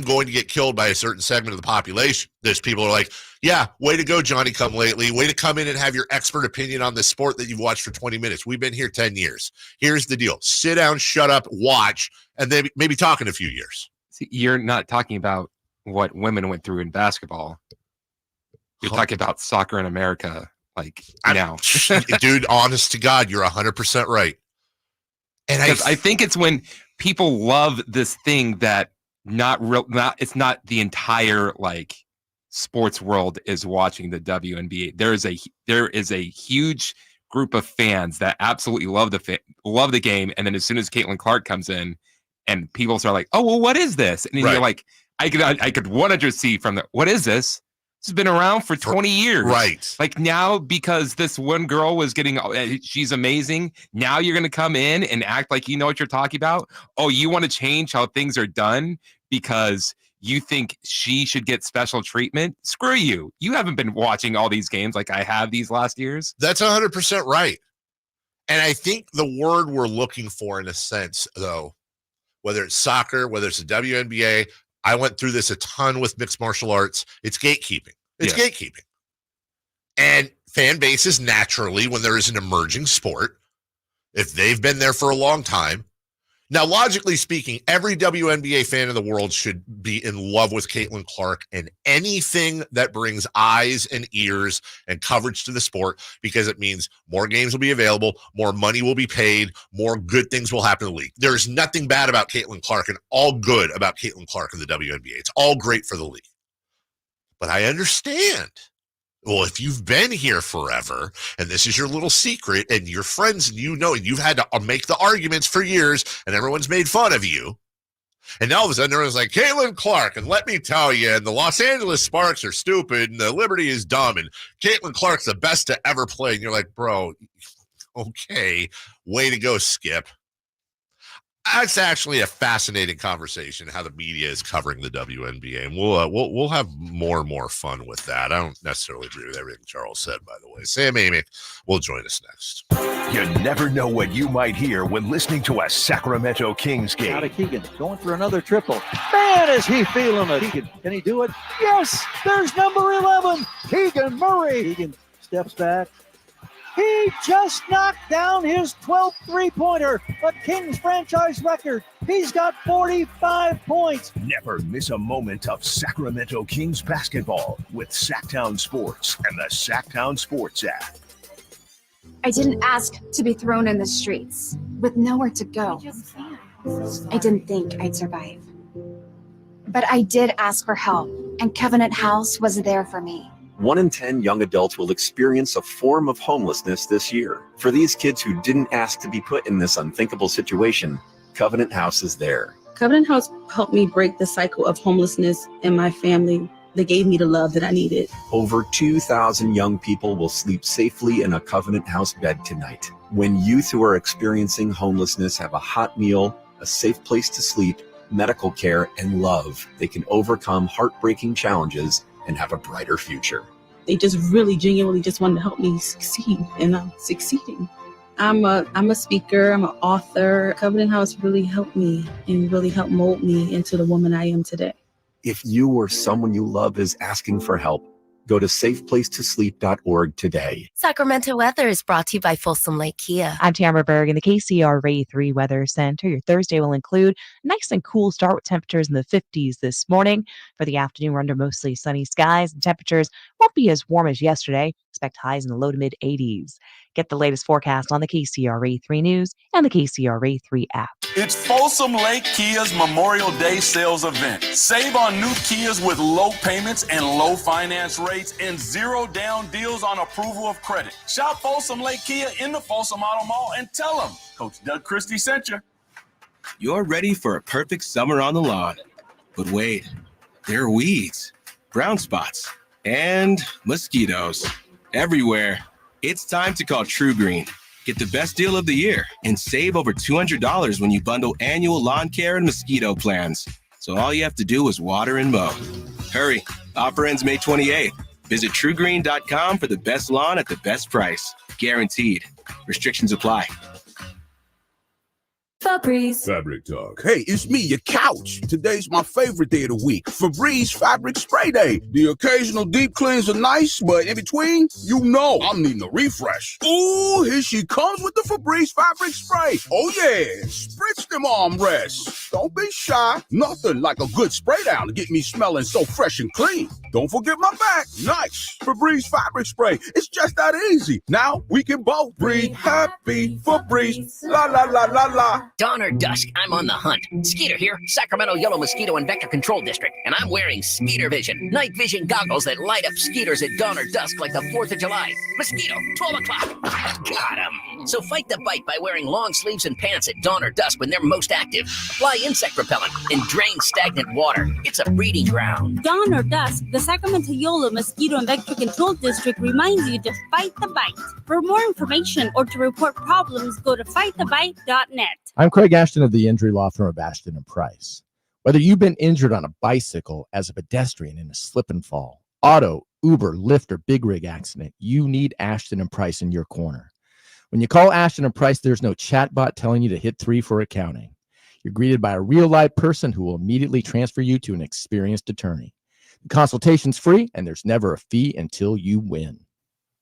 going to get killed by a certain segment of the population. There's people who are like, yeah, way to go, Johnny come lately. Way to come in and have your expert opinion on this sport that you've watched for 20 minutes. We've been here 10 years. Here's the deal. Sit down, shut up, watch, and then maybe talk in a few years. See, you're not talking about what women went through in basketball. You're talking about soccer in America, now. Dude, honest to God, you're 100% right. And I think it's when people love this thing that it's not the entire sports world is watching the WNBA. There is a huge group of fans that absolutely love the game, and then as soon as Caitlin Clark comes in, and people start like, oh well, what is this? And then you're like, I could 100% see from the, what is this? This has been around for 20 years. Right. Like now, because this one girl was she's amazing. Now you're going to come in and act like you know what you're talking about. Oh, you want to change how things are done because you think she should get special treatment? Screw you. You haven't been watching all these games like I have these last years. That's 100% right. And I think the word we're looking for in a sense, though, whether it's soccer, whether it's the WNBA, I went through this a ton with mixed martial arts. It's gatekeeping. It's gatekeeping. And fan bases naturally, when there is an emerging sport, if they've been there for a long time, Now, logically speaking, every WNBA fan in the world should be in love with Caitlin Clark and anything that brings eyes and ears and coverage to the sport, because it means more games will be available, more money will be paid, more good things will happen in the league. There's nothing bad about Caitlin Clark and all good about Caitlin Clark in the WNBA. It's all great for the league. But I understand. Well, if you've been here forever and this is your little secret and your friends and and you've had to make the arguments for years and everyone's made fun of you, and now all of a sudden everyone's like, Caitlin Clark, and let me tell you, and the Los Angeles Sparks are stupid and the Liberty is dumb and Caitlin Clark's the best to ever play. And you're like, bro, okay, way to go, Skip. That's actually a fascinating conversation, how the media is covering the WNBA, and we'll have more and more fun with that. I don't necessarily agree with everything Charles said, by the way. Sam Amick will join us next. You never know what you might hear when listening to a Sacramento Kings game. Out of Keegan, going for another triple. Man, is he feeling it. Keegan, can he do it? Yes, there's number 11, Keegan Murray. Keegan steps back. He just knocked down his 12th three-pointer, a Kings franchise record. He's got 45 points. Never miss a moment of Sacramento Kings basketball with Sacktown Sports and the Sacktown Sports app. I didn't ask to be thrown in the streets with nowhere to go. I didn't think I'd survive. But I did ask for help, and Covenant House was there for me. 1 in 10 young adults will experience a form of homelessness this year. For these kids who didn't ask to be put in this unthinkable situation, Covenant House is there. Covenant House helped me break the cycle of homelessness in my family. They gave me the love that I needed. Over 2,000 young people will sleep safely in a Covenant House bed tonight. When youth who are experiencing homelessness have a hot meal, a safe place to sleep, medical care, and love, they can overcome heartbreaking challenges and have a brighter future. They just really genuinely just wanted to help me succeed, and I'm succeeding. I'm a speaker, I'm an author. Covenant House really helped me and really helped mold me into the woman I am today. If you or someone you love is asking for help, go to safeplacetosleep.org today. Sacramento weather is brought to you by Folsom Lake Kia. I'm Tamara Berg in the KCRA 3 Weather Center. Your Thursday will include a nice and cool start with temperatures in the 50s this morning. For the afternoon, we're under mostly sunny skies, and temperatures won't be as warm as yesterday. Expect highs in the low to mid 80s. Get the latest forecast on the KCRA 3 News and the KCRA 3 app. It's Folsom Lake Kia's Memorial Day sales event. Save on new Kias with low payments and low finance rates and zero down deals on approval of credit. Shop Folsom Lake Kia in the Folsom Auto Mall and tell them Coach Doug Christie sent you. You're ready for a perfect summer on the lawn. But wait, there are weeds, brown spots, and mosquitoes everywhere. It's time to call True Green. Get the best deal of the year and save over $200 when you bundle annual lawn care and mosquito plans. So all you have to do is water and mow. Hurry, offer ends May 28th. Visit truegreen.com for the best lawn at the best price. Guaranteed. Restrictions apply. Febreze. Fabric Talk. Hey, it's me, your couch. Today's my favorite day of the week. Febreze Fabric Spray Day. The occasional deep cleans are nice, but in between, I'm needing a refresh. Ooh, here she comes with the Febreze Fabric Spray. Oh yeah, spritz them armrests. Don't be shy. Nothing like a good spray down to get me smelling so fresh and clean. Don't forget my back. Nice. Febreze Fabric Spray. It's just that easy. Now we can both breathe happy. Febreze. La la la la la. Dawn or dusk, I'm on the hunt. Skeeter here, Sacramento Yellow Mosquito and Vector Control District, and I'm wearing Skeeter Vision, night vision goggles that light up skeeters at dawn or dusk like the 4th of July. Mosquito, 12 o'clock. Got 'em. So fight the bite by wearing long sleeves and pants at dawn or dusk when they're most active. Apply insect repellent and drain stagnant water. It's a breeding ground. Dawn or dusk, the Sacramento Yellow Mosquito and Vector Control District reminds you to fight the bite. For more information or to report problems, go to fightthebite.net. I'm Craig Ashton of the injury law firm of Ashton and Price. Whether you've been injured on a bicycle, as a pedestrian in a slip and fall, auto, Uber, Lyft, or big rig accident, you need Ashton and Price in your corner. When you call Ashton and Price, there's no chatbot telling you to hit 3 for accounting. You're greeted by a real live person who will immediately transfer you to an experienced attorney. The consultation's free, and there's never a fee until you win.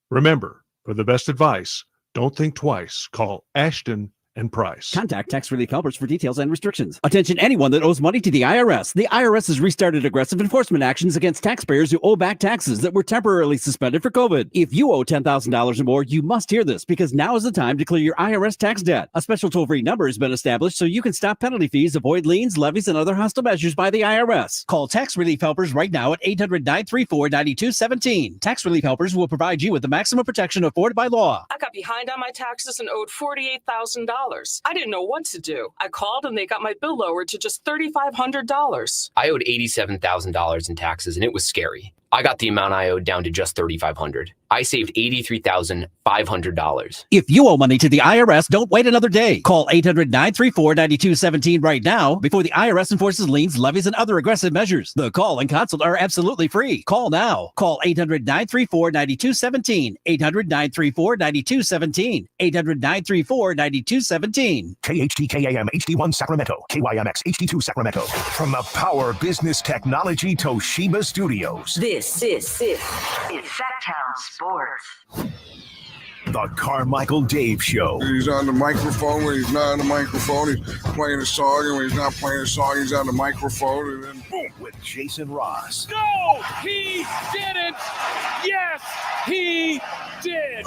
Remember, for the best advice, don't think twice. Call Ashton and Price. Contact Tax Relief Helpers for details and restrictions. Attention anyone that owes money to the IRS. The IRS has restarted aggressive enforcement actions against taxpayers who owe back taxes that were temporarily suspended for COVID. If you owe $10,000 or more, you must hear this because now is the time to clear your IRS tax debt. A special toll-free number has been established so you can stop penalty fees, avoid liens, levies, and other hostile measures by the IRS. Call Tax Relief Helpers right now at 800-934-9217. Tax Relief Helpers will provide you with the maximum protection afforded by law. I got behind on my taxes and owed $48,000. I didn't know what to do. I called and they got my bill lowered to just $3,500. I owed $87,000 in taxes and it was scary. I got the amount I owed down to just $3,500. I saved $83,500. If you owe money to the IRS, don't wait another day. Call 800-934-9217 right now before the IRS enforces liens, levies, and other aggressive measures. The call and consult are absolutely free. Call now. Call 800-934-9217. 800-934-9217. 800-934-9217. KHTKAM HD1 Sacramento, KYMX HD2 Sacramento. From the Power Business Technology Toshiba Studios. This is Sacktown Sports. The Carmichael Dave Show. He's on the microphone when he's not on the microphone. He's playing a song, and when he's not playing a song, he's on the microphone, and then boom. With Jason Ross. No, he didn't. Yes, he did.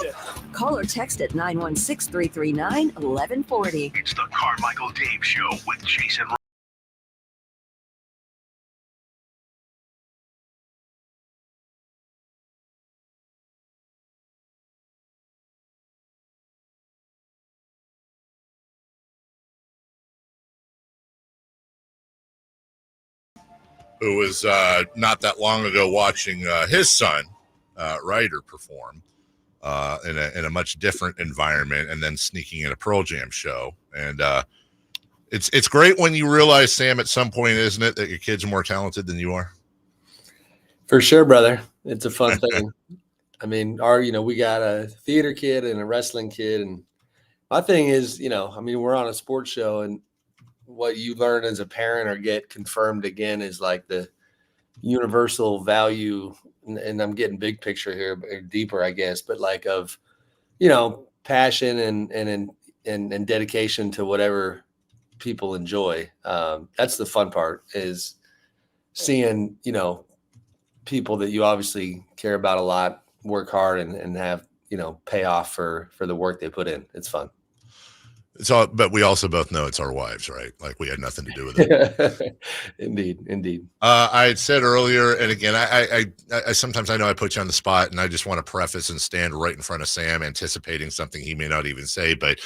Call or text at 916-339-1140. It's the Carmichael Dave Show with Jason Ross. Who was not that long ago watching his son, Ryder, perform in a much different environment, and then sneaking in a Pearl Jam show. And it's great when you realize, Sam, at some point, isn't it, that your kids are more talented than you are? For sure, brother. It's a fun thing. I mean, we got a theater kid and a wrestling kid, and my thing is, we're on a sports show, and what you learn as a parent or get confirmed again is like the universal value, and I'm getting big picture here, but deeper, I guess, but like of, passion and dedication to whatever people enjoy. That's the fun part, is seeing, people that you obviously care about a lot work hard and have, pay off for the work they put in. It's fun. But we also both know it's our wives, right? Like, we had nothing to do with it. Indeed. I had said earlier, and again, I sometimes I know I put you on the spot, and I just want to preface and stand right in front of Sam, anticipating something he may not even say. But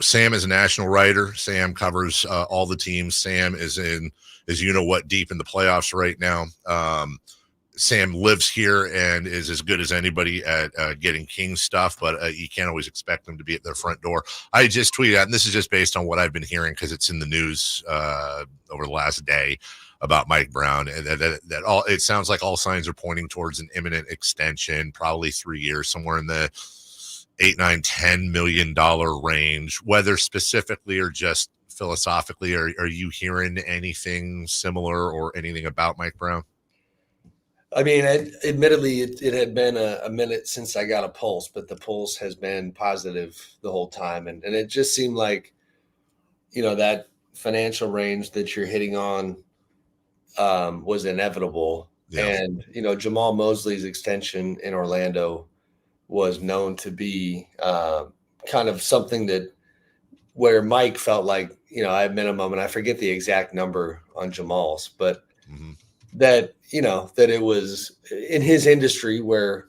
Sam is a national writer. Sam covers all the teams. Sam is deep in the playoffs right now. Sam lives here and is as good as anybody at getting Kings stuff, but you can't always expect them to be at their front door. I just tweeted out, and this is just based on what I've been hearing because it's in the news over the last day about Mike Brown, and that all it sounds like all signs are pointing towards an imminent extension, probably 3 years, somewhere in the $8, $9, $10 million range. Whether specifically or just philosophically, are you hearing anything similar or anything about Mike Brown? I mean, admittedly, it had been a minute since I got a pulse, but the pulse has been positive the whole time. And it just seemed like, that financial range that you're hitting on was inevitable. Yeah. And, Jamal Mosley's extension in Orlando was known to be kind of something where Mike felt like, I had minimum, and I forget the exact number on Jamal's, but that it was in his industry where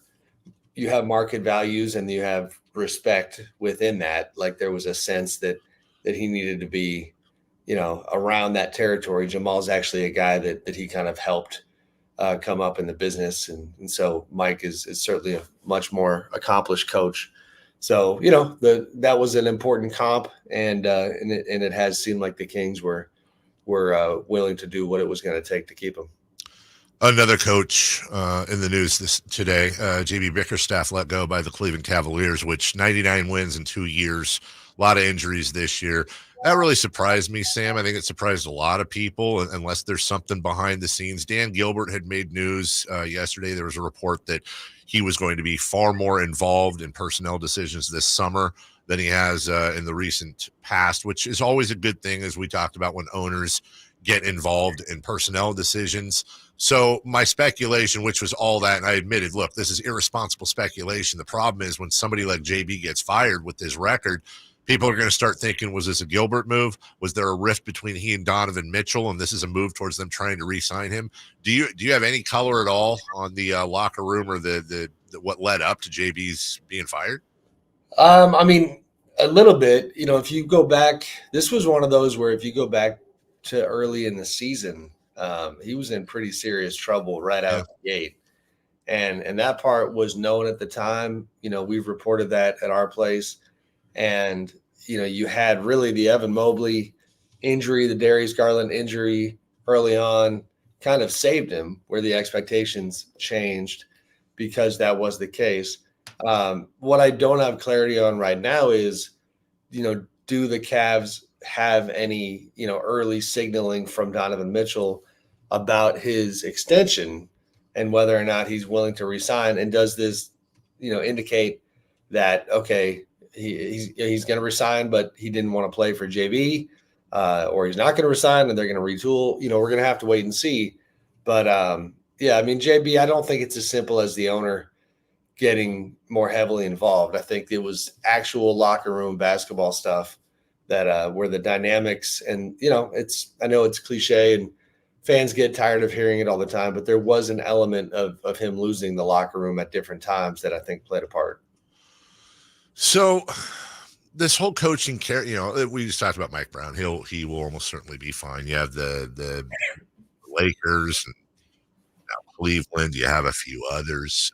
you have market values and you have respect within that. Like, there was a sense that he needed to be, around that territory. Jamal's actually a guy that he kind of helped come up in the business. And so Mike is certainly a much more accomplished coach. So, that was an important comp, and it has seemed like the Kings were willing to do what it was going to take to keep him. Another coach in the news today, J.B. Bickerstaff let go by the Cleveland Cavaliers, which 99 wins in 2 years, a lot of injuries this year. That really surprised me, Sam. I think it surprised a lot of people, unless there's something behind the scenes. Dan Gilbert had made news yesterday. There was a report that he was going to be far more involved in personnel decisions this summer than he has in the recent past, which is always a good thing, as we talked about, when owners get involved in personnel decisions. So my speculation, which was all that, and I admitted, look, this is irresponsible speculation. The problem is when somebody like JB gets fired with his record, people are going to start thinking, was this a Gilbert move? Was there a rift between he and Donovan Mitchell, and this is a move towards them trying to re-sign him? Do you have any color at all on the locker room or the what led up to JB's being fired? I mean, a little bit. If you go back, this was one of those where if you go back to early in the season, he was in pretty serious trouble right out the gate. And that part was known at the time. We've reported that at our place. And, you had really the Evan Mobley injury, the Darius Garland injury early on kind of saved him, where the expectations changed because that was the case. What I don't have clarity on right now is, do the Cavs have any, early signaling from Donovan Mitchell about his extension and whether or not he's willing to resign? And does this, indicate that, okay, he's going to resign, but he didn't want to play for JB, or he's not going to resign and they're going to retool? We're going to have to wait and see. But JB, I don't think it's as simple as the owner getting more heavily involved. I think it was actual locker room basketball stuff that where the dynamics, and I know it's cliche and fans get tired of hearing it all the time, but there was an element of him losing the locker room at different times that I think played a part. So this whole coaching care, we just talked about Mike Brown. He will almost certainly be fine. You have the Lakers and now Cleveland. You have a few others.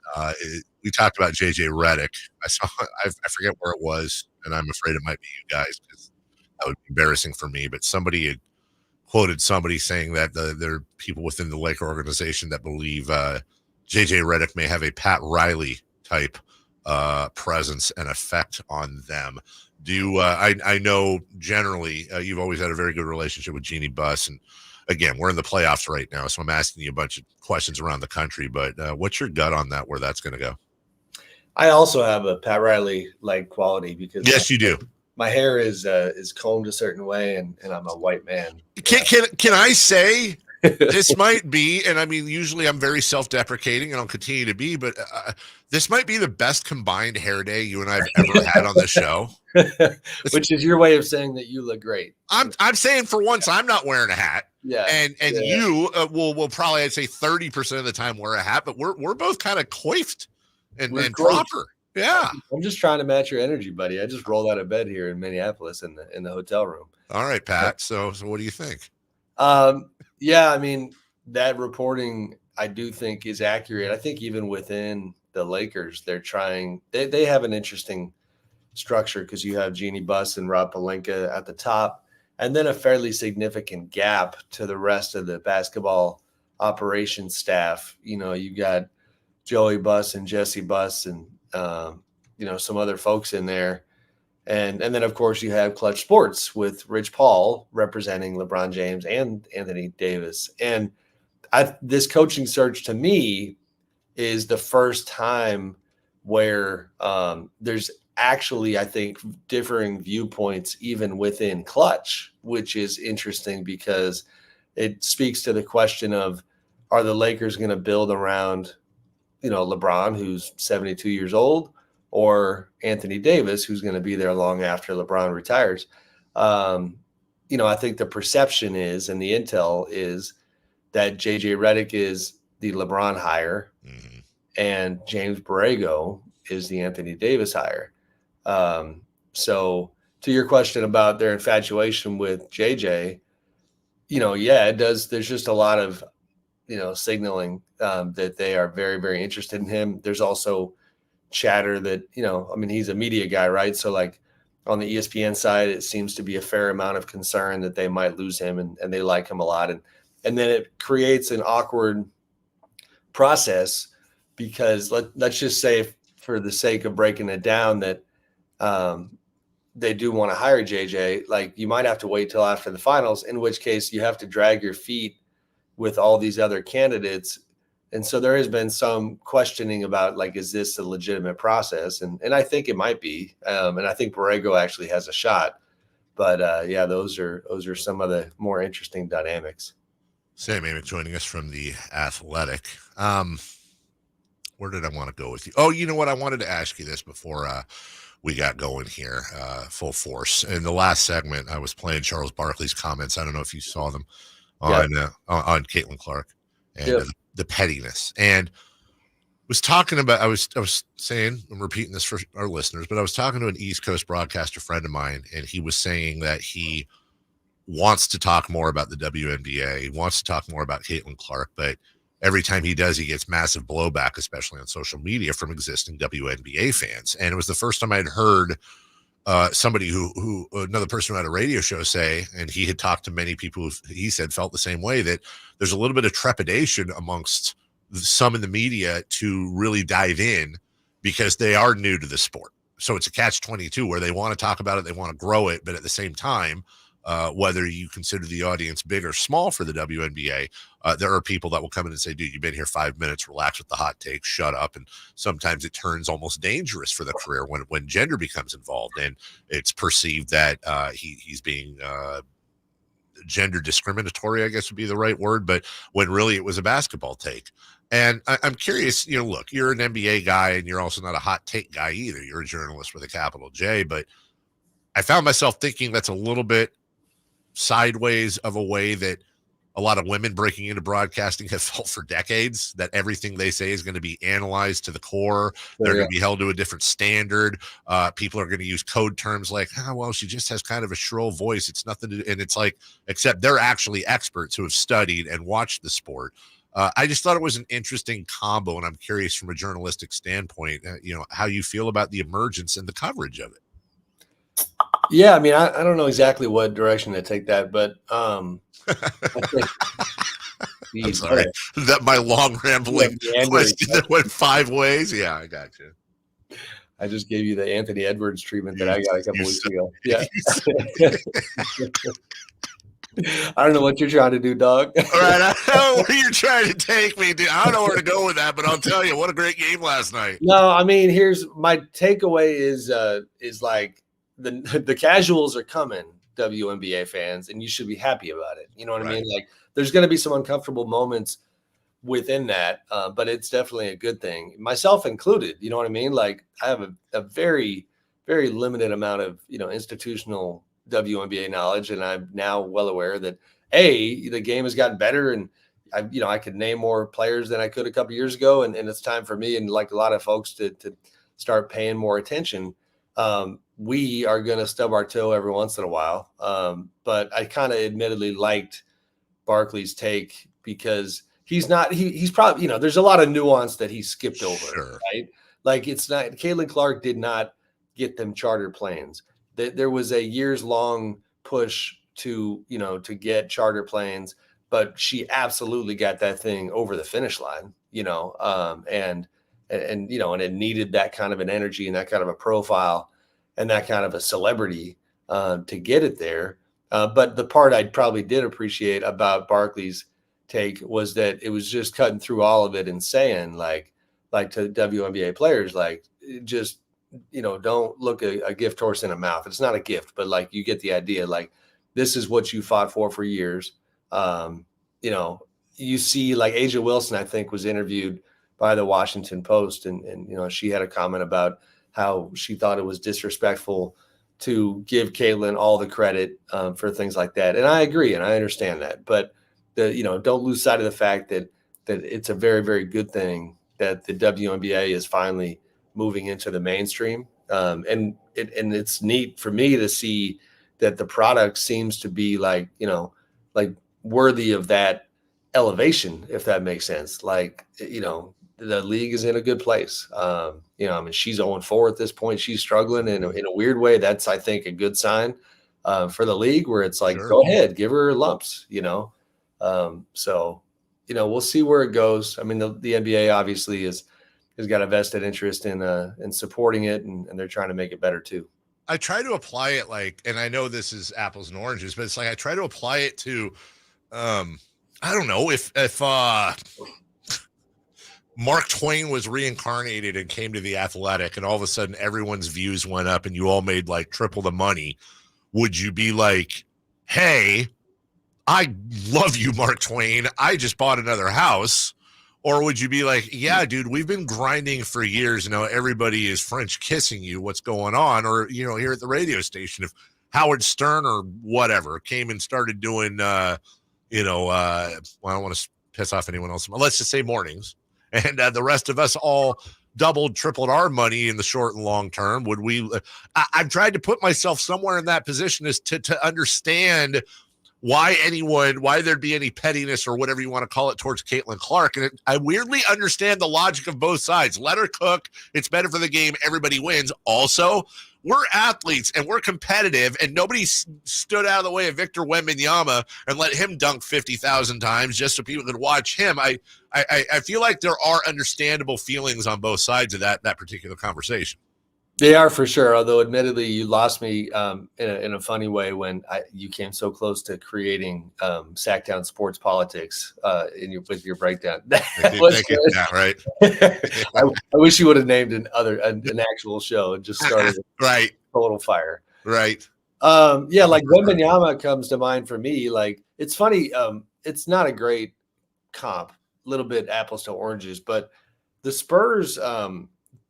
We talked about JJ Redick. I forget where it was, and I'm afraid it might be you guys because that would be embarrassing for me. But somebody had quoted somebody saying that there are people within the Laker organization that believe JJ Redick may have a Pat Riley type presence and effect on them. I know generally you've always had a very good relationship with Jeannie Buss, and again, we're in the playoffs right now, so I'm asking you a bunch of questions around the country, but what's your gut on that, where that's going to go? I also have a Pat Riley like quality because yes, you do. My hair is combed a certain way, and I'm a white man. Can I say this might be, and I mean, usually I'm very self-deprecating and I'll continue to be, but this might be the best combined hair day you and I have ever had on the show. Which is your way of saying that you look great. I'm saying for once I'm not wearing a hat. Yeah. And you will probably, I'd say 30% of the time wear a hat, but we're both kind of coiffed and proper. Yeah. I'm just trying to match your energy, buddy. I just rolled out of bed here in Minneapolis in the hotel room. All right, Pat. So what do you think? Yeah, I mean, that reporting I do think is accurate. I think even within the Lakers, they're trying, they have an interesting structure because you have Jeannie Buss and Rob Pelinka at the top, and then a fairly significant gap to the rest of the basketball operations staff. You got Joey Buss and Jesse Buss and, some other folks in there. And then, of course, you have Clutch Sports with Rich Paul representing LeBron James and Anthony Davis. And this coaching search, to me, is the first time where there's actually, I think, differing viewpoints even within Clutch, which is interesting because it speaks to the question of, are the Lakers going to build around, LeBron, who's 72 years old, or Anthony Davis, who's going to be there long after LeBron retires? I think the perception is, and the intel is, that JJ Redick is the LeBron hire, and James Borrego is the Anthony Davis hire. So to your question about their infatuation with JJ, it does. There's just a lot of, signaling that they are very, very interested in him. There's also chatter that, he's a media guy, right? So like on the ESPN side, it seems to be a fair amount of concern that they might lose him, and they like him a lot. And then it creates an awkward process because let's just say, for the sake of breaking it down, that they do want to hire JJ, like you might have to wait till after the finals, in which case you have to drag your feet with all these other candidates And so there has been some questioning about, like, is this a legitimate process? And I think it might be. And I think Borrego actually has a shot. But yeah, those are some of the more interesting dynamics. Sam Amick joining us from The Athletic. Where did I want to go with you? Oh, you know what? I wanted to ask you this before we got going here, full force. In the last segment, I was playing Charles Barkley's comments. I don't know if you saw them on Caitlin Clark and the pettiness. And was talking about, I was saying, I'm repeating this for our listeners, but I was talking to an East Coast broadcaster friend of mine, and he was saying that he wants to talk more about the WNBA. He wants to talk more about Caitlin Clark, but every time he does, he gets massive blowback, especially on social media, from existing WNBA fans. And it was the first time I'd heard somebody who another person who had a radio show say, and he had talked to many people who he said felt the same way, that there's a little bit of trepidation amongst some in the media to really dive in because they are new to the sport. So it's a catch-22 where they want to talk about it, they want to grow it, but at the same time, whether you consider the audience big or small for the WNBA, there are people that will come in and say, dude, you've been here 5 minutes, relax with the hot takes, shut up. And sometimes it turns almost dangerous for the career when gender becomes involved, and it's perceived that he's being gender discriminatory, I guess would be the right word, but when really it was a basketball take. And I'm curious, look, you're an NBA guy and you're also not a hot take guy either. You're a journalist with a capital J, but I found myself thinking that's a little bit sideways of a way that a lot of women breaking into broadcasting have felt for decades, that everything they say is going to be analyzed to the core. They're going to be held to a different standard. People are going to use code terms like, well, she just has kind of a shrill voice. It's nothing to do. And it's like, except they're actually experts who have studied and watched the sport. I just thought it was an interesting combo, and I'm curious from a journalistic standpoint, how you feel about the emergence and the coverage of it. Yeah, I mean, I don't know exactly what direction to take that, but I think I'm sorry that my long rambling question that went 5 ways. Yeah, I got you. I just gave you the Anthony Edwards treatment that I got a couple weeks ago. Yeah. I don't know what you're trying to do, dog. All right, I know where you're trying to take me, dude. I don't know where to go with that, but I'll tell you, what a great game last night. No, I mean, here's my takeaway is like the casuals are coming, WNBA fans, and you should be happy about it. You know what I mean? Like, there's going to be some uncomfortable moments within that, but it's definitely a good thing, myself included. You know what I mean? Like, I have a very, very limited amount of, institutional WNBA knowledge, and I'm now well aware that the game has gotten better, and I could name more players than I could a couple years ago, and it's time for me and like a lot of folks to start paying more attention. We are going to stub our toe every once in a while, but I kind of admittedly liked Barkley's take because he's probably, there's a lot of nuance that he skipped over, right? Like, it's not, Caitlin Clark did not get them charter planes. There was a years-long push to get charter planes, but she absolutely got that thing over the finish line, and it needed that kind of an energy and that kind of a profile and that kind of a celebrity to get it there. But the part I probably did appreciate about Barkley's take was that it was just cutting through all of it and saying, like to WNBA players, like, just, don't look a gift horse in a mouth. It's not a gift, but like, you get the idea. Like, this is what you fought for years. You see, like, Asia Wilson, I think, was interviewed by the Washington Post, and she had a comment about how she thought it was disrespectful to give Caitlin all the credit for things like that. And I agree, and I understand that, but don't lose sight of the fact that it's a very, very good thing that the WNBA is finally moving into the mainstream. And it's neat for me to see that the product seems to be like worthy of that elevation, if that makes sense. Like, the league is in a good place. I mean, she's 0-4 at this point. She's struggling in a weird way. That's, I think, a good sign for the league, where it's like, go ahead, give her lumps, So, we'll see where it goes. I mean, the NBA obviously has got a vested interest in supporting it, and they're trying to make it better too. I try to apply it and I know this is apples and oranges, but it's like I try to apply it to, I don't know if Mark Twain was reincarnated and came to the Athletic, and all of a sudden everyone's views went up and you all made like triple the money, would you be like, hey, I love you, Mark Twain, I just bought another house? Or would you be like, yeah, dude, we've been grinding for years. Now everybody is French kissing you. What's going on? Or, here at the radio station, if Howard Stern or whatever came and started doing, well, I don't want to piss off anyone else. Let's just say mornings. And the rest of us all doubled, tripled our money in the short and long term. Would we? I've tried to put myself somewhere in that position as to understand why there'd be any pettiness or whatever you want to call it towards Caitlin Clark. And I weirdly understand the logic of both sides. Let her cook. It's better for the game. Everybody wins. Also, we're athletes and we're competitive, and nobody stood out of the way of Victor Wembanyama and let him dunk 50,000 times just so people could watch him. I feel like there are understandable feelings on both sides of that particular conversation. They are, for sure. Although, admittedly, you lost me in a funny way when you came so close to creating Sacktown Sports Politics with your breakdown. That was good. That, right? I wish you would have named an actual show and just started right. Total fire. Right. Like Wembanyama comes to mind for me. Like, it's funny. It's not a great comp, a little bit apples to oranges, but the Spurs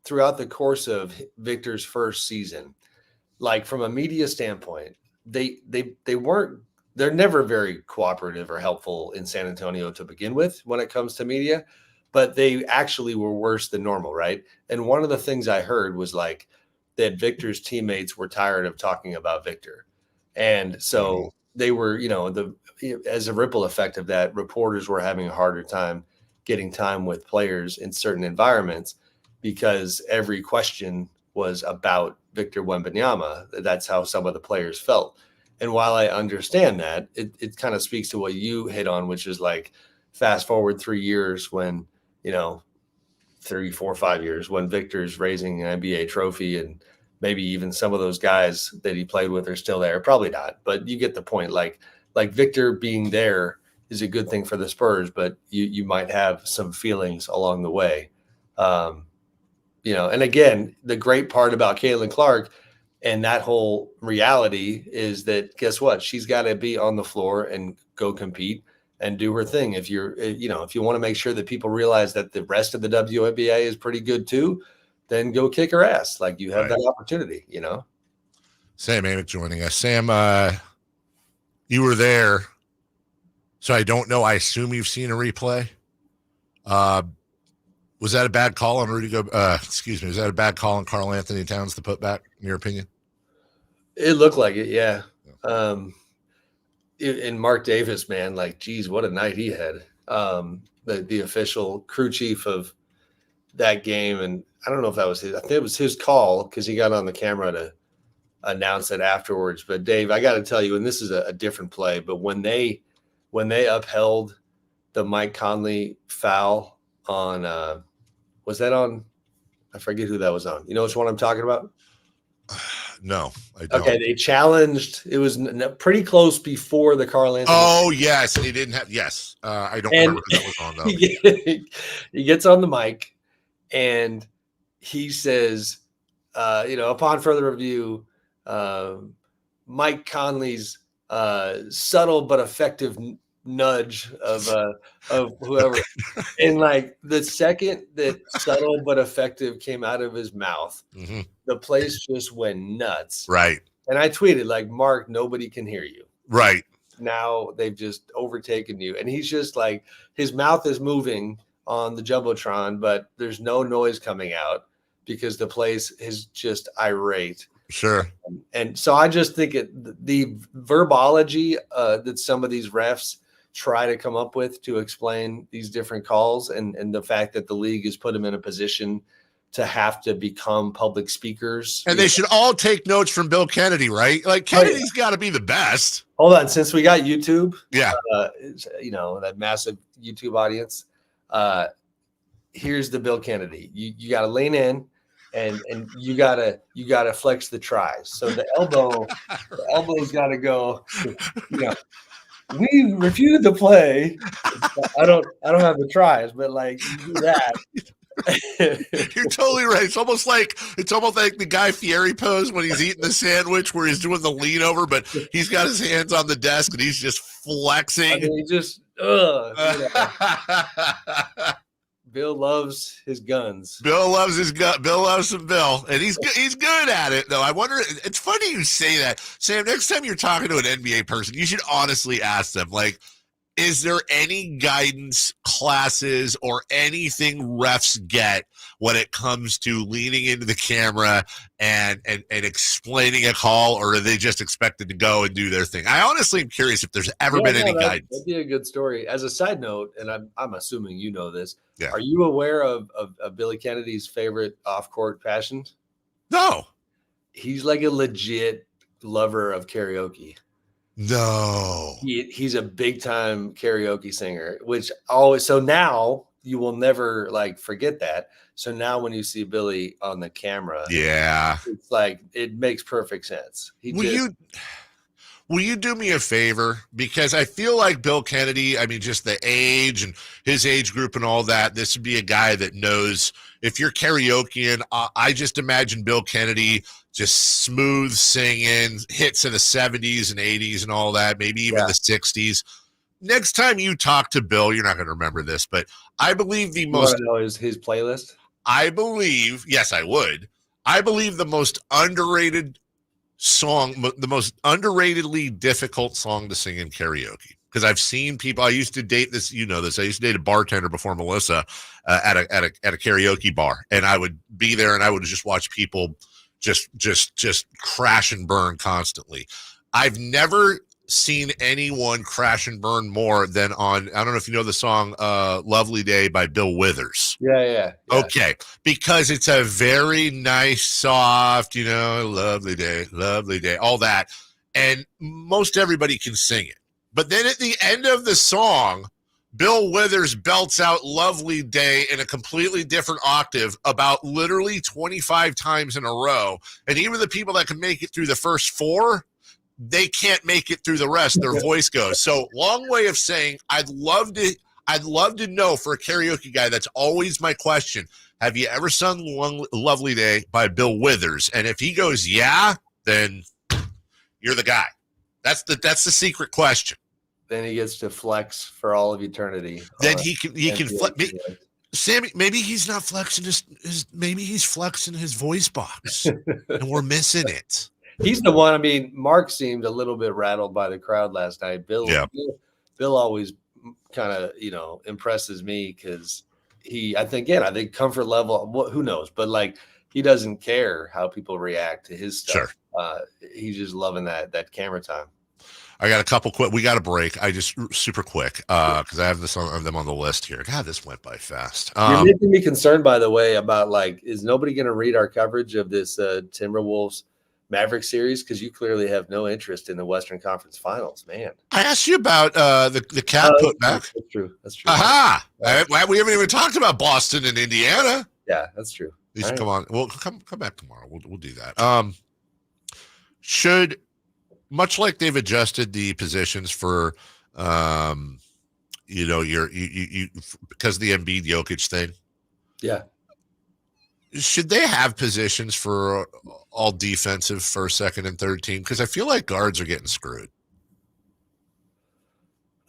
throughout the course of Victor's first season, like from a media standpoint, they're never very cooperative or helpful in San Antonio to begin with when it comes to media, but they actually were worse than normal, right? And one of the things I heard was like that Victor's teammates were tired of talking about Victor. And so they were, as a ripple effect of that, reporters were having a harder time getting time with players in certain environments, because every question was about Victor Wembanyama. That's how some of the players felt. And while I understand that, it kind of speaks to what you hit on, which is like fast forward 3 years when, 3, 4, 5 years when Victor's raising an NBA trophy, and maybe even some of those guys that he played with are still there. Probably not, but you get the point. Like Victor being there is a good thing for the Spurs, but you might have some feelings along the way. And again, the great part about Caitlin Clark and that whole reality is that, guess what? She's got to be on the floor and go compete and do her thing. If if you want to make sure that people realize that the rest of the WNBA is pretty good too, then go kick her ass. Like, you have that opportunity, Sam Amick joining us. Sam, you were there, so I don't know. I assume you've seen a replay. Was that a bad call on Rudy was that a bad call on Karl Anthony Towns to put back, in your opinion? It looked like it, yeah. And Mark Davis, man, like, geez, what a night he had. The official crew chief of that game, and I don't know if that was his. I think it was his call because he got on the camera to announce it afterwards. But Dave, I got to tell you, and this is a different play, but when they upheld the Mike Conley foul on was that on? I forget who that was on. You know which one I'm talking about? No, I don't. Okay, they challenged. It was pretty close before the Karl Anthony. Oh, yes, and he didn't have. Yes, I don't remember who that was on though. He gets on the mic and he says, upon further review, Mike Conley's subtle but effective nudge of whoever, and like the second that subtle but effective came out of his mouth, the place just went nuts. Right. And I tweeted like, Mark, nobody can hear you. Right. Now they've just overtaken you. And he's just like, his mouth is moving on the Jumbotron, but there's no noise coming out because the place is just irate. Sure. And so I just think the verbology that some of these refs try to come up with to explain these different calls, and the fact that the league has put them in a position to have to become public speakers. And they should all take notes from Bill Kennedy, right? Like, Kennedy's got to be the best. Hold on. Since we got YouTube, yeah, that massive YouTube audience, here's the Bill Kennedy. You got to lean in and you gotta flex the tries. So the elbow's got to go, We refuse to play. I don't have the tries, but like you do that. You're totally right. It's almost like the Guy Fieri pose when he's eating the sandwich, where he's doing the lean over, but he's got his hands on the desk and he's just flexing. I mean, he just Bill loves his guns. Bill loves his gun. Bill loves some Bill, and he's good at it, though. I wonder. It's funny you say that, Sam. Next time you're talking to an NBA person, you should honestly ask them, like, is there any guidance classes or anything refs get when it comes to leaning into the camera and explaining a call, or are they just expected to go and do their thing? I honestly am curious if there's ever been any guidance. That'd be a good story. As a side note, and I'm assuming you know this, yeah. Are you aware of Billy Kennedy's favorite off-court passion? No. He's like a legit lover of karaoke. No. He's a big-time karaoke singer, which always – so now you will never, like, forget that. So now when you see Billy on the camera, yeah, it's like it makes perfect sense. Will you do me a favor? Because I feel like Bill Kennedy, I mean, just the age and his age group and all that, this would be a guy that knows if you're karaokeing. I just imagine Bill Kennedy just smooth singing, hits in the 70s and 80s and all that, maybe even the 60s. Next time you talk to Bill, you're not going to remember this, but I believe the most – you want to know his playlist? I believe – yes, I would. I believe the most underrated song, the most underratedly difficult song to sing in karaoke, because I've seen people. I used to date this, you know this. I used to date a bartender before Melissa at a karaoke bar, and I would be there and I would just watch people just crash and burn constantly. I've never seen anyone crash and burn more than on, I don't know if you know the song Lovely Day by Bill Withers. Yeah. Okay, because it's a very nice, soft, lovely day, all that. And most everybody can sing it. But then at the end of the song, Bill Withers belts out Lovely Day in a completely different octave about literally 25 times in a row. And even the people that can make it through the first four, they can't make it through the rest. Their voice goes. So long way of saying, I'd love to know, for a karaoke guy, that's always my question. Have you ever sung Lovely Day by Bill Withers? And if he goes, yeah, then you're the guy. That's the secret question. Then he gets to flex for all of eternity. Then he can flex. Sammy, maybe he's not flexing maybe he's flexing his voice box and we're missing it. He's the one. I mean, Mark seemed a little bit rattled by the crowd last night. Bill always kind of, impresses me because I think comfort level, who knows, but like he doesn't care how people react to his stuff. Sure. He's just loving that camera time. I got a couple quick. We got a break. I just super quick because I have them on the list here. God, this went by fast. You're making me concerned, by the way, about like, is nobody going to read our coverage of this Timberwolves Mavericks series? Because you clearly have no interest in the Western Conference Finals, man. I asked you about the cat put back. That's true. Aha! We haven't even talked about Boston and Indiana. Yeah, that's true. You should come on. Well, come back tomorrow. We'll do that. Should, much like they've adjusted the positions for, you because of the Embiid Jokic thing. Yeah. Should they have positions for all defensive first, second, and third team? Because I feel like guards are getting screwed.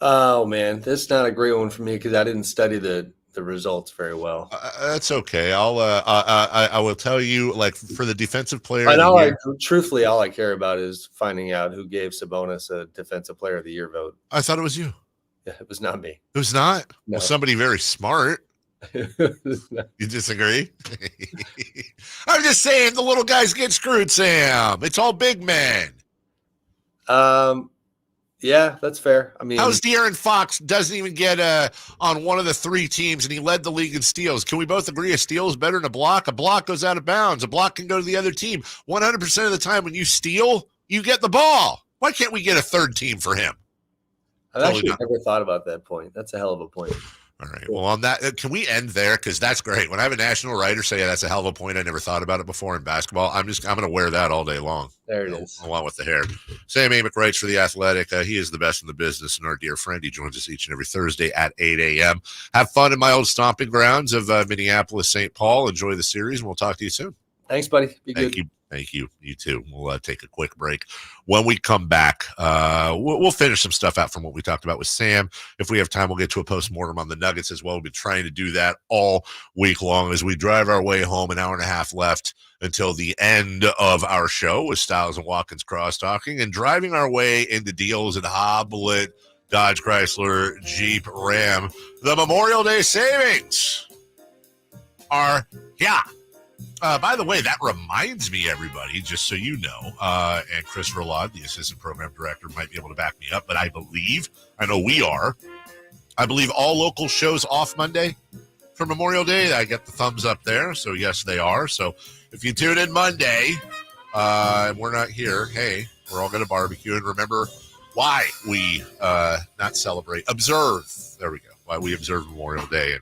Oh man, that's not a great one for me because I didn't study the results very well. That's okay. I will tell you, like, for the defensive player. And truthfully, all I care about is finding out who gave Sabonis a defensive player of the year vote. I thought it was you. Yeah, it was not me. It was not? No. Well, somebody very smart. You disagree? I'm just saying the little guys get screwed, Sam. It's all big men. Yeah, that's fair. I mean, how's De'Aaron Fox doesn't even get on one of the three teams, and he led the league in steals? Can we both agree a steal is better than a block? A block goes out of bounds. A block can go to the other team. 100% of the time when you steal, you get the ball. Why can't we get a third team for him? I've actually never thought about that point. That's a hell of a point. All right. Well, on that, can we end there? Because that's great. When I have a national writer say, that's a hell of a point, I never thought about it before in basketball, I'm going to wear that all day long. There it is. Along with the hair. Sam Amick writes for The Athletic. He is the best in the business and our dear friend. He joins us each and every Thursday at 8 a.m. Have fun in my old stomping grounds of Minneapolis, St. Paul. Enjoy the series, and we'll talk to you soon. Thanks, buddy. Be good. Thank you. You too. We'll take a quick break. When we come back, we'll finish some stuff out from what we talked about with Sam. If we have time, we'll get to a postmortem on the Nuggets as well. We've been trying to do that all week long as we drive our way home. An hour and a half left until the end of our show with Styles and Watkins cross-talking and driving our way into deals at Hoblet, Dodge, Chrysler, Jeep, Ram. The Memorial Day savings are here. By the way, that reminds me, everybody, just so you know, and Chris Verlaud, the assistant program director, might be able to back me up, but I know we are, I believe all local shows off Monday for Memorial Day. I get the thumbs up there, so yes, they are. So if you tune in Monday and we're not here, hey, we're all going to barbecue. And remember why we not celebrate, observe, there we go, why we observe Memorial Day and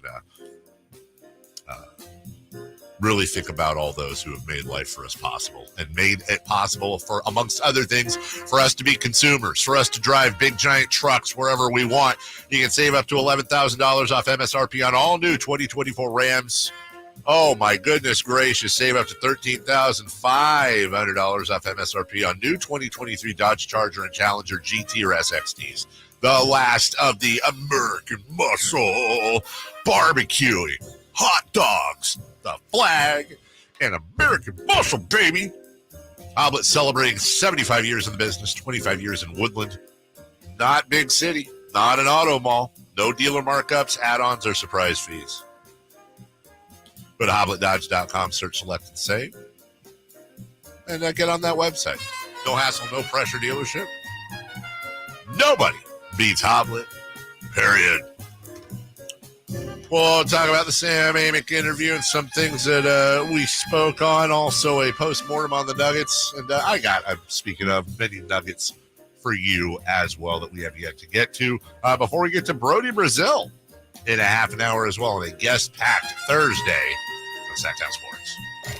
really think about all those who have made life for us possible and made it possible for, amongst other things, for us to be consumers, for us to drive big, giant trucks wherever we want. You can save up to $11,000 off MSRP on all new 2024 Rams. Oh, my goodness gracious. Save up to $13,500 off MSRP on new 2023 Dodge Charger and Challenger GT or SXTs. The last of the American muscle barbecuing hot dogs, the flag, and American muscle, baby. Hoblet celebrating 75 years in the business, 25 years in Woodland. Not big city, not an auto mall, no dealer markups, add-ons, or surprise fees. Go to HobletDodge.com, search, select, and save. And get on that website. No hassle, no pressure dealership. Nobody beats Hoblet, period. We'll talk about the Sam Amick interview and some things that we spoke on. Also, a postmortem on the Nuggets. And speaking of, many Nuggets for you as well that we have yet to get to. Before we get to Brody Brazil in a half an hour as well, on a guest-packed Thursday on Sacktown Sports.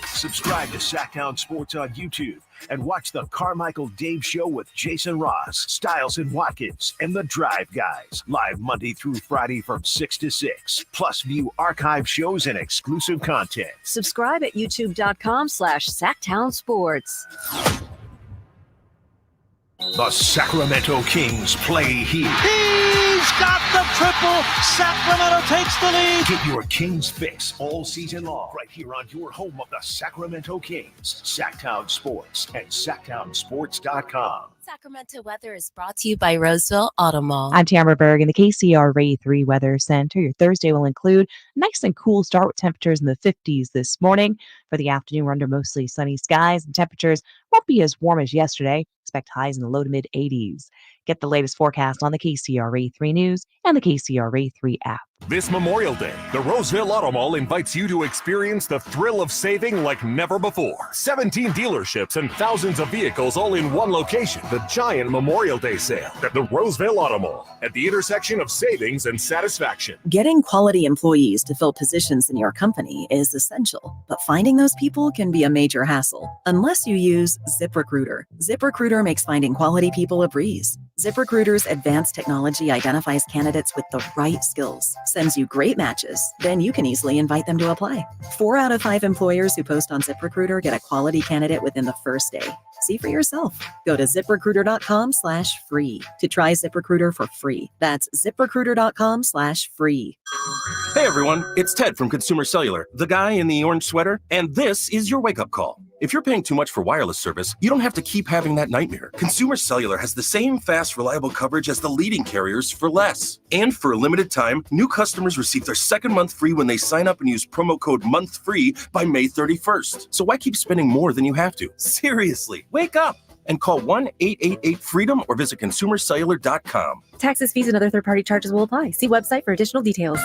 Subscribe to Sacktown Sports on YouTube and watch the Carmichael Dave Show with Jason Ross, Styles and Watkins, and the Drive Guys. Live Monday through Friday from 6 to 6. Plus view archive shows and exclusive content. Subscribe at youtube.com/Sacktown Sports. The Sacramento Kings play here. He's got the triple. Sacramento takes the lead. Get your Kings fix all season long right here on your home of the Sacramento Kings. Sacktown Sports and SacktownSports.com. Sacramento weather is brought to you by Roseville Auto Mall. I'm Tamara Berg in the KCRA 3 Weather Center. Your Thursday will include a nice and cool start with temperatures in the 50s this morning. For the afternoon, we're under mostly sunny skies and temperatures won't be as warm as yesterday. Expect highs in the low to mid 80s. Get the latest forecast on the KCRA 3 News and the KCRA 3 app. This Memorial Day, the Roseville Auto Mall invites you to experience the thrill of saving like never before. 17 dealerships and thousands of vehicles all in one location. The giant Memorial Day sale at the Roseville Auto Mall at the intersection of savings and satisfaction. Getting quality employees to fill positions in your company is essential, but finding those people can be a major hassle unless you use ZipRecruiter. ZipRecruiter makes finding quality people a breeze. ZipRecruiter's advanced technology identifies candidates with the right skills, sends you great matches, then you can easily invite them to apply. 4 out of 5 employers who post on ZipRecruiter get a quality candidate within the first day. See for yourself. Go to ZipRecruiter.com/free to try ZipRecruiter for free. That's ZipRecruiter.com/free. Hey everyone, it's Ted from Consumer Cellular, the guy in the orange sweater, and this is your wake-up call. If you're paying too much for wireless service, you don't have to keep having that nightmare. Consumer Cellular has the same fast, reliable coverage as the leading carriers for less. And for a limited time, new customers receive their second month free when they sign up and use promo code MONTHFREE by May 31st. So why keep spending more than you have to? Seriously, wake up and call 1-888-FREEDOM or visit consumercellular.com. Taxes, fees, and other third-party charges will apply. See website for additional details.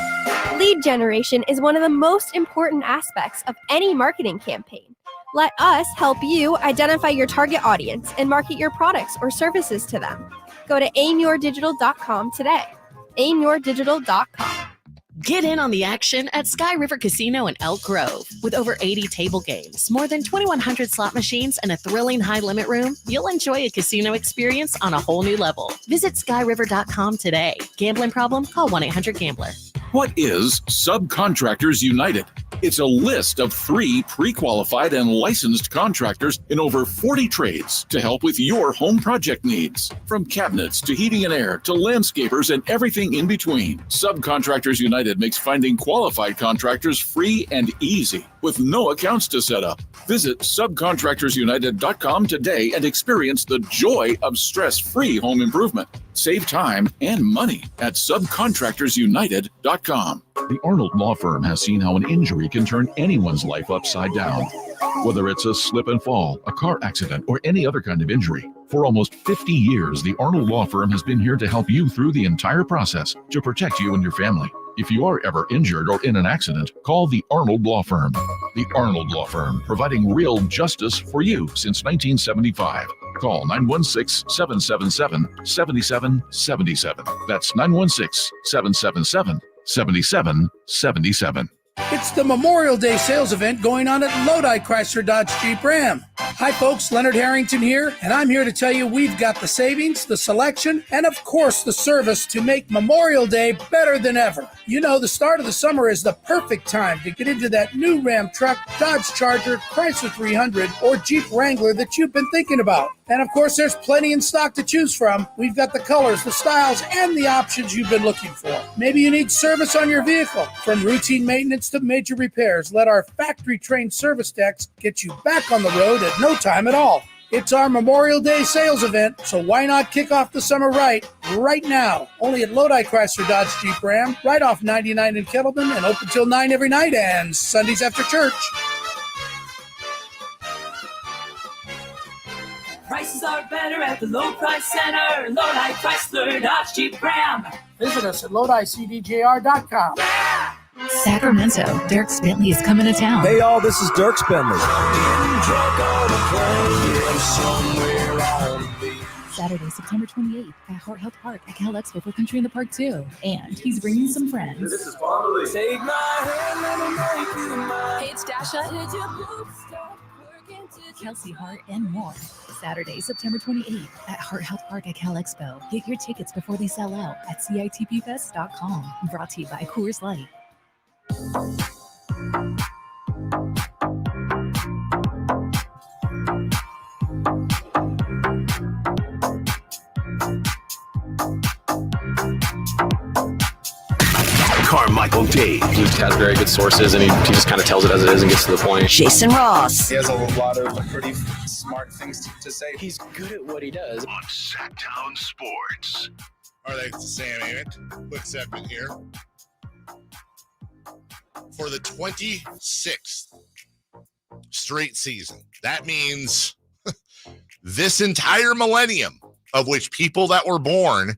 Lead generation is one of the most important aspects of any marketing campaign. Let us help you identify your target audience and market your products or services to them. Go to aimyourdigital.com today. aimyourdigital.com. Get in on the action at Sky River Casino in Elk Grove. With over 80 table games, more than 2,100 slot machines, and a thrilling high-limit room, you'll enjoy a casino experience on a whole new level. Visit skyriver.com today. Gambling problem? Call 1-800-GAMBLER. What is Subcontractors United? It's a list of 3 pre-qualified and licensed contractors in over 40 trades to help with your home project needs. From cabinets to heating and air to landscapers and everything in between, Subcontractors United makes finding qualified contractors free and easy with no accounts to set up. Visit subcontractorsunited.com today and experience the joy of stress-free home improvement. Save time and money at subcontractorsunited.com. The Arnold Law Firm has seen how an injury can turn anyone's life upside down. Whether it's a slip and fall, a car accident, or any other kind of injury. For almost 50 years, the Arnold Law Firm has been here to help you through the entire process to protect you and your family. If you are ever injured or in an accident, call the Arnold Law Firm. The Arnold Law Firm, providing real justice for you since 1975. Call 916-777-7777. That's 916-777-7777. It's the Memorial Day sales event going on at Lodi Chrysler Dodge Jeep Ram. Hi folks, Leonard Harrington here, and I'm here to tell you we've got the savings, the selection, and of course the service to make Memorial Day better than ever. You know, the start of the summer is the perfect time to get into that new Ram truck, Dodge Charger, Chrysler 300, or Jeep Wrangler that you've been thinking about. And of course, there's plenty in stock to choose from. We've got the colors, the styles, and the options you've been looking for. Maybe you need service on your vehicle. From routine maintenance to major repairs, let our factory-trained service techs get you back on the road at no time at all. It's our Memorial Day sales event, so why not kick off the summer right now? Only at Lodi Chrysler Dodge Jeep Ram, right off 99 in Kettleman, and open till 9 every night and Sundays after church. Prices are better at the low price center. Lodi Chrysler Dodge Jeep Ram. Visit us at LodiCDJR.com. Sacramento, Dirks Bentley is coming to town. Hey y'all, this is Dirks Bentley. Saturday, September 28th at Hart Health Park at Cal Expo for Country in the Park too. And he's bringing some friends. This is Brodie. Take my hand, let me make you mine. Hey, it's Dasha, Kelsey Hart, and more. Saturday, September 28th at Hart Health Park at Cal Expo. Get your tickets before they sell out at CITPfest.com. Brought to you by Coors Light. Carmichael Dave. He has very good sources, and he just kind of tells it as it is and gets to the point. Jason Ross. He has a lot of pretty smart things to say. He's good at what he does. On Sacktown Sports. All right, thanks to Sam Amick. Quick segment here. For the 26th straight season, that means this entire millennium, of which people that were born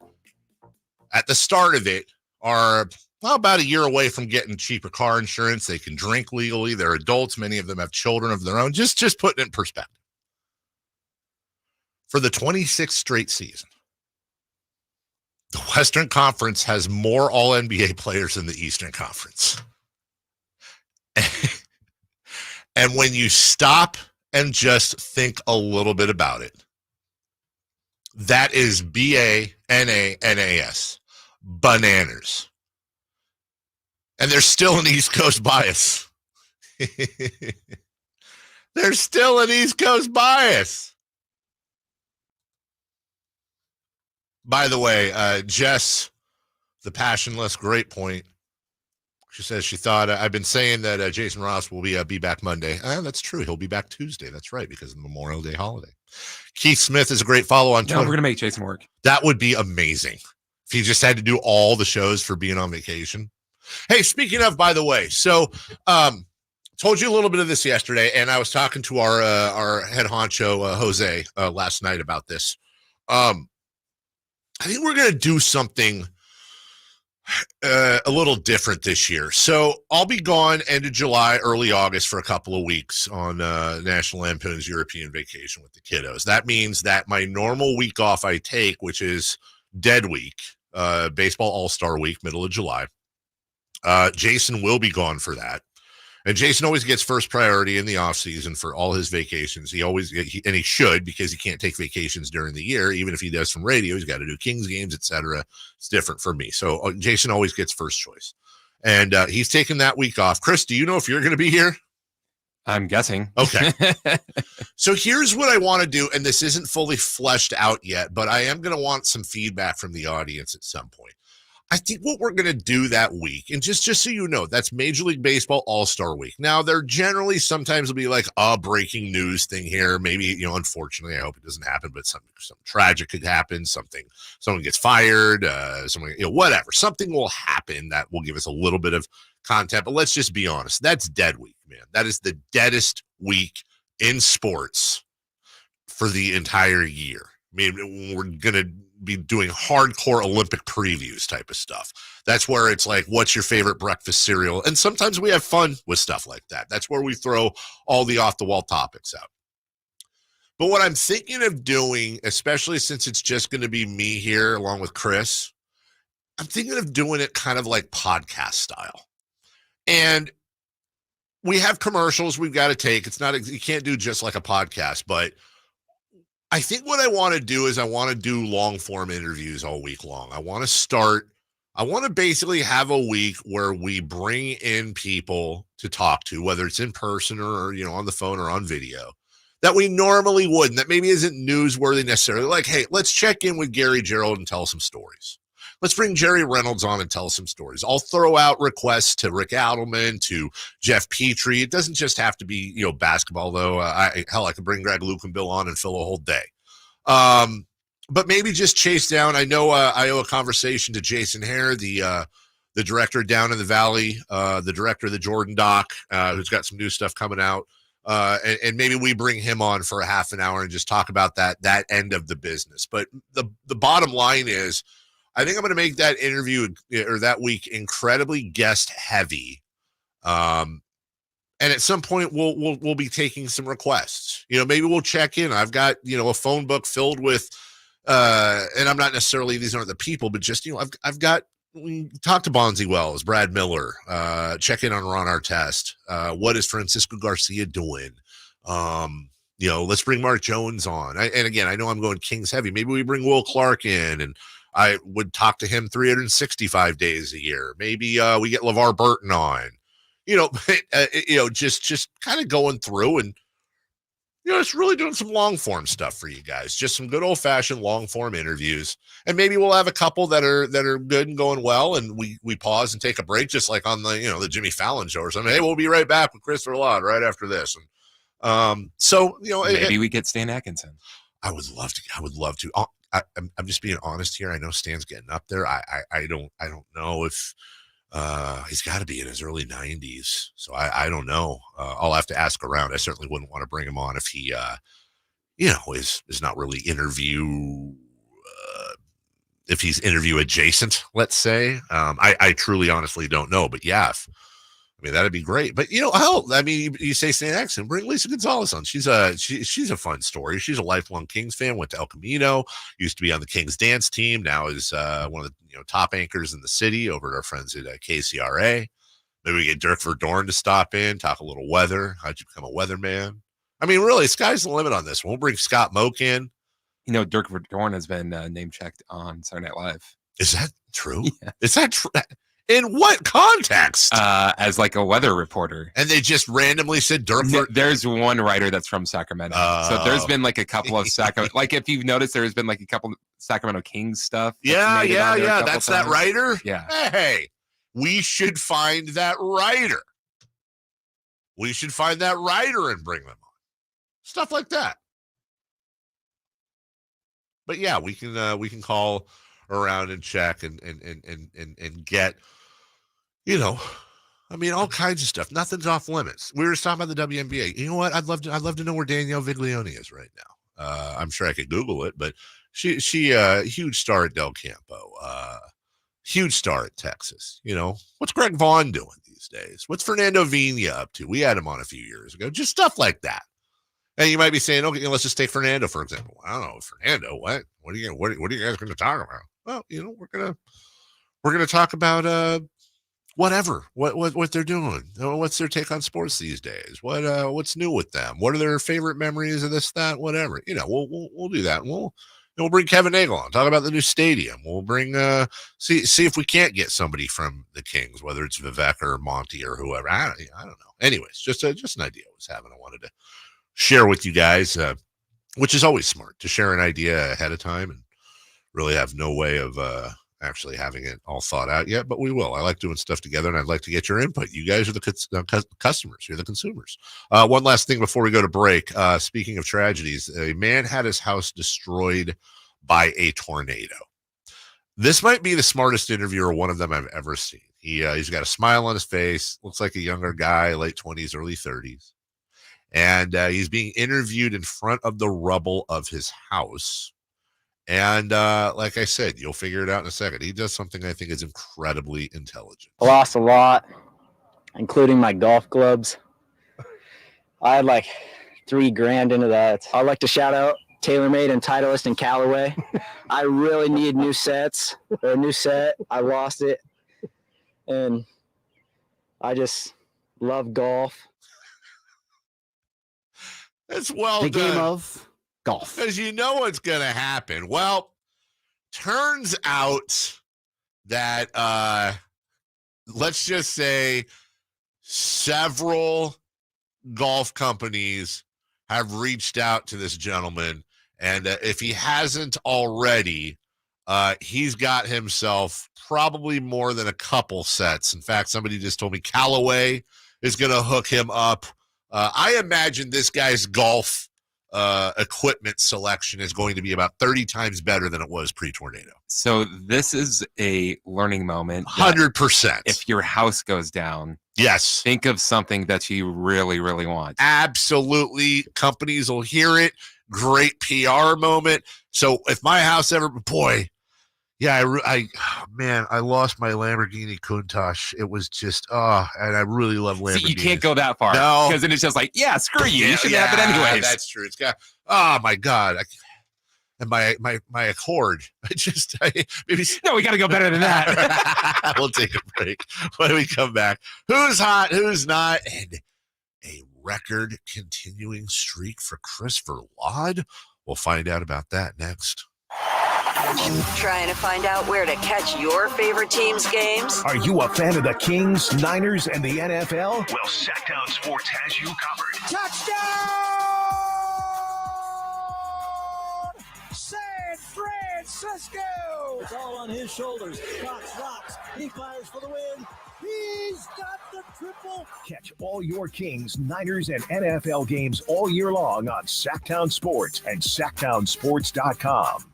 at the start of it are about a year away from getting cheaper car insurance. They can drink legally. They're adults. Many of them have children of their own. Just putting it in perspective. For the 26th straight season, the Western Conference has more All-NBA players than the Eastern Conference. And when you stop and just think a little bit about it, that is BANANAS, bananas. And there's still an East Coast bias. There's still an East Coast bias. By the way, Jess, the passionless, great point. She says she thought, I've been saying that Jason Ross will be back Monday. That's true. He'll be back Tuesday. That's right, because of the Memorial Day holiday. Keith Smith is a great follow on Twitter. We're going to make Jason work. That would be amazing if he just had to do all the shows for being on vacation. Hey, speaking of, by the way, so told you a little bit of this yesterday, and I was talking to our head honcho, Jose, last night about this. I think we're going to do something a little different this year. So I'll be gone end of July, early August for a couple of weeks on National Lampoon's European vacation with the kiddos. That means that my normal week off I take, which is dead week, baseball all-star week, middle of July, Jason will be gone for that. And Jason always gets first priority in the off season for all his vacations. He should, because he can't take vacations during the year. Even if he does some radio, he's got to do Kings games, etc. It's different for me. So Jason always gets first choice. And he's taking that week off. Chris, do you know if you're going to be here? I'm guessing. Okay. So here's what I want to do. And this isn't fully fleshed out yet, but I am going to want some feedback from the audience at some point. I think what we're going to do that week, and just so you know, that's Major League Baseball All-Star Week. Now, there generally sometimes will be like a breaking news thing here. Maybe, unfortunately, I hope it doesn't happen, but something tragic could happen. Someone gets fired, whatever. Something will happen that will give us a little bit of content. But let's just be honest. That's dead week, man. That is the deadest week in sports for the entire year. I mean, we're going to be doing hardcore Olympic previews type of stuff. That's where it's like, what's your favorite breakfast cereal? And sometimes we have fun with stuff like that. That's where we throw all the off-the-wall topics out. But what I'm thinking of doing, especially since it's just going to be me here along with Chris, I'm thinking of doing it kind of like podcast style. And we have commercials we've got to take. You can't do just like a podcast, but I think what I want to do is I want to do long form interviews all week long. I want to basically have a week where we bring in people to talk to, whether it's in person or on the phone or on video, that we normally wouldn't, that maybe isn't newsworthy necessarily. Like, hey, let's check in with Gary Gerald and tell some stories. Let's bring Jerry Reynolds on and tell some stories. I'll throw out requests to Rick Adelman, to Jeff Petrie. It doesn't just have to be, basketball, though. I could bring Greg Lukenbill on and fill a whole day. But maybe just chase down. I know I owe a conversation to Jason Hare, the director down in the Valley, the director of the Jordan Doc, who's got some new stuff coming out. And maybe we bring him on for a half an hour and just talk about that end of the business. But the bottom line is, I think I'm going to make that interview or that week incredibly guest heavy. And at some point we'll be taking some requests. Maybe we'll check in. I've got, a phone book filled with, and I'm not necessarily, these aren't the people, but just, I've got, we talked to Bonzi Wells, Brad Miller, check in on Ron Artest. What is Francisco Garcia doing? Let's bring Mark Jones on. And again, I know I'm going Kings heavy. Maybe we bring Will Clark in, and I would talk to him 365 days a year. Maybe we get LeVar Burton on, just kind of going through and, it's really doing some long form stuff for you guys. Just some good old fashioned long form interviews. And maybe we'll have a couple that are good and going well. And we pause and take a break, just like on the, the Jimmy Fallon show or something. Hey, we'll be right back with Christopher Laud right after this. And maybe we get Stan Atkinson. I would love to. I'm just being honest here. I know Stan's getting up there. I don't know if he's got to be in his early 90s. So I don't know. I'll have to ask around. I certainly wouldn't want to bring him on if he, is not really if he's interview adjacent, let's say. I truly, honestly don't know. But yeah, that'd be great. But you say Stan Atkinson, bring Lisa Gonzalez on. She's a fun story. She's a lifelong Kings fan. Went to El Camino. Used to be on the Kings dance team. Now is one of the top anchors in the city over at our friends at KCRA. Maybe we get Dirk Verdorn to stop in, talk a little weather. How'd you become a weatherman? Really, sky's the limit on this. We'll bring Scott Moak in. Dirk Verdorn has been name checked on Saturday Night Live. Is that true? Yeah. Is that true? In what context? As like a weather reporter. And they just randomly said Dirk. There's one writer that's from Sacramento. So there's been like a couple of Sacramento. Like if you've noticed, there's been like a couple of Sacramento Kings stuff. Yeah. That's that writer. Yeah. Hey, we should find that writer. We should find that writer and bring them on. Stuff like that. But yeah, we can call around and check and get, all kinds of stuff. Nothing's off limits. We were just talking about the WNBA. You know what? I'd love to know where Danielle Viglione is right now. I'm sure I could Google it, but she huge star at Del Campo, huge star at Texas. What's Greg Vaughn doing these days? What's Fernando Vina up to? We had him on a few years ago. Just stuff like that. And you might be saying, okay, let's just take Fernando, for example. I don't know, Fernando, what are you guys going to talk about? Well, we're going to talk about whatever, what they're doing. What's their take on sports these days? What's new with them? What are their favorite memories of this, that, whatever? We'll do that. We'll bring Kevin Nagel on, talk about the new stadium. We'll bring see if we can't get somebody from the Kings, whether it's Vivek or Monty or whoever. I don't know. Anyways, just an idea I was having. I wanted to share with you guys, which is always smart to share an idea ahead of time and really have no way of actually having it all thought out yet, but we will. I like doing stuff together, and I'd like to get your input. You guys are the customers. You're the consumers. One last thing before we go to break. Speaking of tragedies, a man had his house destroyed by a tornado. This might be the smartest interviewer, one of them I've ever seen. He's got a smile on his face, looks like a younger guy, late 20s, early 30s. And he's being interviewed in front of the rubble of his house. And like I said, you'll figure it out in a second. He does something I think is incredibly intelligent. I lost a lot, including my golf clubs. I had like $3,000 into that. I'd like to shout out TaylorMade and Titleist and Callaway. I really need new sets or a new set. I lost it. And I just love golf. It's well the done. Game of golf. Because you know what's going to happen. Well, turns out that, let's just say, several golf companies have reached out to this gentleman. And if he hasn't already, he's got himself probably more than a couple sets. In fact, somebody just told me Callaway is going to hook him up. I imagine this guy's golf equipment selection is going to be about 30 times better than it was pre-tornado. So this is a learning moment. 100%. If your house goes down, yes, think of something that you really, really want. Absolutely. Companies will hear it. Great PR moment. So if my house ever, boy, yeah, I lost my Lamborghini Countach. It was just, and I really love Lamborghinis. See, you can't go that far. No. Because then it's just like, yeah, screw you. You shouldn't have it anyways. That's true. It's got, oh my God. And my Accord. No, we got to go better than that. We'll take a break when we come back. Who's hot? Who's not? And a record continuing streak for Christopher Laud. We'll find out about that next. Trying to find out where to catch your favorite team's games? Are you a fan of the Kings, Niners, and the NFL? Well, Sacktown Sports has you covered. Touchdown! San Francisco! It's all on his shoulders. Fox rocks. He fires for the win. He's got the triple. Catch all your Kings, Niners, and NFL games all year long on Sacktown Sports and SacktownSports.com.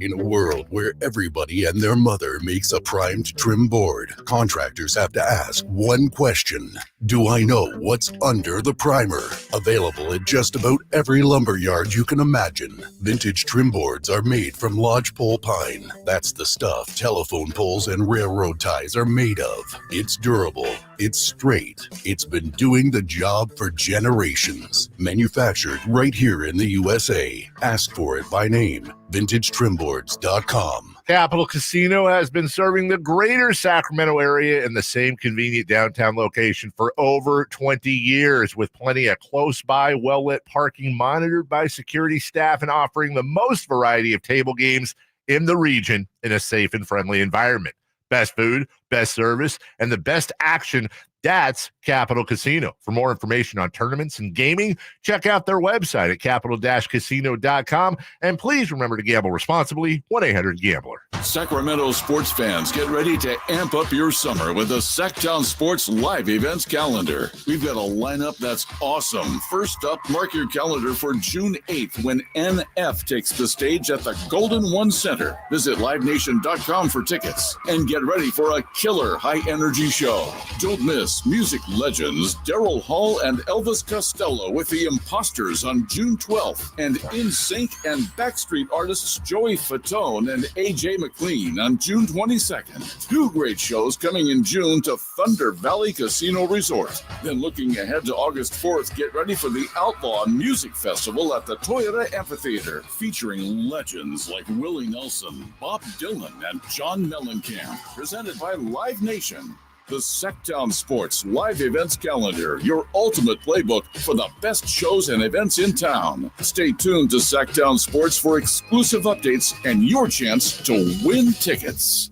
In a world where everybody and their mother makes a primed trim board, contractors have to ask one question. Do I know what's under the primer? Available at just about every lumberyard you can imagine. Vintage trim boards are made from lodgepole pine. That's the stuff telephone poles and railroad ties are made of. It's durable. It's straight. It's been doing the job for generations. Manufactured right here in the USA. Ask for it by name. VintageTrimboards.com. Capital Casino has been serving the greater Sacramento area in the same convenient downtown location for over 20 years, with plenty of close-by, well-lit parking monitored by security staff and offering the most variety of table games in the region in a safe and friendly environment. Best food, best service, and the best action. That's Capital Casino. For more information on tournaments and gaming, check out their website at capital-casino.com. And please remember to gamble responsibly. 1-800-GAMBLER. Sacramento sports fans, get ready to amp up your summer with the Sacktown Sports live events calendar. We've got a lineup that's awesome. First up, mark your calendar for June 8th when NF takes the stage at the Golden One Center. Visit livenation.com for tickets and get ready for a killer high-energy show. Don't miss music legends Daryl Hall and Elvis Costello with the Imposters on June 12th, and NSYNC and Backstreet artists Joey Fatone and AJ McLean on June 22nd. Two great shows coming in June to Thunder Valley Casino Resort. Then looking ahead to August 4th, get ready for the Outlaw Music Festival at the Toyota Amphitheater, featuring legends like Willie Nelson, Bob Dylan, and John Mellencamp, presented by Live Nation. The Sacktown Sports live events calendar, your ultimate playbook for the best shows and events in town. Stay tuned to Sacktown Sports for exclusive updates and your chance to win tickets.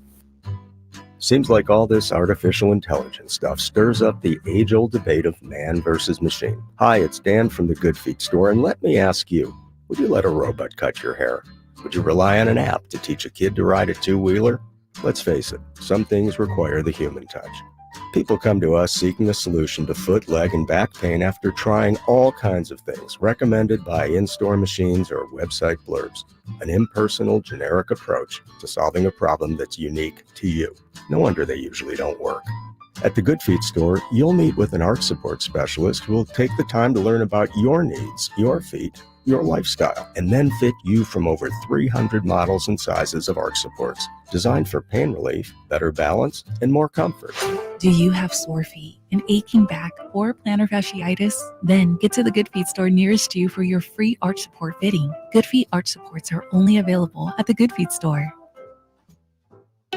Seems like all this artificial intelligence stuff stirs up the age-old debate of man versus machine. Hi, it's Dan from the Good Feet store, and let me ask you, would you let a robot cut your hair? Would you rely on an app to teach a kid to ride a two-wheeler? Let's face it, some things require the human touch. People come to us seeking a solution to foot, leg, and back pain after trying all kinds of things recommended by in-store machines or website blurbs. An impersonal, generic approach to solving a problem that's unique to you. No wonder they usually don't work. At the Good Feet store, you'll meet with an arch support specialist who will take the time to learn about your needs, your feet, your lifestyle, and then fit you from over 300 models and sizes of arch supports, designed for pain relief, better balance, and more comfort. Do you have sore feet, an aching back, or plantar fasciitis? Then get to the Good Feet store nearest you for your free arch support fitting. Good Feet arch supports are only available at the Good Feet store.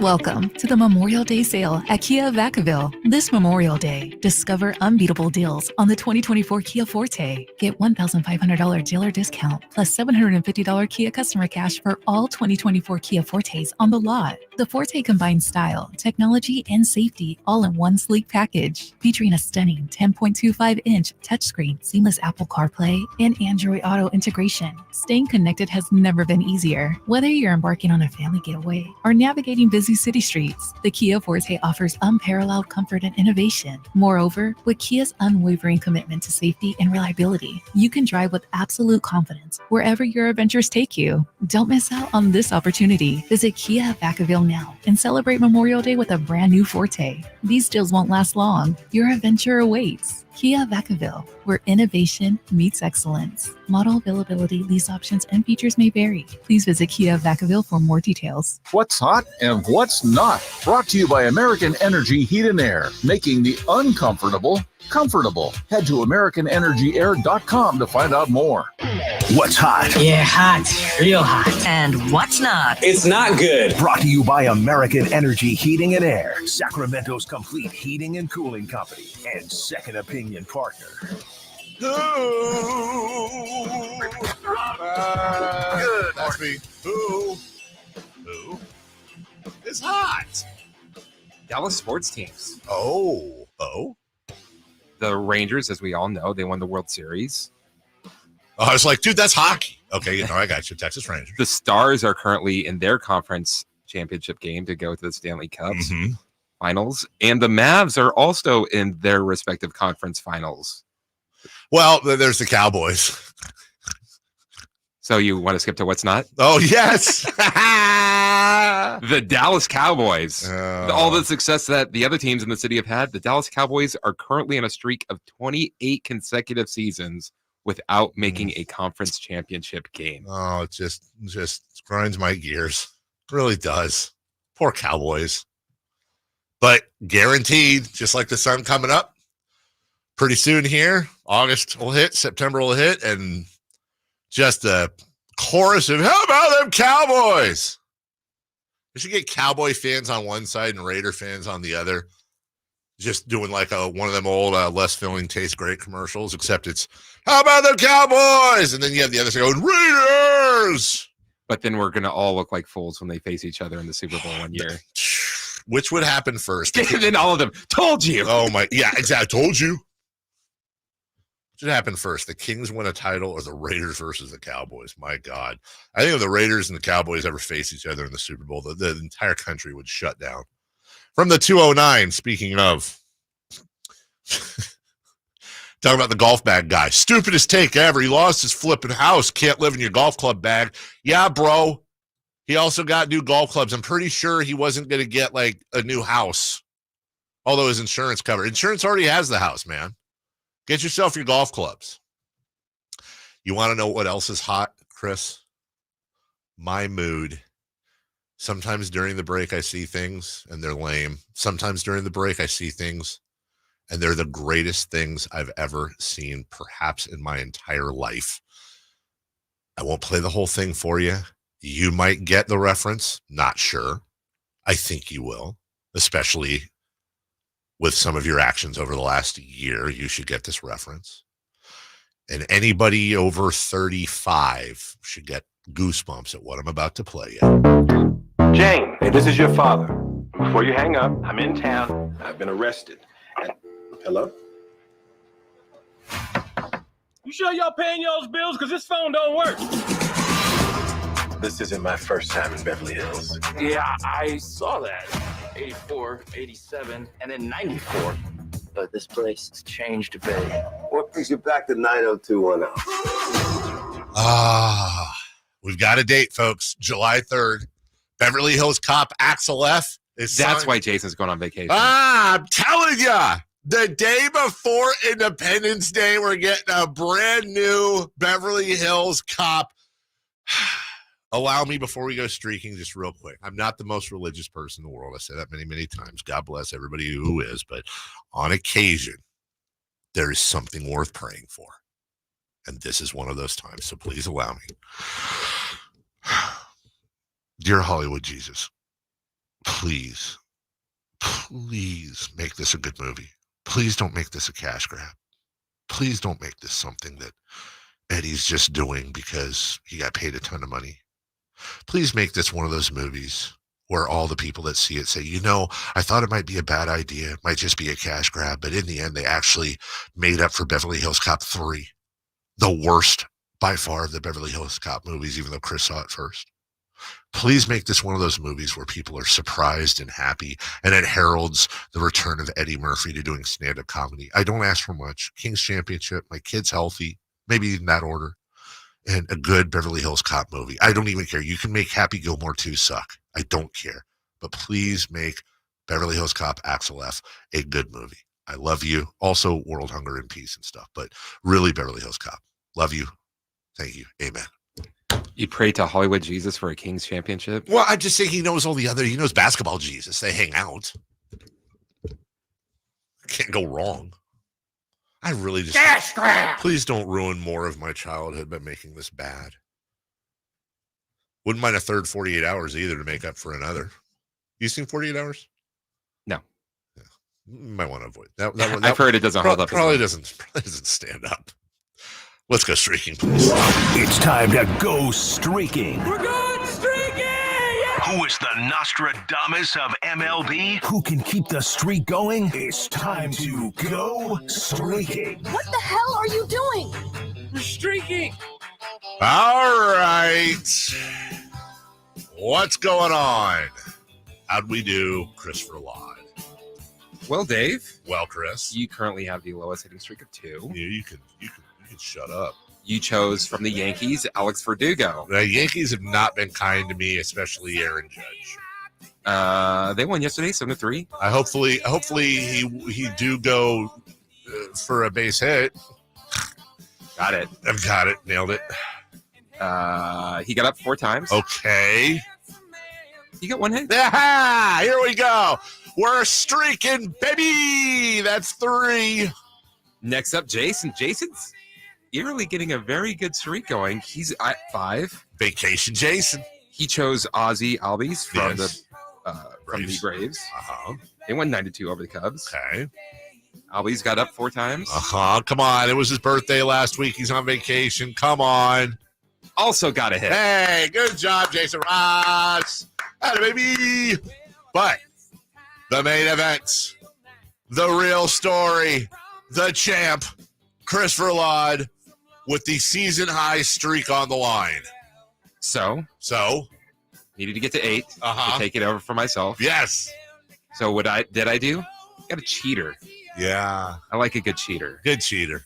Welcome to the Memorial Day sale at Kia of Vacaville. This Memorial Day, discover unbeatable deals on the 2024 Kia Forte. Get $1,500 dealer discount plus $750 Kia customer cash for all 2024 Kia Fortes on the lot. The Forte combines style, technology, and safety all in one sleek package, featuring a stunning 10.25-inch touchscreen, seamless Apple CarPlay, and Android Auto integration. Staying connected has never been easier. Whether you're embarking on a family getaway or navigating busy city streets, the Kia Forte offers unparalleled comfort and innovation. Moreover, with Kia's unwavering commitment to safety and reliability, you can drive with absolute confidence wherever your adventures take you. Don't miss out on this opportunity. Visit Kia of Vacaville now and celebrate Memorial Day with a brand new Forte. These deals won't last long. Your adventure awaits. Kia Vacaville, where innovation meets excellence. Model availability, lease options, and features may vary. Please visit Kia of Vacaville for more details. What's hot and what's not? Brought to you by American Energy Heat and Air, making the uncomfortable comfortable. Head to AmericanEnergyAir.com to find out more. What's hot? Yeah, hot. Real hot. And what's not? It's not good. Brought to you by American Energy Heating and Air, Sacramento's complete heating and cooling company and second opinion partner. Good. That's me. Who is hot? Dallas sports teams. Oh. The Rangers, as we all know, they won the World Series. Oh, I was like, dude, that's hockey. Okay, I got you. Texas Rangers. The Stars are currently in their conference championship game to go to the Stanley Cup finals. And the Mavs are also in their respective conference finals. Well, there's the Cowboys. So you want to skip to what's not? Oh, yes. The Dallas Cowboys. All the success that the other teams in the city have had, the Dallas Cowboys are currently in a streak of 28 consecutive seasons without making a conference championship game. Oh, it just grinds my gears. It really does. Poor Cowboys. But guaranteed, just like the sun coming up, pretty soon here, August will hit, September will hit, and just a chorus of, how about them Cowboys? We should get Cowboy fans on one side and Raider fans on the other. Just doing like one of them old less filling tastes great commercials, except it's, how about the Cowboys? And then you have the other side going, Raiders! But then we're going to all look like fools when they face each other in the Super Bowl one year. Which would happen first? And then all of them, told you. Oh, my. Yeah, exactly. Told you. What should happen first? The Kings win a title or the Raiders versus the Cowboys? My God. I think if the Raiders and the Cowboys ever face each other in the Super Bowl, the entire country would shut down. From the 209, speaking of, talking about the golf bag guy. Stupidest take ever. He lost his flipping house. Can't live in your golf club bag. Yeah, bro. He also got new golf clubs. I'm pretty sure he wasn't going to get like a new house, although his insurance covered. Insurance already has the house, man. Get yourself your golf clubs. You want to know what else is hot, Chris? My mood. Sometimes during the break, I see things and they're lame. Sometimes during the break, I see things and they're the greatest things I've ever seen, perhaps in my entire life. I won't play the whole thing for you. You might get the reference. Not sure. I think you will, especially with some of your actions over the last year, you should get this reference. And anybody over 35 should get goosebumps at what I'm about to play you. Jane, hey, this is your father. Before you hang up, I'm in town. I've been arrested. Hello? You sure y'all paying y'all's bills? Because this phone don't work. This isn't my first time in Beverly Hills. Yeah, I saw that. 84, 87, and then 94. But this place has changed a bit. What brings you back to 90210? We've got a date, folks. July 3rd. Beverly Hills cop Axel F. That's why Jason's going on vacation. I'm telling ya. The day before Independence Day, we're getting a brand new Beverly Hills cop. Allow me, before we go streaking, just real quick. I'm not the most religious person in the world. I say that many, many times. God bless everybody who is. But on occasion, there is something worth praying for. And this is one of those times. So please allow me. Dear Hollywood Jesus, please make this a good movie. Please don't make this a cash grab. Please don't make this something that Eddie's just doing because he got paid a ton of money. Please make this one of those movies where all the people that see it say, you know, I thought it might be a bad idea. It might just be a cash grab. But in the end, they actually made up for Beverly Hills Cop 3. The worst by far of the Beverly Hills Cop movies, even though Chris saw it first. Please make this one of those movies where people are surprised and happy, and it heralds the return of Eddie Murphy to doing stand-up comedy. I don't ask for much. King's Championship, my kid's healthy, maybe in that order, and a good Beverly Hills Cop movie. I don't even care. You can make Happy Gilmore 2 suck. I don't care. But please make Beverly Hills Cop Axel F a good movie. I love you. Also, World Hunger and Peace and stuff, but really Beverly Hills Cop. Love you. Thank you. Amen. You pray to Hollywood Jesus for a King's Championship? Well, I just think he knows he knows basketball Jesus. They hang out. Can't go wrong. I really just... Cash grab! Please don't ruin more of my childhood by making this bad. Wouldn't mind a third 48 hours either to make up for another. You seen 48 hours? No. Yeah. You might want to avoid that. I've heard it doesn't hold up. Probably doesn't stand up. Let's go streaking, please. It's time to go streaking. We're going streaking! Yeah! Who is the Nostradamus of MLB? Who can keep the streak going? It's time to go streaking. What the hell are you doing? We're streaking! All right. What's going on? How'd we do, Christopher Laud? Well, Dave. Well, Chris. You currently have the lowest hitting streak of 2. Yeah, you can shut up. You chose from the Yankees, Alex Verdugo. The Yankees have not been kind to me, especially Aaron Judge. They won yesterday, 7-3. Hopefully he do go for a base hit. Got it. I've got it. Nailed it. He got up 4 times. Okay. He got 1 hit. Yeah, here we go. We're streaking, baby. That's 3. Next up, Jason. Jason's eerily getting a very good streak going. He's at 5. Vacation Jason. He chose Ozzy Albies from Yes. from the Braves. Uh-huh. They won 9-2 over the Cubs. Okay. Albies got up 4 times. Uh-huh. Come on. It was his birthday last week. He's on vacation. Come on. Also got a hit. Hey, good job, Jason Ross. Atta baby. But the main event, the real story, the champ, Christopher Laud, with the season-high streak on the line. So needed to get to 8 to take it over for myself. Yes. So what did I do? Got a cheater. Yeah. I like a good cheater. Good cheater.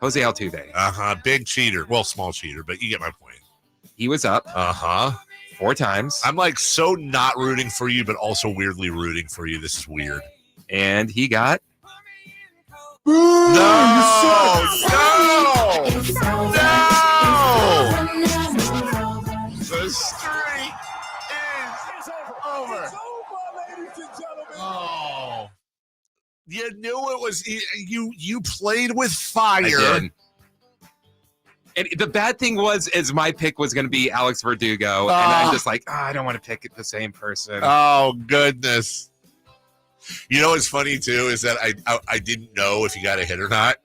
Jose Altuve. Uh-huh. Big cheater. Well, small cheater, but you get my point. He was up. Uh-huh. 4 times. I'm like so not rooting for you, but also weirdly rooting for you. This is weird. And he got... No! The streak is over. Oh. You knew it was you played with fire. I did. And the bad thing is my pick was going to be Alex Verdugo, and I'm just like, I don't want to pick the same person. Oh, goodness. You know what's funny too is that I didn't know if you got a hit or not,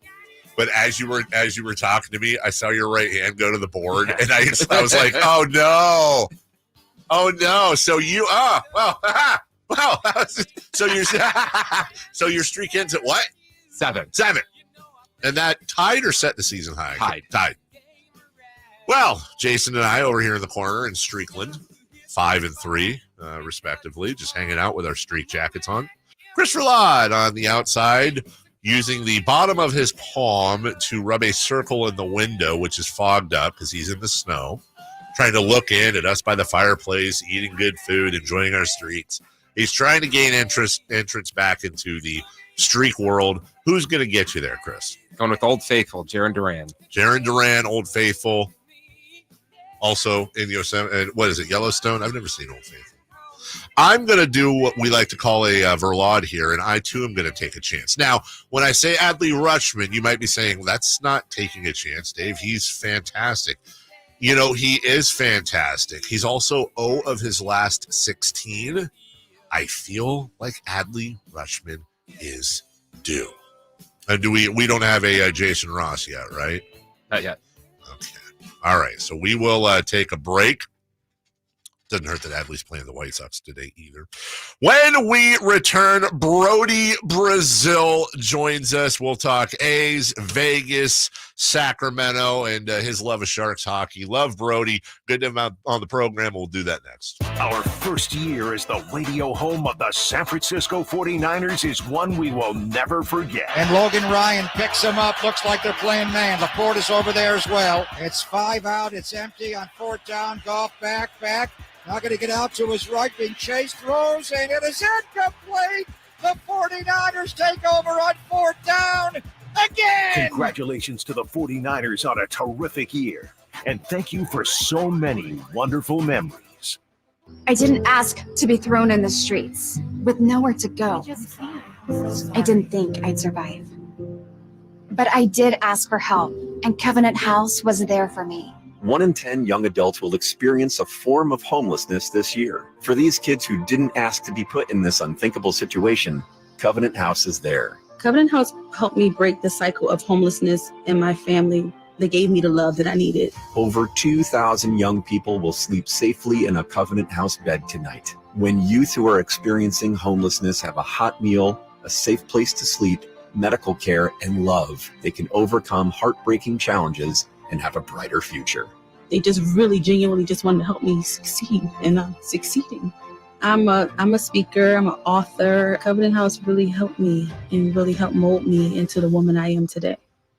but as you were talking to me, I saw your right hand go to the board, and I was like, oh no. So you so your streak ends at what? 7. And that tied or set the season high? Tied. Well, Jason and I over here in the corner in Streakland, 5-3, respectively, just hanging out with our streak jackets on. Christopher Ladd on the outside, using the bottom of his palm to rub a circle in the window, which is fogged up because he's in the snow, trying to look in at us by the fireplace, eating good food, enjoying our streaks. He's trying to gain entrance back into the streak world. Who's going to get you there, Chris? Going with Old Faithful, Jaron Duran. Jaron Duran, Old Faithful. Also in Yosemite, what is it, Yellowstone? I've never seen Old Faithful. I'm going to do what we like to call a Verlaud here, and I, too, am going to take a chance. Now, when I say Adley Rutschman, you might be saying, that's not taking a chance, Dave. He's fantastic. You know, he is fantastic. He's also 0 of his last 16. I feel like Adley Rutschman is due. And we don't have a Jason Ross yet, right? Not yet. Okay. All right, so we will take a break. Doesn't hurt that Adley's playing the White Sox today either. When we return, Brody Brazil joins us. We'll talk A's, Vegas, Sacramento, and his love of Sharks hockey. Love Brody. Good to have him on the program. We'll do that next. Our first year as the radio home of the San Francisco 49ers is one we will never forget. And Logan Ryan picks him up. Looks like they're playing man. LaPorte is over there as well. It's 5 out. It's empty on 4th down. Goff back. Not going to get out to his right, being chased, throws, and it is incomplete. The 49ers take over on 4th down again. Congratulations to the 49ers on a terrific year. And thank you for so many wonderful memories. I didn't ask to be thrown in the streets with nowhere to go. I didn't think I'd survive. But I did ask for help, and Covenant House was there for me. 1 in 10 young adults will experience a form of homelessness this year. For these kids who didn't ask to be put in this unthinkable situation, Covenant House is there. Covenant House helped me break the cycle of homelessness in my family. They gave me the love that I needed. Over 2,000 young people will sleep safely in a Covenant House bed tonight. When youth who are experiencing homelessness have a hot meal, a safe place to sleep, medical care, and love, they can overcome heartbreaking challenges and have a brighter future. They just really genuinely just wanted to help me succeed, and I'm succeeding. I'm a speaker, I'm an author. Covenant House really helped me and really helped mold me into the woman I am today.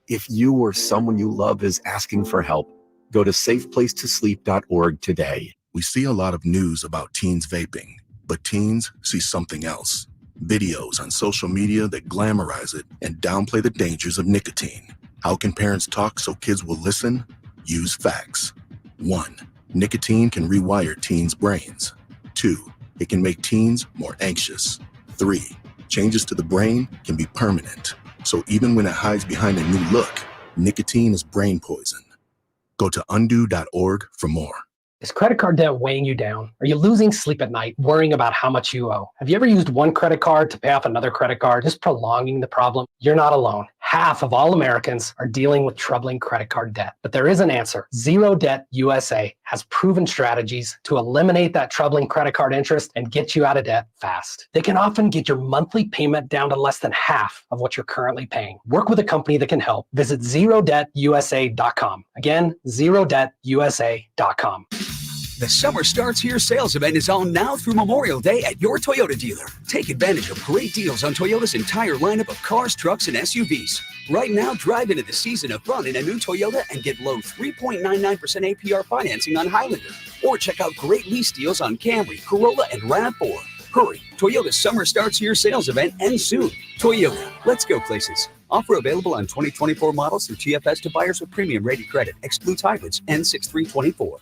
If you or someone you love is asking for help, go to safeplacetosleep.org today. We see a lot of news about teens vaping, but teens see something else. Videos on social media that glamorize it and downplay the dangers of nicotine. How can parents talk so kids will listen? Use facts. 1. Nicotine can rewire teens' brains. 2. It can make teens more anxious. 3. Changes to the brain can be permanent. So even when it hides behind a new look, nicotine is brain poison. Go to undo.org for more. Is credit card debt weighing you down? Are you losing sleep at night, worrying about how much you owe? Have you ever used one credit card to pay off another credit card, just prolonging the problem? You're not alone. Half of all Americans are dealing with troubling credit card debt. But there is an answer. Zero Debt USA has proven strategies to eliminate that troubling credit card interest and get you out of debt fast. They can often get your monthly payment down to less than half of what you're currently paying. Work with a company that can help. Visit ZeroDebtUSA.com. Again, ZeroDebtUSA.com. The Summer Starts Here sales event is on now through Memorial Day at your Toyota dealer. Take advantage of great deals on Toyota's entire lineup of cars, trucks, and SUVs. Right now, drive into the season of fun in a new Toyota and get low 3.99% APR financing on Highlander. Or check out great lease deals on Camry, Corolla, and RAV4. Hurry, Toyota's Summer Starts Here sales event ends soon. Toyota, let's go places. Offer available on 2024 models through TFS to buyers with premium rated credit. Excludes hybrids. N6324.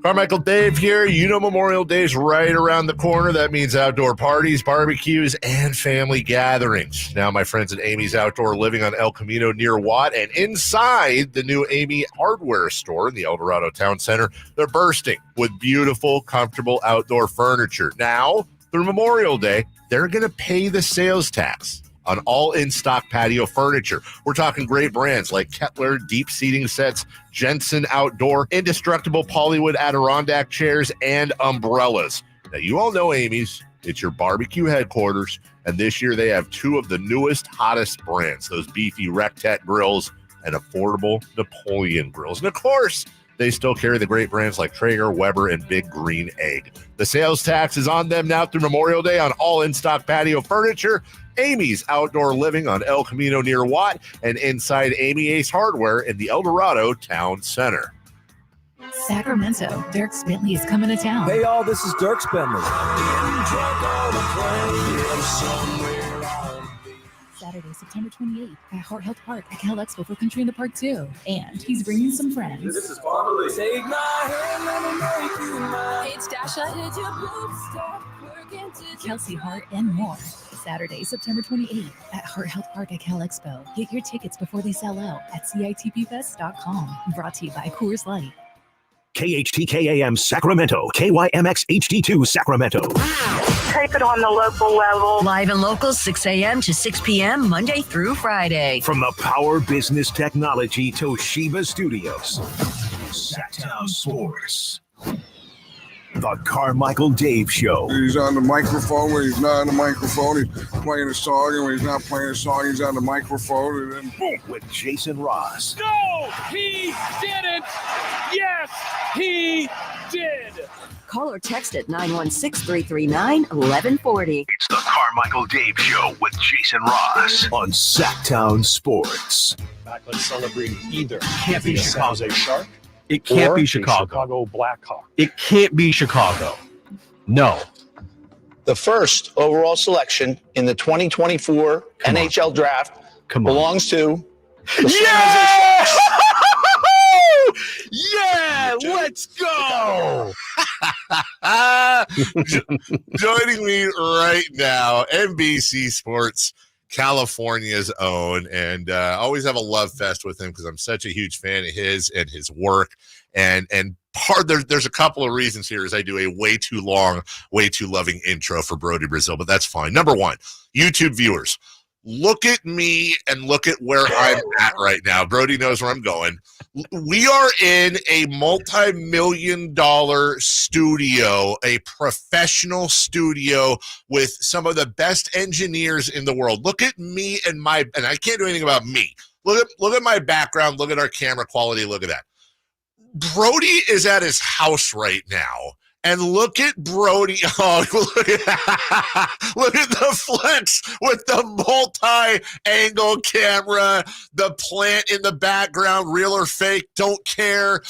Carmichael Dave here. You know Memorial Day's right around the corner. That means outdoor parties, barbecues, and family gatherings. Now, my friends at Amy's Outdoor Living on El Camino near Watt and inside the new Amy Hardware store in the El Dorado Town Center, they're bursting with beautiful, comfortable outdoor furniture. Now, through Memorial Day, they're going to pay the sales tax on all in-stock patio furniture. We're talking great brands like Kettler deep seating sets, Jensen Outdoor, indestructible Polywood Adirondack chairs, and umbrellas. Now, you all know Amy's. It's your barbecue headquarters, and this year they have 2 of the newest, hottest brands, those beefy Rectet grills and affordable Napoleon grills. And, of course, they still carry the great brands like Traeger, Weber, and Big Green Egg. The sales tax is on them now through Memorial Day on all in-stock patio furniture. Amy's Outdoor Living on El Camino near Watt, and inside Amy Ace Hardware in the El Dorado Town Center. Sacramento, Dirk Bentley is coming to town. Hey, y'all, this is Dirk Bentley. Saturday, September 28th at Hart Health Park at Cal Expo for Katrina Park 2. And he's bringing some friends. This is Barbara. Take my hand, let me make you mine. It's Dasha, Kelsey Hart, and more. Saturday, September 28th at Hart Health Park at Cal Expo. Get your tickets before they sell out at CITPfest.com. Brought to you by Coors Light. KHTKAM Sacramento, KYMX HD2 Sacramento. Take it on the local level. Live and local, 6 a.m. to 6 p.m., Monday through Friday. From the Power Business Technology Toshiba Studios, Sacktown Sports. The Carmichael Dave Show. He's on the microphone when he's not on the microphone. He's playing a song, and when he's not playing a song, he's on the microphone. And then boom. With Jason Ross. No, he didn't. Yes, he did. Call or text at 916-339-1140. It's the Carmichael Dave Show with Jason Ross on Sacktown Sports. Macklin celebrating either. Can't be Chicago Shark. It can't be Chicago Blackhawk. It can't be Chicago. No. The first overall selection in the 2024 NHL draft belongs to the Yeah, let's go. Joining me right now, NBC Sports California's own, and always have a love fest with him because I'm such a huge fan of his and his work. And there's a couple of reasons here as I do a way too long, way too loving intro for Brody Brazil, but that's fine. Number one, YouTube viewers, look at me and look at where I'm at right now. Brody knows where I'm going. We are in a multi-million-dollar studio, a professional studio with some of the best engineers in the world. Look at me and I can't do anything about me. Look at my background. Look at our camera quality. Look at that. Brody is at his house right now. And look at Brody. Oh, look at the flex with the multi-angle camera, the plant in the background, real or fake, don't care.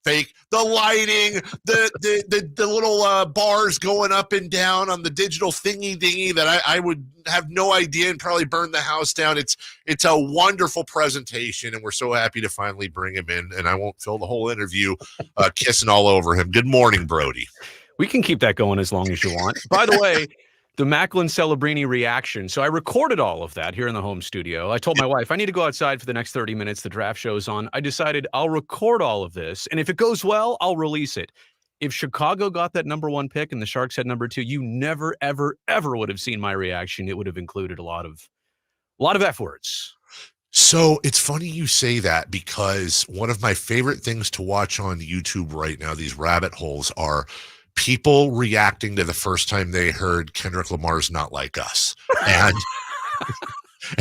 Fake. The lighting, the little bars going up and down on the digital thingy dingy that I would have no idea and probably burn the house down. It's a wonderful presentation, and we're so happy to finally bring him in. And I won't fill the whole interview kissing all over him. Good morning, Brody. We can keep that going as long as you want. By the way, the Macklin Celebrini reaction. So I recorded all of that here in the home studio. I told my wife, I need to go outside for the next 30 minutes. The draft show's on. I decided I'll record all of this. And if it goes well, I'll release it. If Chicago got that number 1 pick and the Sharks had number 2, you never, ever, ever would have seen my reaction. It would have included a lot of F words. So it's funny you say that because one of my favorite things to watch on YouTube right now, these rabbit holes, are people reacting to the first time they heard Kendrick Lamar's Not Like Us. And,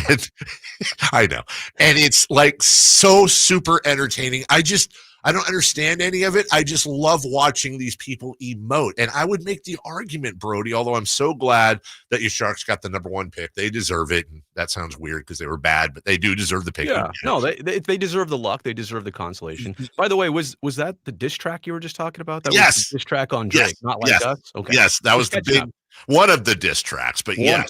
and I know. And it's like so super entertaining. I don't understand any of it. I just love watching these people emote. And I would make the argument, Brody, although I'm so glad that your Sharks got the number 1 pick. They deserve it. And that sounds weird because they were bad, but they do deserve the pick. Yeah, no, they deserve the luck. They deserve the consolation. By the way, was that the diss track you were just talking about? That was the diss track on Drake, Not Like Us? Okay. Yes, that was one of the diss tracks, but yes.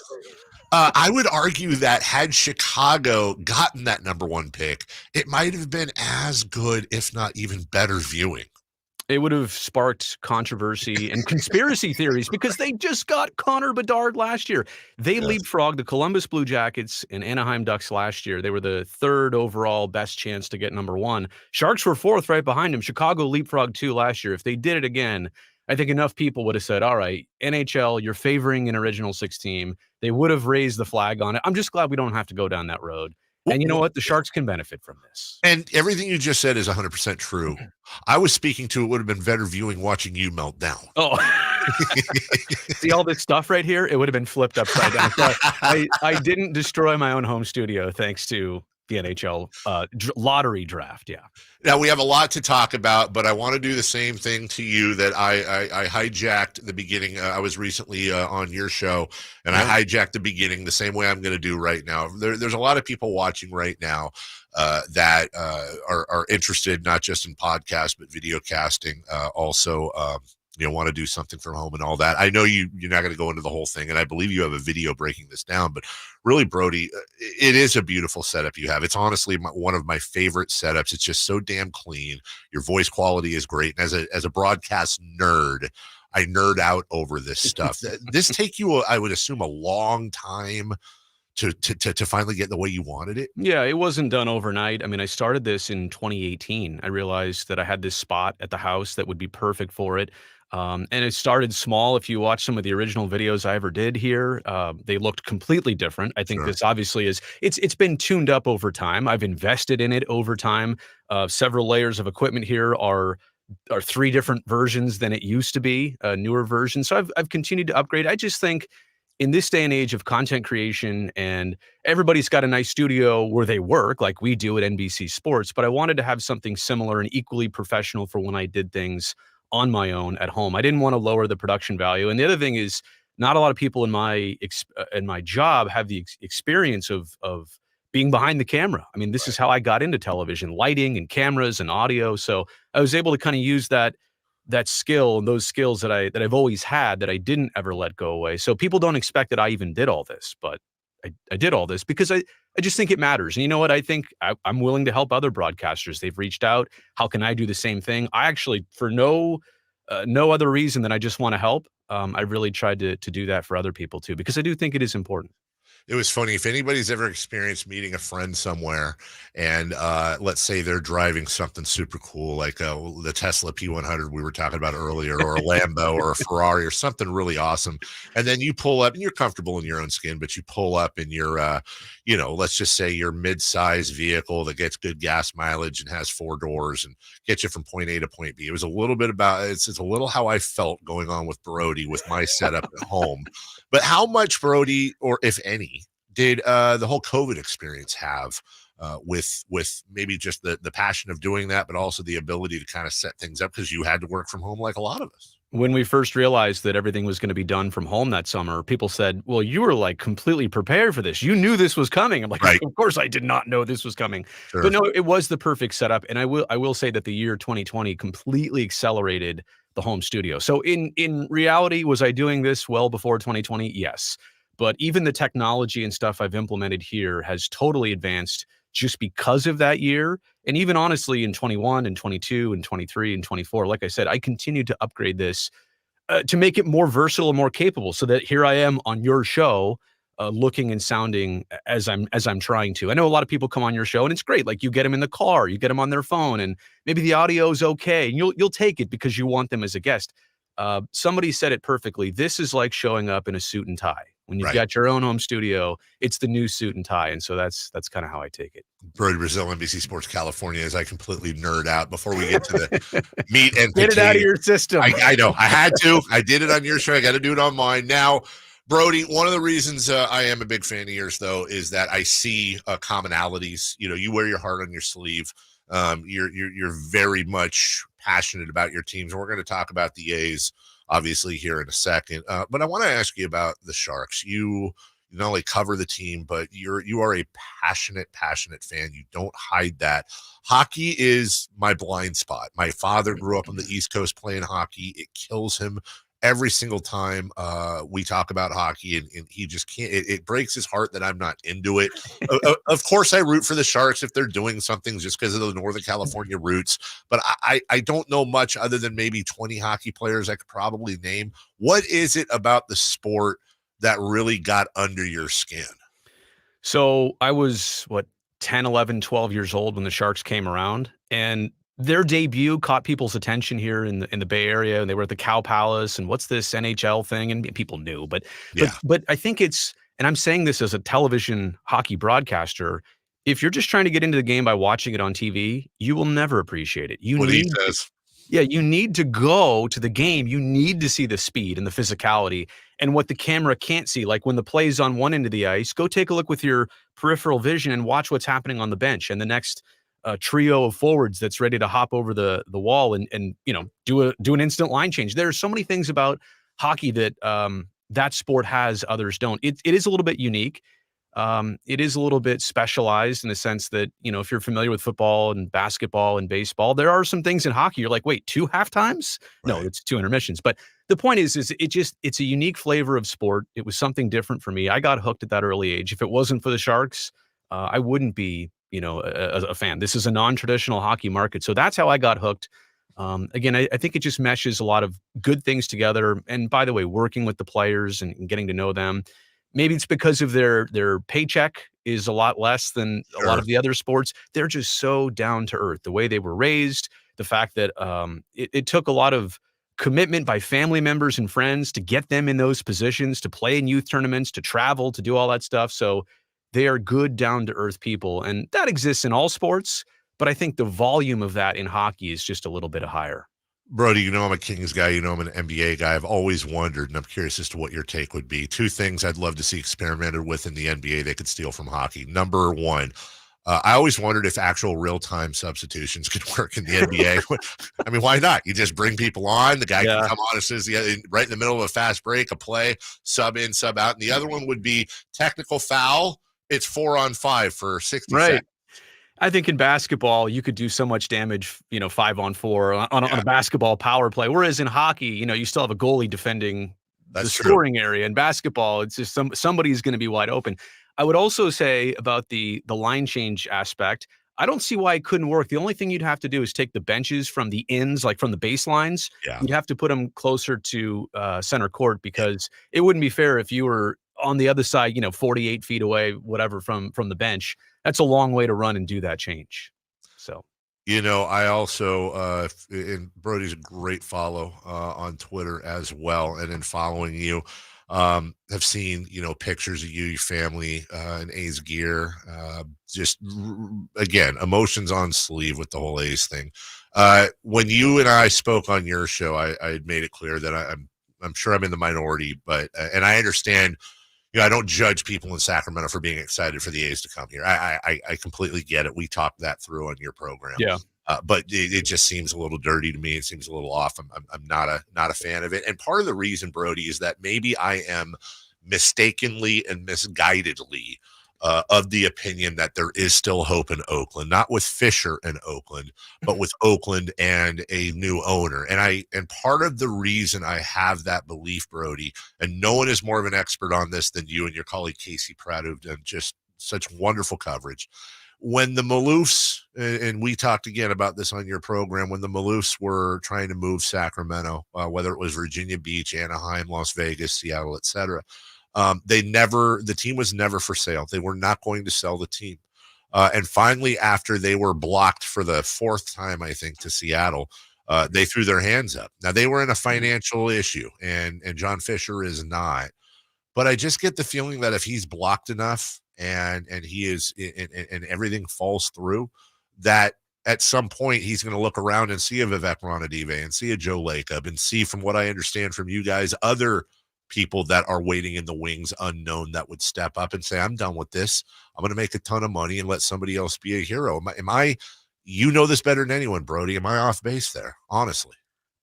I would argue that had Chicago gotten that number 1 pick, it might have been as good, if not even better viewing. It would have sparked controversy and conspiracy theories because they just got Connor Bedard last year. They leapfrogged the Columbus Blue Jackets and Anaheim Ducks last year. They were the 3rd overall best chance to get number 1. Sharks were 4th right behind them. Chicago leapfrogged 2 last year. If they did it again, I think enough people would have said, all right, NHL, you're favoring an original six team. They would have raised the flag on it. I'm just glad we don't have to go down that road. And you know what? The Sharks can benefit from this. And everything you just said is 100% true. I was speaking to, it would have been better viewing watching you melt down. Oh, see all this stuff right here? It would have been flipped upside down. So I didn't destroy my own home studio thanks to the NHL lottery draft. Yeah. Now, we have a lot to talk about, but I want to do the same thing to you that I hijacked the beginning. I was recently on your show, and I hijacked the beginning the same way I'm going to do right now. There's a lot of people watching right now that are interested not just in podcasts, but video casting. Also, want to do something from home and all that. I know you're not going to go into the whole thing, and I believe you have a video breaking this down, but really, Brodie, it is a beautiful setup you have. It's honestly one of my favorite setups. It's just so damn clean. Your voice quality is great. And as a broadcast nerd, I nerd out over this stuff. This take you, I would assume, a long time to finally get the way you wanted it. Yeah, it wasn't done overnight. I mean, I started this in 2018. I realized that I had this spot at the house that would be perfect for it. And it started small. If you watch some of the original videos I ever did here, they looked completely different. I think this obviously it's been tuned up over time. I've invested in it over time. Several layers of equipment here are 3 different versions than it used to be, newer versions. So I've continued to upgrade. I just think in this day and age of content creation, and everybody's got a nice studio where they work like we do at NBC Sports, but I wanted to have something similar and equally professional for when I did things on my own at home. I didn't want to lower the production value. And the other thing is, not a lot of people in my job have the experience of being behind the camera. I mean, this is how I got into television, lighting and cameras and audio. So I was able to kind of use that skill and those skills that I've always had that I didn't ever let go away. So people don't expect that I even did all this, but I did all this because I just think it matters. And you know what? I think I'm willing to help other broadcasters. They've reached out. How can I do the same thing? I actually, for no other reason than I just want to help, I really tried to do that for other people too, because I do think it is important. It was funny. If anybody's ever experienced meeting a friend somewhere and let's say they're driving something super cool, like the Tesla P100 we were talking about earlier, or a Lambo or a Ferrari or something really awesome. And then you pull up and you're comfortable in your own skin, but you pull up in your, let's just say your mid-size vehicle that gets good gas mileage and has 4 doors and gets you from point A to point B. It was a little bit it's a little how I felt going on with Brodie with my setup at home. But how much, Brodie, or if any, did the whole COVID experience have with maybe just the passion of doing that, but also the ability to kind of set things up because you had to work from home like a lot of us? When we first realized that everything was going to be done from home that summer, people said, well, you were like completely prepared for this. You knew this was coming. I'm like, right. Of course I did not know this was coming. Sure. But no, it was the perfect setup. And I will say that the year 2020 completely accelerated the home studio. So in reality, was I doing this well before 2020? Yes. But even the technology and stuff I've implemented here has totally advanced just because of that year. And even honestly, in 21 and 22 and 23 and 24, like I said, I continued to upgrade this to make it more versatile and more capable, so that here I am on your show, looking and sounding as I'm trying to. I know a lot of people come on your show and it's great. Like, you get them in the car, you get them on their phone, and maybe the audio is okay, and you'll take it because you want them as a guest. Somebody said it perfectly. This is like showing up in a suit and tie. When you've got your own home studio, it's the new suit and tie. And so that's kind of how I take it. Brody Brazil, NBC Sports California, as I completely nerd out before we get to the meat and get it out of your system. I know. I had to. I did it on your show. I got to do it on mine. Now, Brodie, one of the reasons I am a big fan of yours, though, is that I see commonalities. You wear your heart on your sleeve. You're very much passionate about your teams. And we're going to talk about the A's obviously here in a second. But I want to ask you about the Sharks. You not only cover the team, but you are a passionate fan. You don't hide that. Hockey is my blind spot. My father grew up on the East Coast playing hockey. It kills him every single time we talk about hockey, and he just can't. It breaks his heart that I'm not into it. Of course, I root for the Sharks if they're doing something just because of the Northern California roots, but I don't know much other than maybe 20 hockey players I could probably name. What is it about the sport that really got under your skin? So I was 10, 11, 12 years old when the Sharks came around, and their debut caught people's attention here in the Bay Area, and they were at the Cow Palace. And what's this NHL thing? And people knew, but I think it's, and I'm saying this as a television hockey broadcaster, if you're just trying to get into the game by watching it on TV, you will never appreciate it. What he says. Yeah, you need to go to the game. You need to see the speed and the physicality and what the camera can't see. Like when the play's on one end of the ice, go take a look with your peripheral vision and watch what's happening on the bench and the next trio of forwards that's ready to hop over the wall and do an instant line change. There are so many things about hockey that that sport has, others don't. It is a little bit unique. It is a little bit specialized in the sense that, if you're familiar with football and basketball and baseball, there are some things in hockey. You're like, wait, 2 halftimes? Right. No, it's 2 intermissions. But the point is it's a unique flavor of sport. It was something different for me. I got hooked at that early age. If it wasn't for the Sharks, I wouldn't be, a fan. This is a non-traditional hockey market. So that's how I got hooked. Again, I think it just meshes a lot of good things together. And by the way, working with the players and getting to know them. Maybe it's because of their paycheck is a lot less than a lot of the other sports. They're just so down to earth. The way they were raised, the fact that it took a lot of commitment by family members and friends to get them in those positions, to play in youth tournaments, to travel, to do all that stuff. So they are good, down to earth people. And that exists in all sports. But I think the volume of that in hockey is just a little bit higher. Brodie, I'm a Kings guy, I'm an NBA guy. I've always wondered, and I'm curious as to what your take would be. 2 things I'd love to see experimented with in the NBA they could steal from hockey. Number 1, I always wondered if actual real-time substitutions could work in the NBA. I mean, why not? You just bring people on, the guy can come on as soon as right in the middle of a fast break, a play, sub in, sub out. And the other one would be technical foul. It's 4-on-5 for 60 seconds. I think in basketball, you could do so much damage, 5-on-4 on a basketball power play. Whereas in hockey, you still have a goalie defending the scoring area. In basketball, it's just somebody's going to be wide open. I would also say about the line change aspect, I don't see why it couldn't work. The only thing you'd have to do is take the benches from the ends, like from the baselines. Yeah. You'd have to put them closer to center court because it wouldn't be fair if you were on the other side, 48 feet away, whatever, from the bench. That's a long way to run and do that change. So, I also, and Brodie's a great follow on Twitter as well. And in following you, have seen, pictures of you, your family, in A's gear. Just again, emotions on sleeve with the whole A's thing. When you and I spoke on your show, I had made it clear that I'm sure I'm in the minority, but, and I understand, I don't judge people in Sacramento for being excited for the A's to come here. I completely get it. We talked that through on your program. Yeah. But it just seems a little dirty to me. It seems a little off. I'm not a fan of it. And part of the reason, Brodie, is that maybe I am mistakenly and misguidedly of the opinion that there is still hope in Oakland, not with Fisher in Oakland, but with Oakland and a new owner. And part of the reason I have that belief, Brodie, and no one is more of an expert on this than you and your colleague Casey Pratt, who've done just such wonderful coverage. When the Maloofs, and we talked again about this on your program, when the Maloofs were trying to move Sacramento, whether it was Virginia Beach, Anaheim, Las Vegas, Seattle, etc., the team was never for sale. They were not going to sell the team. And finally, after they were blocked for the 4th time, I think, to Seattle, they threw their hands up. Now, they were in a financial issue, and John Fisher is not. But I just get the feeling that if he's blocked enough and he is, and everything falls through, that at some point he's going to look around and see a Vivek Ranadive and see a Joe Lacob and see, from what I understand from you guys, other people that are waiting in the wings unknown that would step up and say, I'm done with this. I'm going to make a ton of money and let somebody else be a hero. Am I you know this better than anyone, Brodie. Am I off base there? Honestly.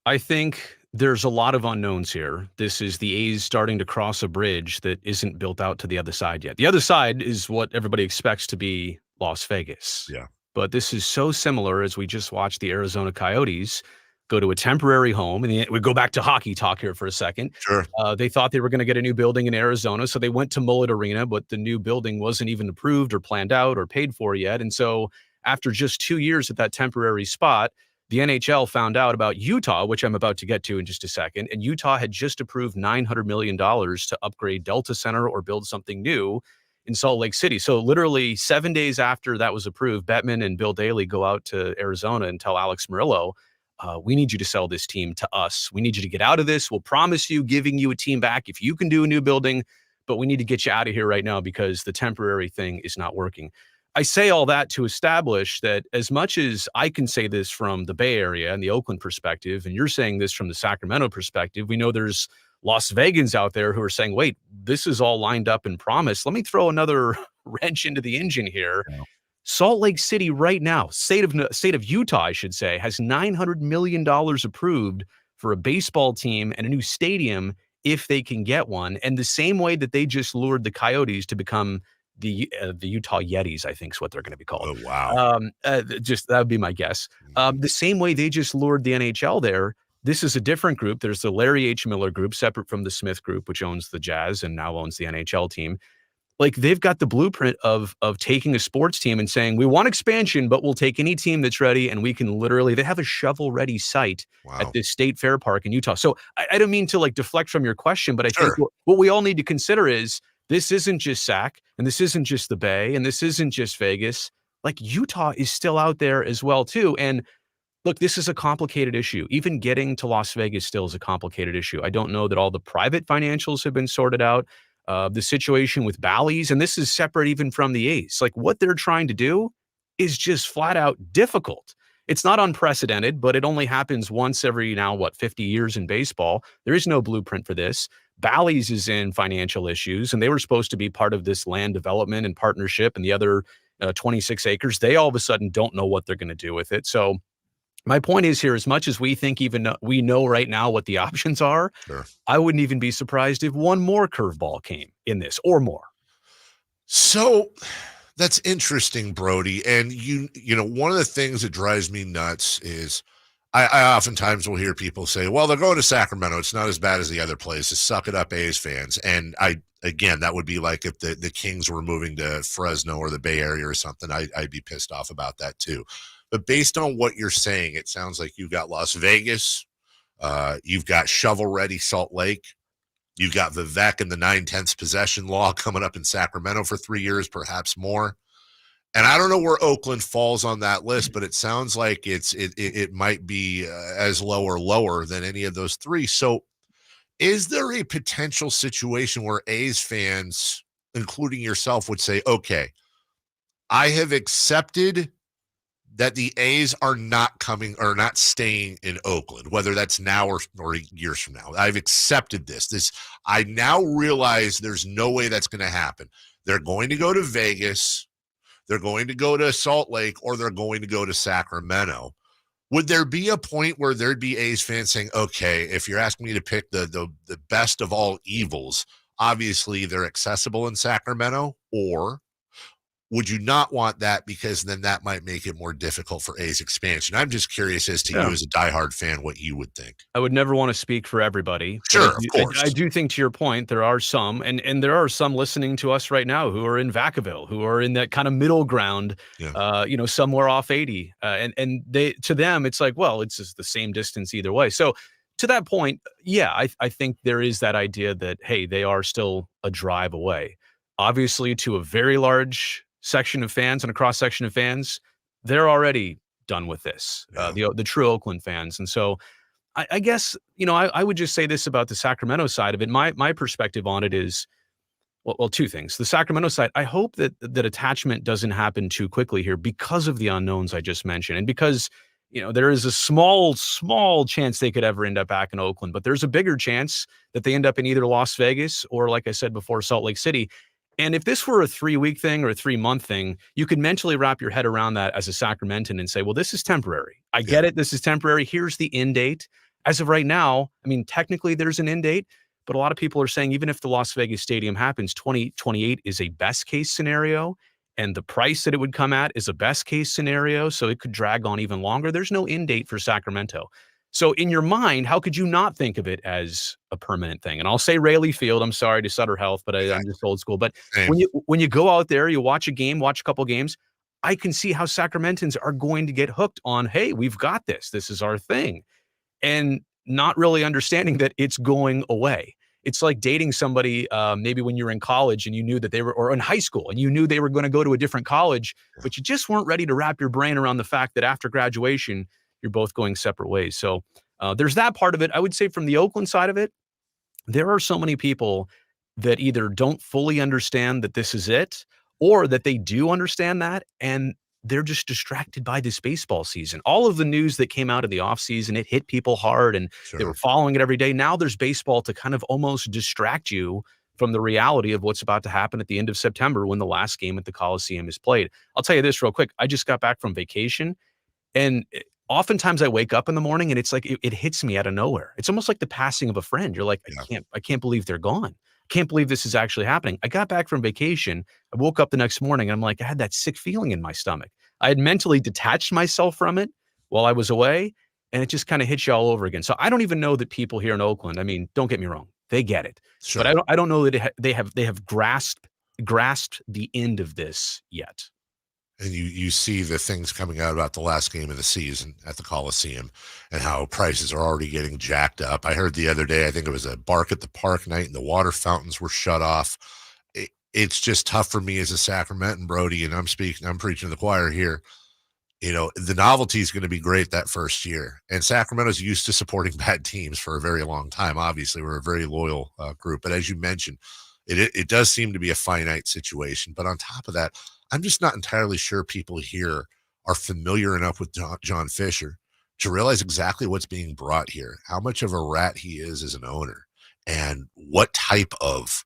I think there's a lot of unknowns here. This is the A's starting to cross a bridge that isn't built out to the other side yet. The other side is what everybody expects to be Las Vegas. Yeah. But this is so similar as we just watched the Arizona Coyotes go to a temporary home. And we go back to hockey talk here for a second. Sure. They thought they were going to get a new building in Arizona, so they went to Mullet Arena, but the new building wasn't even approved or planned out or paid for yet. And so after just 2 years at that temporary spot, the NHL found out about Utah, which I'm about to get to in just a second. And Utah had just approved $900 million to upgrade Delta Center or build something new. in Salt Lake City. So literally 7 days after that was approved, Bettman and Bill Daley go out to Arizona and tell Alex Murillo, we need you to sell this team to us. We need you to get out of this. We'll promise you giving you a team back if you can do a new building, but we need to get you out of here right now because the temporary thing is not working. I say all that to establish that as much as I can say this from the Bay Area and the Oakland perspective, and you're saying this from the Sacramento perspective, we know there's Las Vegans out there who are saying, wait, this is all lined up and promised. Let me throw another wrench into the engine here. Yeah. Salt Lake City right now, state of Utah, I should say, has $900 million approved for a baseball team and a new stadium if they can get one. And the same way that they just lured the Coyotes to become the Utah Yetis, I think is what they're going to be called. Oh, wow. Just that would be my guess. The same way they just lured the NHL there. This is a different group. There's the Larry H. Miller group, separate from the Smith group, which owns the Jazz and now owns the NHL team. Like, they've got the blueprint of taking a sports team and saying, we want expansion, but we'll take any team that's ready. And we can literally, they have a shovel-ready site at this State Fair Park in Utah. So I don't mean to like deflect from your question, but I think what we all need to consider is this isn't just SAC, and this isn't just the Bay, and this isn't just Vegas. Like, Utah is still out there as well, too. And look, this is a complicated issue. Even getting to Las Vegas still is a complicated issue. I don't know that all the private financials have been sorted out. The situation with Bally's, and this is separate even from the A's. Like, what they're trying to do is just flat out difficult. It's not unprecedented, but it only happens once every 50 years in baseball. There is no blueprint for this. Bally's is in financial issues, and they were supposed to be part of this land development and partnership and the other 26 acres. They all of a sudden don't know what they're going to do with it. So my point is here, as much as we think we know right now what the options are, I wouldn't even be surprised if one more curveball came in this or more. So that's interesting, Brody. And you know, one of the things that drives me nuts is I oftentimes will hear people say, well, they're going to Sacramento. It's not as bad as the other places. Suck it up, A's fans. And again, that would be like if the Kings were moving to Fresno or the Bay Area or something, I'd be pissed off about that too. But based on what you're saying, it sounds like you've got Las Vegas, you've got shovel-ready Salt Lake, you've got Vivek and the 9/10 possession law coming up in Sacramento for 3 years, perhaps more. And I don't know where Oakland falls on that list, but it sounds like it might be as low or lower than any of those three. So is there a potential situation where A's fans, including yourself, would say, okay, I have accepted that the A's are not coming or not staying in Oakland, whether that's now or years from now. I've accepted this. I now realize there's no way that's going to happen. They're going to go to Vegas, they're going to go to Salt Lake, or they're going to go to Sacramento. Would there be a point where there'd be A's fans saying, okay, if you're asking me to pick the best of all evils, obviously they're accessible in Sacramento, or would you not want that because then that might make it more difficult for A's expansion? I'm just curious as to you as a diehard fan what you would think. I would never want to speak for everybody. Sure, of course. I do think, to your point, there are some, and there are some listening to us right now who are in Vacaville, who are in that kind of middle ground, somewhere off 80. And they, to them, it's like, well, it's just the same distance either way. So to that point, I think there is that idea that, hey, they are still a drive away. Obviously, to a very large section of fans and a cross section of fans, they're already done with this, the true Oakland fans. And so I guess, I would just say this about the Sacramento side of it. My perspective on it is, well, two things. The Sacramento side, I hope that attachment doesn't happen too quickly here because of the unknowns I just mentioned. And because, there is a small chance they could ever end up back in Oakland, but there's a bigger chance that they end up in either Las Vegas or, like I said before, Salt Lake City. And if this were a 3-week thing or a 3-month thing, you could mentally wrap your head around that as a Sacramentan and say, well, this is temporary. I get it. This is temporary. Here's the end date. As of right now, I mean, technically there's an end date, but a lot of people are saying even if the Las Vegas Stadium happens, 2028 is a best case scenario. And the price that it would come at is a best case scenario. So it could drag on even longer. There's no end date for Sacramento. So in your mind, how could you not think of it as a permanent thing? And I'll say Rayleigh Field. I'm sorry to Sutter Health, but I'm just old school. But when you go out there, you watch a couple games, I can see how Sacramentans are going to get hooked on, hey, we've got this. This is our thing. And not really understanding that it's going away. It's like dating somebody maybe when you were in college and you knew that they were, or in high school, and you knew they were going to go to a different college, but you just weren't ready to wrap your brain around the fact that after graduation, you're both going separate ways. So there's that part of it. I would say from the Oakland side of it, there are so many people that either don't fully understand that this is it, or that they do understand that, and they're just distracted by this baseball season. All of the news that came out in the offseason, it hit people hard, and they were following it every day. Now there's baseball to kind of almost distract you from the reality of what's about to happen at the end of September when the last game at the Coliseum is played. I'll tell you this real quick. I just got back from vacation, and oftentimes I wake up in the morning and it's like it hits me out of nowhere. It's almost like the passing of a friend. You're like, I can't believe they're gone. I can't believe this is actually happening. I got back from vacation. I woke up the next morning. And I'm like, I had that sick feeling in my stomach. I had mentally detached myself from it while I was away, and it just kind of hits you all over again. So I don't even know that people here in Oakland, I mean, don't get me wrong, they get it, but I don't know that they have grasped the end of this yet. And you see the things coming out about the last game of the season at the Coliseum and how prices are already getting jacked up. I heard the other day, I think it was a Bark at the Park night, and the water fountains were shut off. It's just tough for me as a Sacramentan, Brody, and I'm preaching to the choir here. You know, the novelty is going to be great that first year. And Sacramento's used to supporting bad teams for a very long time. Obviously, we're a very loyal group. But as you mentioned, it does seem to be a finite situation. But on top of that, I'm just not entirely sure people here are familiar enough with John Fisher to realize exactly what's being brought here, how much of a rat he is as an owner, and what type of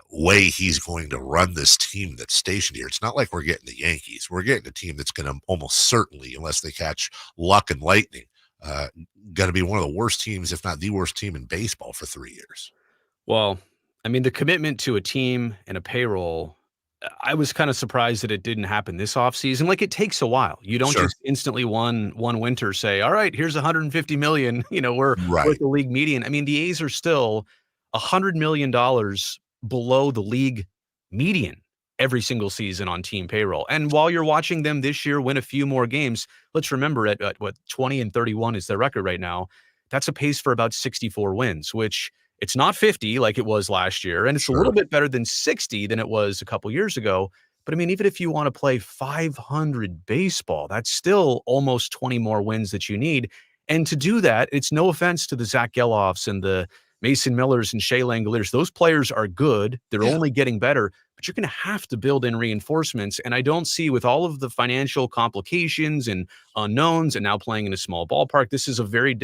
way he's going to run this team that's stationed here. It's not like we're getting the Yankees. We're getting a team that's going to almost certainly, unless they catch luck and lightning, going to be one of the worst teams, if not the worst team in baseball for 3 years. Well, I mean, the commitment to a team and a payroll, I was kind of surprised that it didn't happen this offseason. Like, it takes a while. You don't just instantly one winter say, all right, here's $150 million. You know, we're the league median. I mean, the A's are still $100 million below the league median every single season on team payroll. And while you're watching them this year win a few more games, let's remember at what 20-31 is their record right now. That's a pace for about 64 wins, which it's not 50 like it was last year. And it's a little bit better than 60 than it was a couple years ago. But I mean, even if you want to play 500 baseball, that's still almost 20 more wins that you need. And to do that, it's no offense to the Zach Geloffs and the Mason Millers and Shea Langoliers. Those players are good. They're only getting better, but you're going to have to build in reinforcements. And I don't see, with all of the financial complications and unknowns and now playing in a small ballpark, this is a very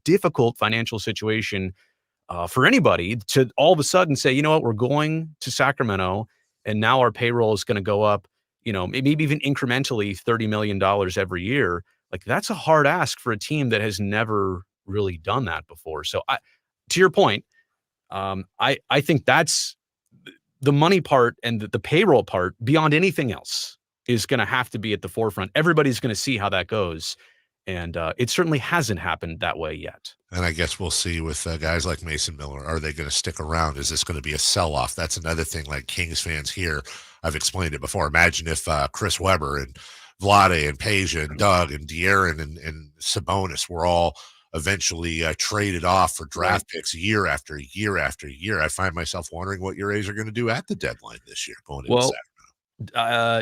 difficult financial situation for anybody to all of a sudden say, you know what, we're going to Sacramento and now our payroll is going to go up, you know, maybe even incrementally $30 million every year. Like, that's a hard ask for a team that has never really done that before. So to your point, I think that's the money part, and the payroll part beyond anything else is going to have to be at the forefront. Everybody's going to see how that goes. And it certainly hasn't happened that way yet. And I guess we'll see with guys like Mason Miller. Are they going to stick around? Is this going to be a sell-off? That's another thing, like Kings fans here. I've explained it before. Imagine if Chris Webber and Vlade and Peja and Doug and De'Aaron and Sabonis were all eventually traded off for draft picks year after year after year. I find myself wondering what your A's are going to do at the deadline this year going into Saturday.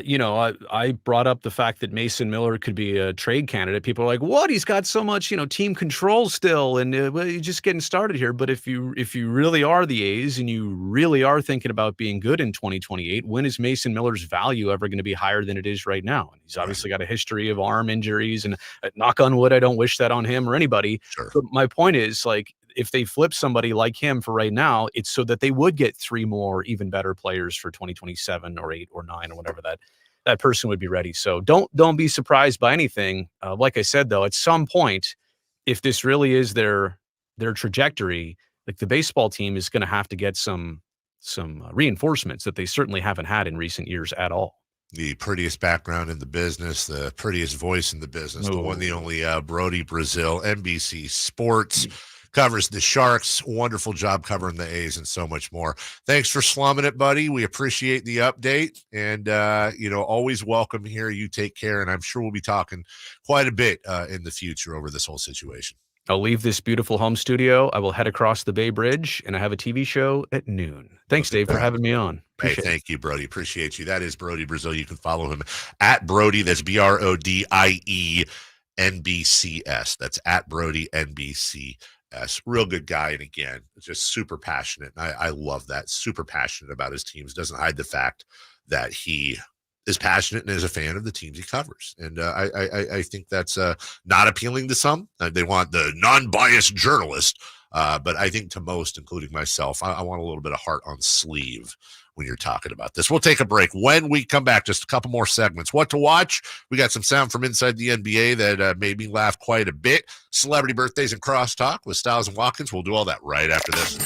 You know, I brought up the fact that Mason Miller could be a trade candidate. People are like, what? He's got so much, you know, team control still. And well, you're just getting started here. But if you really are the A's and you really are thinking about being good in 2028, when is Mason Miller's value ever going to be higher than it is right now? And he's obviously got a history of arm injuries, and knock on wood, I don't wish that on him or anybody. But my point is, like, if they flip somebody like him for right now, it's so that they would get 3 more even better players for 2027 or 8 or 9 or whatever that person would be ready. So don't be surprised by anything. Like I said, though, at some point, if this really is their trajectory, like, the baseball team is going to have to get some reinforcements that they certainly haven't had in recent years at all. The prettiest background in the business, the prettiest voice in the business, the one, the only Brody Brazil, NBC Sports. Covers the Sharks. Wonderful job covering the A's and so much more. Thanks for slumming it, buddy. We appreciate the update, and always welcome here. You take care, and I'm sure we'll be talking quite a bit in the future over this whole situation. I'll leave this beautiful home studio. I will head across the Bay Bridge, and I have a TV show at noon. Thanks, Dave, for having me on. Appreciate Thank you, Brody. Appreciate you. That is Brody Brazil. You can follow him at Brody. That's BRODIE NBCS. That's at Brody NBCS. Real good guy. And again, just super passionate. I love that. Super passionate about his teams. Doesn't hide the fact that he is passionate and is a fan of the teams he covers. And I think that's not appealing to some. They want the non-biased journalist. But I think to most, including myself, I want a little bit of heart on sleeve when you're talking about this. We'll take a break. When we come back, just a couple more segments. What to watch? We got some sound from inside the NBA that made me laugh quite a bit. Celebrity birthdays and crosstalk with Styles and Watkins. We'll do all that right after this.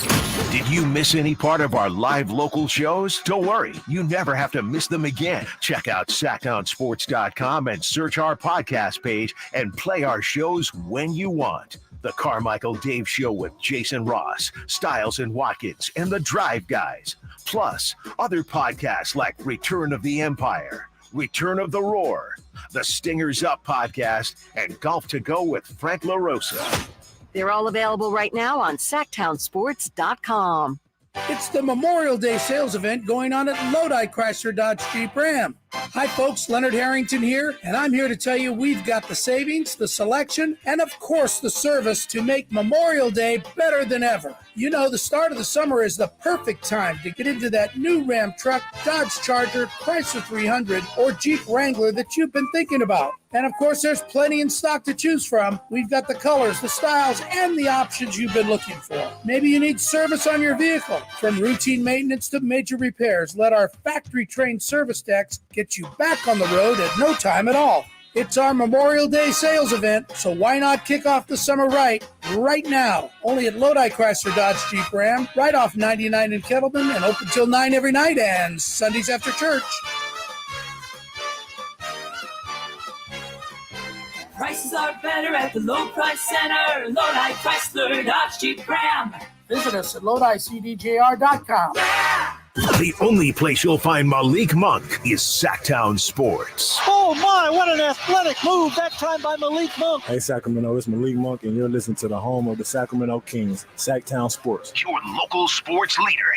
Did you miss any part of our live local shows? Don't worry. You never have to miss them again. Check out sacktownsports.com and search our podcast page and play our shows when you want. The Carmichael Dave Show with Jason Ross, Styles and Watkins, and the Drive Guys. Plus, other podcasts like Return of the Empire, Return of the Roar, the Stingers Up podcast, and Golf to Go with Frank LaRosa. They're all available right now on sacktownsports.com. It's the Memorial Day sales event going on at Lodi Chrysler Dodge Jeep Ram. Hi folks, Leonard Harrington here, and I'm here to tell you we've got the savings, the selection, and of course the service to make Memorial Day better than ever. You know, the start of the summer is the perfect time to get into that new Ram truck, Dodge Charger, Chrysler 300, or Jeep Wrangler that you've been thinking about. And of course, there's plenty in stock to choose from. We've got the colors, the styles, and the options you've been looking for. Maybe you need service on your vehicle. From routine maintenance to major repairs, let our factory-trained service techs get you back on the road at no time at all. It's our Memorial Day sales event, so why not kick off the summer right now? Only at Lodi Chrysler Dodge Jeep Ram, right off 99 in Kettleman, and open till 9 every night and Sundays after church. Prices are better at the Low Price Center. Lodi Chrysler Dodge Jeep Ram. Visit us at LodiCDJR.com. Yeah! The only place you'll find Malik Monk is Sacktown Sports. Oh my, what an athletic move, that time by Malik Monk. Hey Sacramento, it's Malik Monk and you're listening to the home of the Sacramento Kings, Sacktown Sports. Your local sports leader.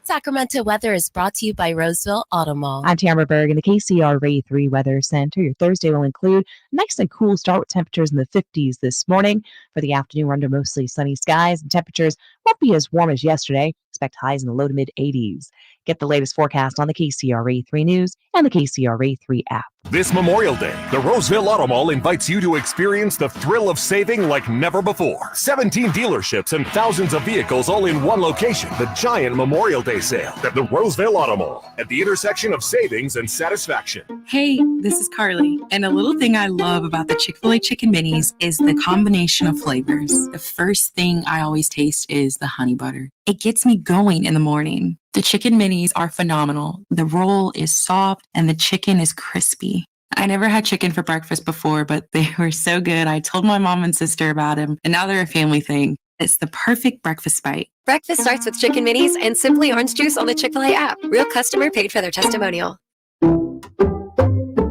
Sacramento weather is brought to you by Roseville Auto Mall. I'm Tamara Berg in the KCRA 3 Weather Center. Your Thursday will include a nice and cool start with temperatures in the 50s this morning. For the afternoon, we're under mostly sunny skies and temperatures won't be as warm as yesterday. Expect highs in the low to mid 80s. Get the latest forecast on the KCRA 3 News and the KCRA 3 app. This Memorial Day, the Roseville Auto Mall invites you to experience the thrill of saving like never before. 17 dealerships and thousands of vehicles all in one location. The giant Memorial Day sale at the Roseville Auto Mall at the intersection of savings and satisfaction. Hey, this is Carly. And a little thing I love about the Chick-fil-A Chicken Minis is the combination of flavors. The first thing I always taste is the honey butter. It gets me going in the morning. The chicken minis are phenomenal. The roll is soft and the chicken is crispy. I never had chicken for breakfast before, but they were so good. I told my mom and sister about them, and now they're a family thing. It's the perfect breakfast bite. Breakfast starts with chicken minis and Simply Orange Juice on the Chick-fil-A app. Real customer paid for their testimonial.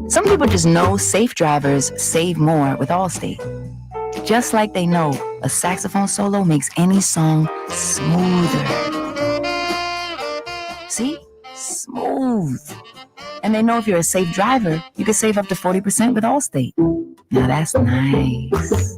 Some people just know safe drivers save more with Allstate. Just like they know a saxophone solo makes any song smoother. See? Smooth. And they know if you're a safe driver, you can save up to 40% with Allstate. Now that's nice.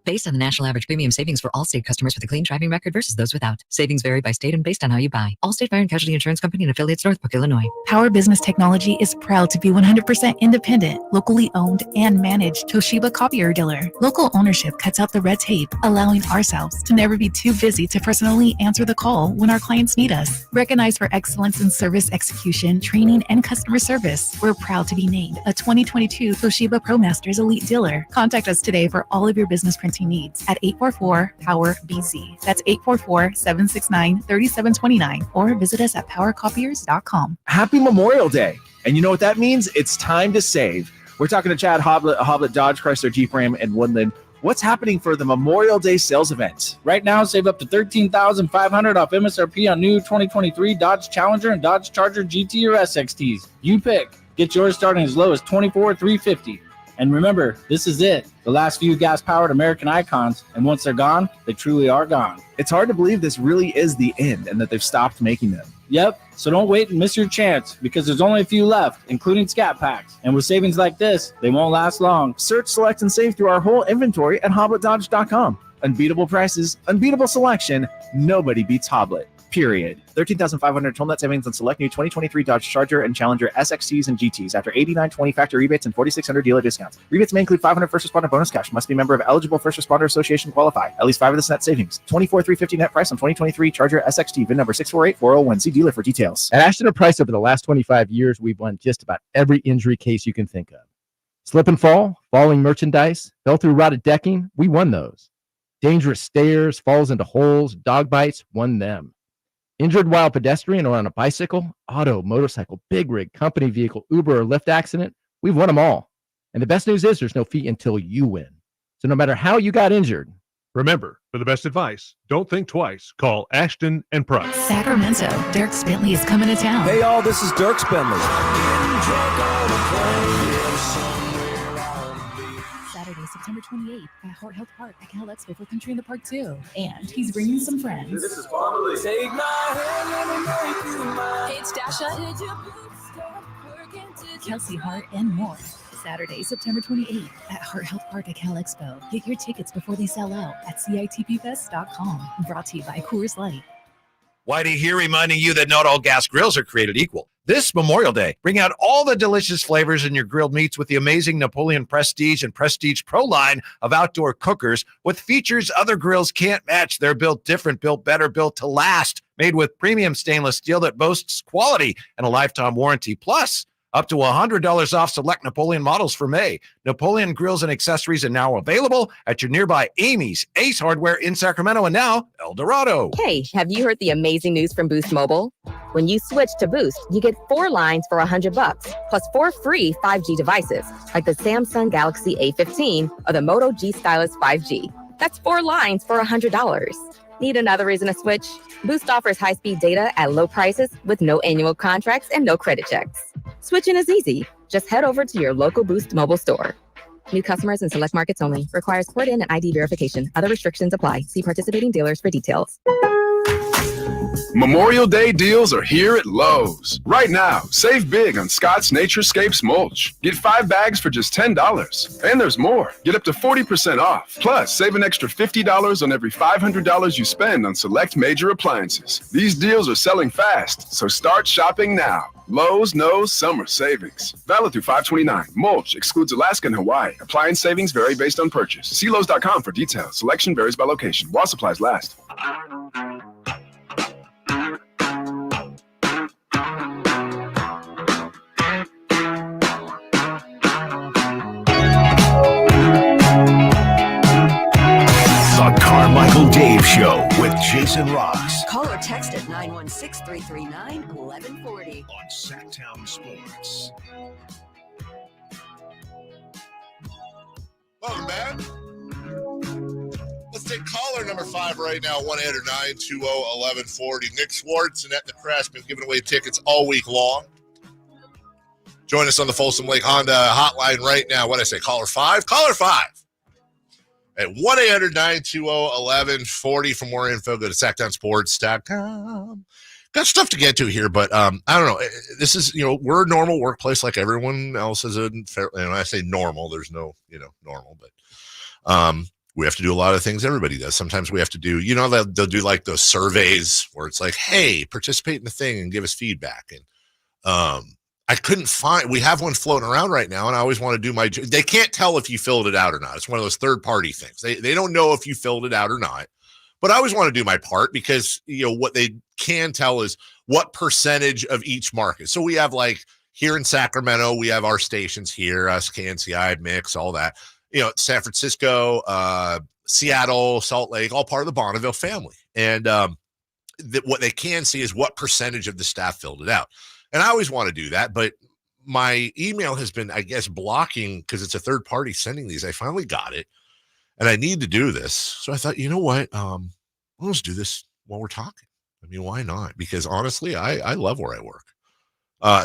Based on the national average premium savings for Allstate customers with a clean driving record versus those without. Savings vary by state and based on how you buy. Allstate Fire and Casualty Insurance Company and affiliates, Northbrook, Illinois. Power Business Technology is proud to be 100% independent, locally owned, and managed Toshiba copier dealer. Local ownership cuts out the red tape, allowing ourselves to never be too busy to personally answer the call when our clients need us. Recognized for excellence in service execution, training, and customer service, we're proud to be named a 2022 Toshiba ProMasters Elite Dealer. Contact us today for all of your business printing needs at 844-POWER-BC. That's 844-769-3729 or visit us at powercopiers.com. Happy Memorial Day. And you know what that means? It's time to save. We're talking to Chad Hoblet, Dodge, Chrysler, Jeep Ram, and Woodland. What's happening for the Memorial Day sales event? Right now, save up to $13,500 off MSRP on new 2023 Dodge Challenger and Dodge Charger GT or SXTs. You pick. Get yours starting as low as $24,350. And remember, this is it. The last few gas-powered American icons, and once they're gone, they truly are gone. It's hard to believe this really is the end and that they've stopped making them. Yep, so don't wait and miss your chance, because there's only a few left, including Scat Packs. And with savings like this, they won't last long. Search, select, and save through our whole inventory at HobletDodge.com. Unbeatable prices, unbeatable selection. Nobody beats Hoblet. Period. 13,500 total net savings on select new 2023 Dodge Charger and Challenger SXTs and GTs after 89.20 factor rebates and 4,600 dealer discounts. Rebates may include 500 first responder bonus cash. Must be a member of eligible first responder association qualify. At least 5 of this net savings. 24,350 net price on 2023 Charger SXT. VIN number 648401. See dealer for details. At Ashton & Price, over the last 25 years, we've won just about every injury case you can think of. Slip and fall, falling merchandise, fell through rotted decking, we won those. Dangerous stairs, falls into holes, dog bites, won them. Injured while pedestrian or on a bicycle, auto, motorcycle, big rig, company vehicle, Uber, or Lyft accident, we've won them all. And the best news is there's no fee until you win. So no matter how you got injured, remember, for the best advice, don't think twice. Call Ashton & Price. Sacramento, Dirk Bentley is coming to town. Hey, all, this is Dirk Bentley. Saturday, September 28th at Hart Health Park at Cal Expo for Country in the Park 2. And he's bringing some friends. This is Marley. Take my hand, let me make you mine. It's Dasha, Kelsey Hart, and more. Saturday, September 28th at Hart Health Park at Cal Expo. Get your tickets before they sell out at CITPFest.com. Brought to you by Coors Light. Whitey here reminding you that not all gas grills are created equal. This Memorial Day, bring out all the delicious flavors in your grilled meats with the amazing Napoleon Prestige and Prestige Pro line of outdoor cookers with features other grills can't match. They're built different, built better, built to last, made with premium stainless steel that boasts quality and a lifetime warranty. Plus, up to $100 off select Napoleon models for May. Napoleon grills and accessories are now available at your nearby Amy's, Ace Hardware in Sacramento, and now El Dorado. Hey, have you heard the amazing news from Boost Mobile? When you switch to Boost, you get 4 lines for $100, plus 4 free 5G devices, like the Samsung Galaxy A15 or the Moto G Stylus 5G. That's 4 lines for $100. Need another reason to switch? Boost offers high-speed data at low prices with no annual contracts and no credit checks. Switching is easy. Just head over to your local Boost mobile store. New customers in select markets only. Requires port-in and ID verification. Other restrictions apply. See participating dealers for details. Memorial Day deals are here at Lowe's. Right now, save big on Scott's Naturescapes mulch. Get 5 bags for just $10. And there's more. Get up to 40% off. Plus, save an extra $50 on every $500 you spend on select major appliances. These deals are selling fast, so start shopping now. Lowe's knows summer savings. Valid through 5/29. Mulch excludes Alaska and Hawaii. Appliance savings vary based on purchase. See Lowe's.com for details. Selection varies by location. While supplies last. The Carmichael Dave Show with Jason Ross. Call or text at 916-339-1140. On Sacktown Sports. Welcome back. Let's take caller number 5 right now, 1-800-920-1140. Nick Swartz and at the Crash been giving away tickets all week long. Join us on the Folsom Lake Honda hotline right now. What did I say, caller 5? Caller 5. At 1-800-920-1140. For more info, go to sacktownsports.com. Got stuff to get to here, but I don't know. This is, we're a normal workplace like everyone else is. When I say normal, there's no, normal, but we have to do a lot of things everybody does. Sometimes we have to do, they'll do like those surveys where it's like, hey, participate in the thing and give us feedback. And I couldn't find, we have one floating around right now, and I always want to do they can't tell if you filled it out or not. It's one of those third-party things. They don't know if you filled it out or not, but I always want to do my part because, what they can tell is what percentage of each market. So we have like here in Sacramento, we have our stations here, us, KNCI, Mix, all that, San Francisco, Seattle, Salt Lake, all part of the Bonneville family. And what they can see is what percentage of the staff filled it out. And I always want to do that, but my email has been, I guess, blocking because it's a third party sending these. I finally got it, and I need to do this. So I thought, you know what? Let's do this while we're talking. I mean, why not? Because honestly, I love where I work.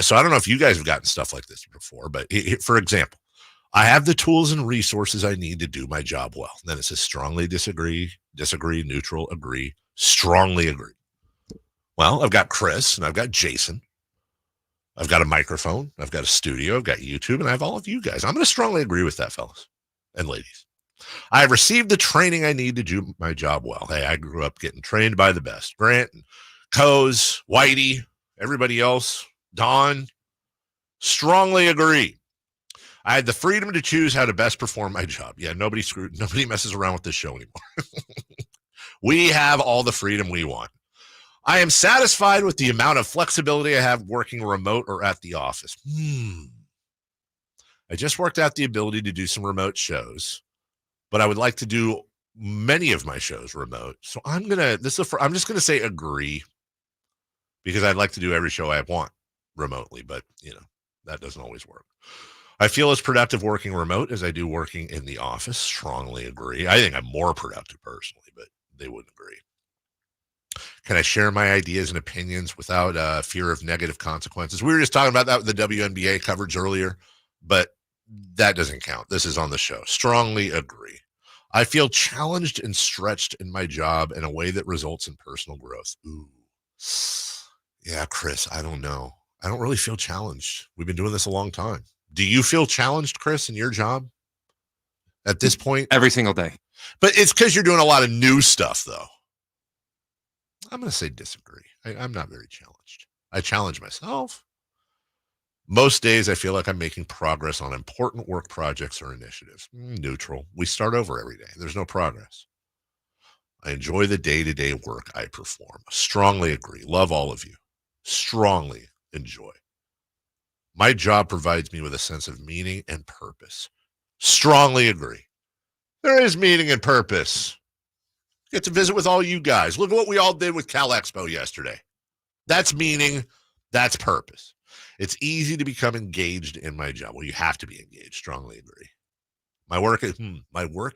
So I don't know if you guys have gotten stuff like this before, but for example, I have the tools and resources I need to do my job well. Then it says strongly disagree, neutral, agree, strongly agree. Well, I've got Chris and I've got Jason. I've got a microphone. I've got a studio. I've got YouTube, and I have all of you guys. I'm going to strongly agree with that, fellas and ladies. I have received the training I need to do my job well. Hey, I grew up getting trained by the best. Grant, and Coase, Whitey, everybody else, Don. Strongly agree. I had the freedom to choose how to best perform my job. Yeah, nobody messes around with this show anymore. We have all the freedom we want. I am satisfied with the amount of flexibility I have working remote or at the office. I just worked out the ability to do some remote shows, but I would like to do many of my shows remote. So I'm just gonna say agree, because I'd like to do every show I want remotely, but that doesn't always work. I feel as productive working remote as I do working in the office. Strongly agree. I think I'm more productive personally, but they wouldn't agree. Can I share my ideas and opinions without fear of negative consequences? We were just talking about that with the WNBA coverage earlier, but that doesn't count. This is on the show. Strongly agree. I feel challenged and stretched in my job in a way that results in personal growth. Ooh. Yeah, Chris, I don't know. I don't really feel challenged. We've been doing this a long time. Do you feel challenged, Chris, in your job at this point? Every single day. But it's because you're doing a lot of new stuff, though. I'm going to say disagree. I'm not very challenged. I challenge myself. Most days, I feel like I'm making progress on important work projects or initiatives. Neutral. We start over every day. There's no progress. I enjoy the day-to-day work I perform. Strongly agree. Love all of you. Strongly enjoy. My job provides me with a sense of meaning and purpose. Strongly agree. There is meaning and purpose. Get to visit with all you guys. Look at what we all did with Cal Expo yesterday. That's meaning. That's purpose. It's easy to become engaged in my job. Well, you have to be engaged. Strongly agree. My work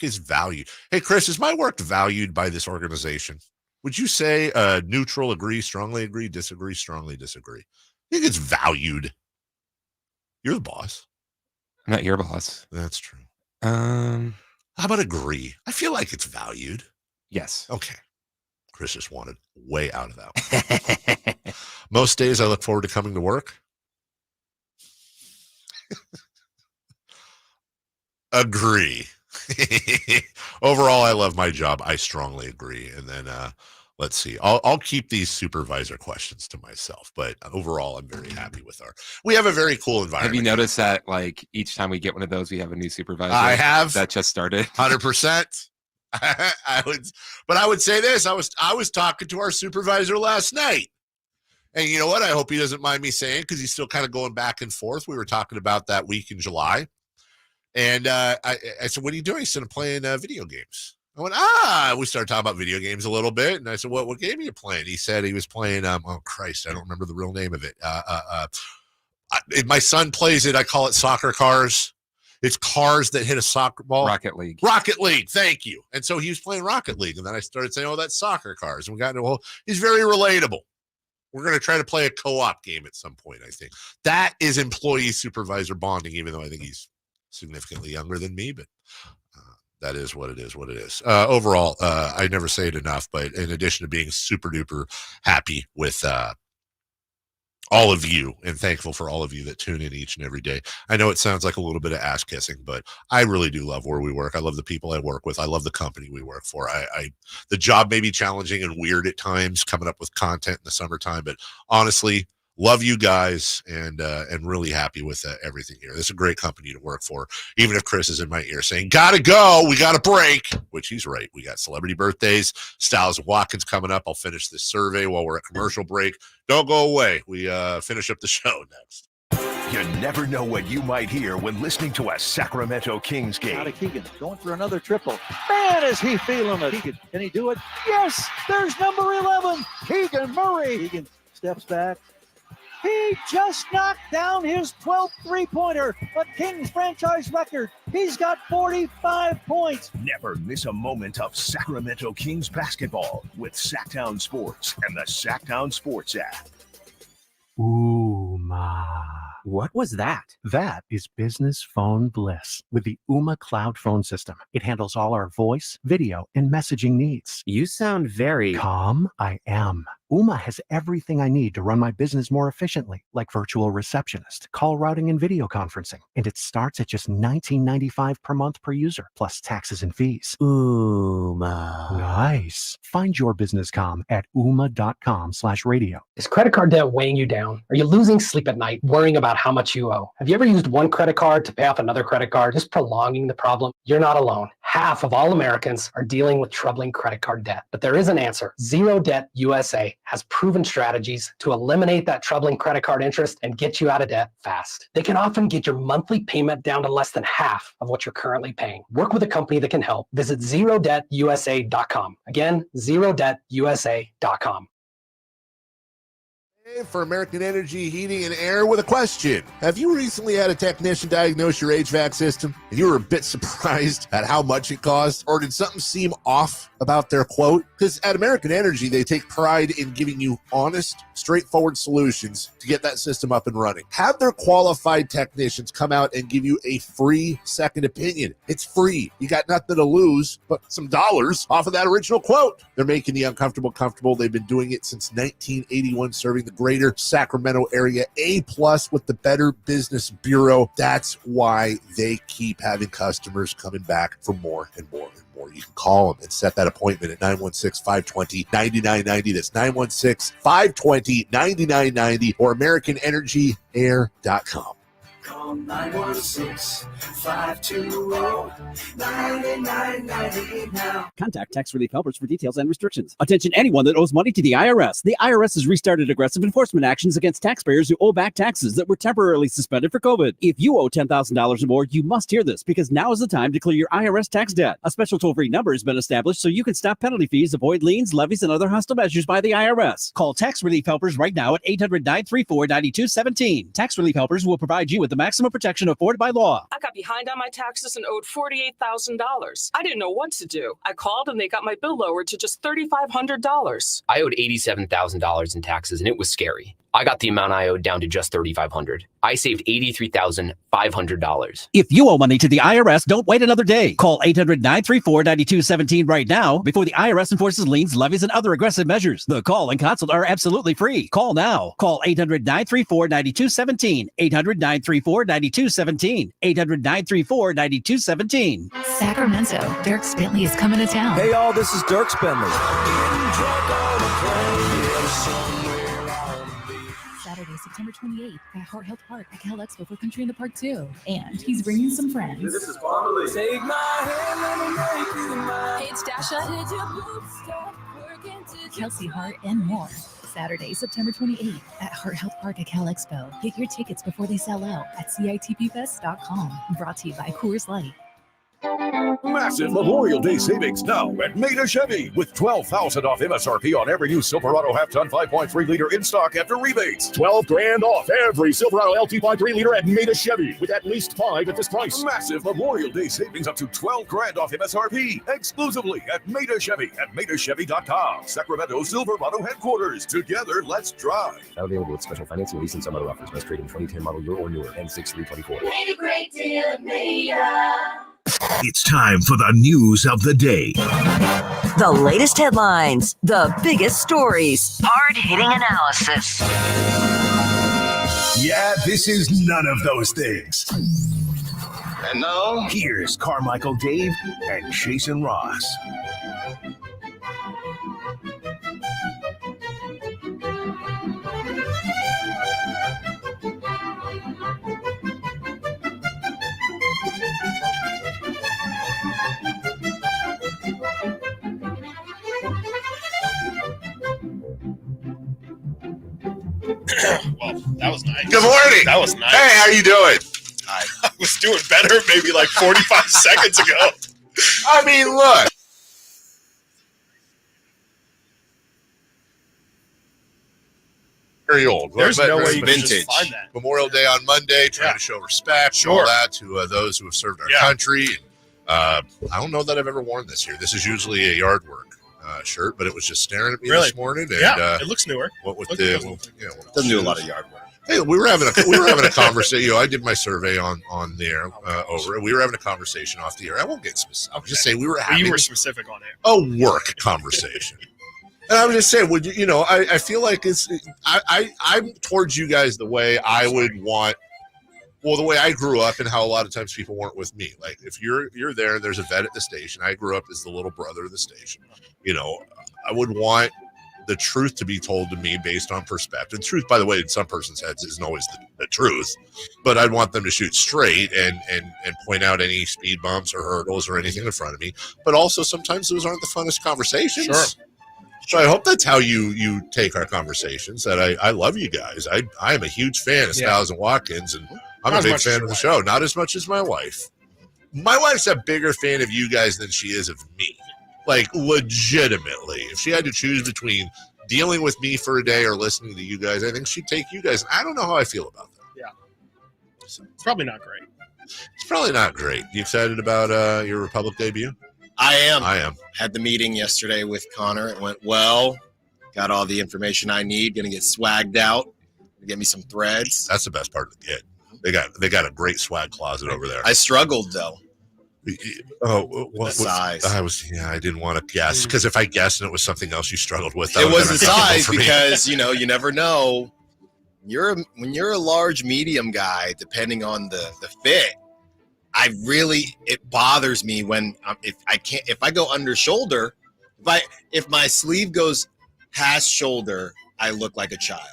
is valued. Hey, Chris, is my work valued by this organization? Would you say neutral, agree, strongly agree, disagree, strongly disagree? I think it's valued. You're the boss. I'm not your boss. That's true. How about agree? I feel like it's valued. Yes. Okay. Chris just wanted way out of that one. Most days I look forward to coming to work. Agree. Overall, I love my job. I strongly agree. And then let's see. I'll keep these supervisor questions to myself, but overall, I'm very happy with we have a very cool environment. Have you noticed that like each time we get one of those, we have a new supervisor? I have. That just started. 100%. I would say this. I was talking to our supervisor last night. And you know what? I hope he doesn't mind me saying, because he's still kind of going back and forth. We were talking about that week in July. And I said, what are you doing? He said, I'm playing video games. I went, we started talking about video games a little bit. And I said, what game are you playing? He said he was playing, oh, Christ, I don't remember the real name of it. My son plays it. I call it soccer cars. It's cars that hit a soccer ball. Rocket League. Thank you. And so he was playing Rocket League. And then I started saying, that's soccer cars. And we got into he's very relatable. We're going to try to play a co-op game at some point, I think. That is employee supervisor bonding, even though I think he's significantly younger than me, but that is what it is. Overall, I never say it enough, but in addition to being super duper happy with all of you and thankful for all of you that tune in each and every day. I know it sounds like a little bit of ass kissing, but I really do love where we work. I love the people I work with. I love the company we work for. The job may be challenging and weird at times coming up with content in the summertime, but honestly, love you guys and really happy with everything here. This is a great company to work for, even if Chris is in my ear saying, gotta go, we got a break, which he's right. We got celebrity birthdays, Styles and Watkins coming up. I'll finish this survey while we're at commercial break. Don't go away. We finish up the show next. You never know what you might hear when listening to a Sacramento Kings game. Out of Keegan, going for another triple. Man, is he feeling it. Keegan, can he do it? Yes, there's number 11, Keegan Murray. Keegan steps back. He just knocked down his 12th three-pointer, a Kings franchise record. He's got 45 points. Never miss a moment of Sacramento Kings basketball with Sacktown Sports and the Sacktown Sports app. Ooh, ma. What was that? That is business phone bliss with the Ooma cloud phone system. It handles all our voice, video, and messaging needs. You sound very calm. I am. Ooma has everything I need to run my business more efficiently, like virtual receptionist, call routing, and video conferencing. And it starts at just $19.95 per month per user, plus taxes and fees. Ooma. Nice. Find your business comm at ooma.com/radio. Is credit card debt weighing you down? Are you losing sleep at night, worrying about how much you owe? Have you ever used one credit card to pay off another credit card, just prolonging the problem? You're not alone. Half of all Americans are dealing with troubling credit card debt. But there is an answer. Zero Debt USA has proven strategies to eliminate that troubling credit card interest and get you out of debt fast. They can often get your monthly payment down to less than half of what you're currently paying. Work with a company that can help. Visit zerodebusa.com. Again, zerodebusa.com. For American Energy Heating and Air with a question. Have you recently had a technician diagnose your HVAC system and you were a bit surprised at how much it cost? Or did something seem off about their quote? Because at American Energy, they take pride in giving you honest, straightforward solutions to get that system up and running. Have their qualified technicians come out and give you a free second opinion. It's free. You got nothing to lose but some dollars off of that original quote. They're making the uncomfortable comfortable. They've been doing it since 1981, serving the greater Sacramento area. A+ with the Better Business Bureau. That's why they keep having customers coming back for more and more and more. You can call them and set that appointment at 916-520-9990. That's 916-520-9990 or AmericanEnergyAir.com. Call 916-520-9990 now. Contact Tax Relief Helpers for details and restrictions. Attention anyone that owes money to the IRS. The IRS has restarted aggressive enforcement actions against taxpayers who owe back taxes that were temporarily suspended for COVID. If you owe $10,000 or more, you must hear this because now is the time to clear your IRS tax debt. A special toll-free number has been established so you can stop penalty fees, avoid liens, levies, and other hostile measures by the IRS. Call Tax Relief Helpers right now at 800-934-9217. Tax Relief Helpers will provide you with the maximum protection afforded by law. I got behind on my taxes and owed $48,000. I didn't know what to do. I called and they got my bill lowered to just $3,500. I owed $87,000 in taxes and it was scary. I got the amount I owed down to just $3,500. I saved $83,500. If you owe money to the IRS, don't wait another day. Call 800-934-9217 right now before the IRS enforces liens, levies, and other aggressive measures. The call and consult are absolutely free. Call now. Call 800-934-9217. 800-934-9217. 800-934-9217. Sacramento, Dirk Bentley is coming to town. Hey, y'all, this is Dirk Bentley. Saturday, September 28th at Hart Health Park at Cal Expo for Country in the Park 2. And he's bringing some friends. This is Bonnie. Take my hand, let me make you mine. Hey, it's Dasha. Kelsey Hart and more. Saturday, September 28th at Hart Health Park at Cal Expo. Get your tickets before they sell out at CITPFest.com. Brought to you by Coors Light. Massive Memorial Day savings now at Maida Chevy with $12,000 off MSRP on every new Silverado half-ton 5.3 liter in stock after rebates. $12,000 off every Silverado LT 5.3 liter at Maida Chevy with at least 5 at this price. Massive Memorial Day savings up to $12,000 off MSRP exclusively at Maida Chevy at MaidaChevy.com. Sacramento Silverado headquarters. Together, let's drive. Now available with special financing, lease, and some other offers. Must trade in 2010 model year or newer. N6324. Made a great deal at Maida. It's time for the news of the day. The latest headlines, the biggest stories, hard-hitting analysis. Yeah, this is none of those things. And now, here's Carmichael Dave and Jason Ross. Well, that was nice. Good morning. That was nice. Hey, how you doing? I was doing better maybe like 45 seconds ago. I mean, look. Very old. There's no way you can vintage. just find that. Memorial Day on Monday, trying to show respect and all that to those who have served our country. I don't know that I've ever worn this here. This is usually a yard work shirt, but it was just staring at me this morning. And, it looks newer. What with doesn't do a lot of yard work. Hey, we were having a conversation. I did my survey on the air over. We were having a conversation off the air. I won't get specific. I'll just say we were having. You were specific on it. A work conversation. And I would just say, would you? I feel like I'm towards you guys the way I would want. Well, the way I grew up and how a lot of times people weren't with me. Like if you're there and there's a vet at the station, I grew up as the little brother of the station. I would want the truth to be told to me based on perspective. And truth, by the way, in some person's heads isn't always the truth, but I'd want them to shoot straight and point out any speed bumps or hurdles or anything in front of me. But also sometimes those aren't the funnest conversations. Sure. So I hope that's how you take our conversations. That I love you guys. I am a huge fan of Styles and Watkins, and I'm a big fan of the show. Not as much as my wife. My wife's a bigger fan of you guys than she is of me. Like, legitimately. If she had to choose between dealing with me for a day or listening to you guys, I think she'd take you guys. I don't know how I feel about that. Yeah. So, it's probably not great. It's probably not great. You excited about your Republic debut? I am. Had the meeting yesterday with Connor. It went well. Got all the information I need. Going to get swagged out. Get me some threads. That's the best part of the kit. They got a great swag closet over there. I struggled, though. What size? I didn't want to guess because if I guessed and it was something else you struggled with, it was the size because you never know. When you're a large medium guy, depending on the fit, it bothers me when if I go under shoulder, if my sleeve goes past shoulder, I look like a child.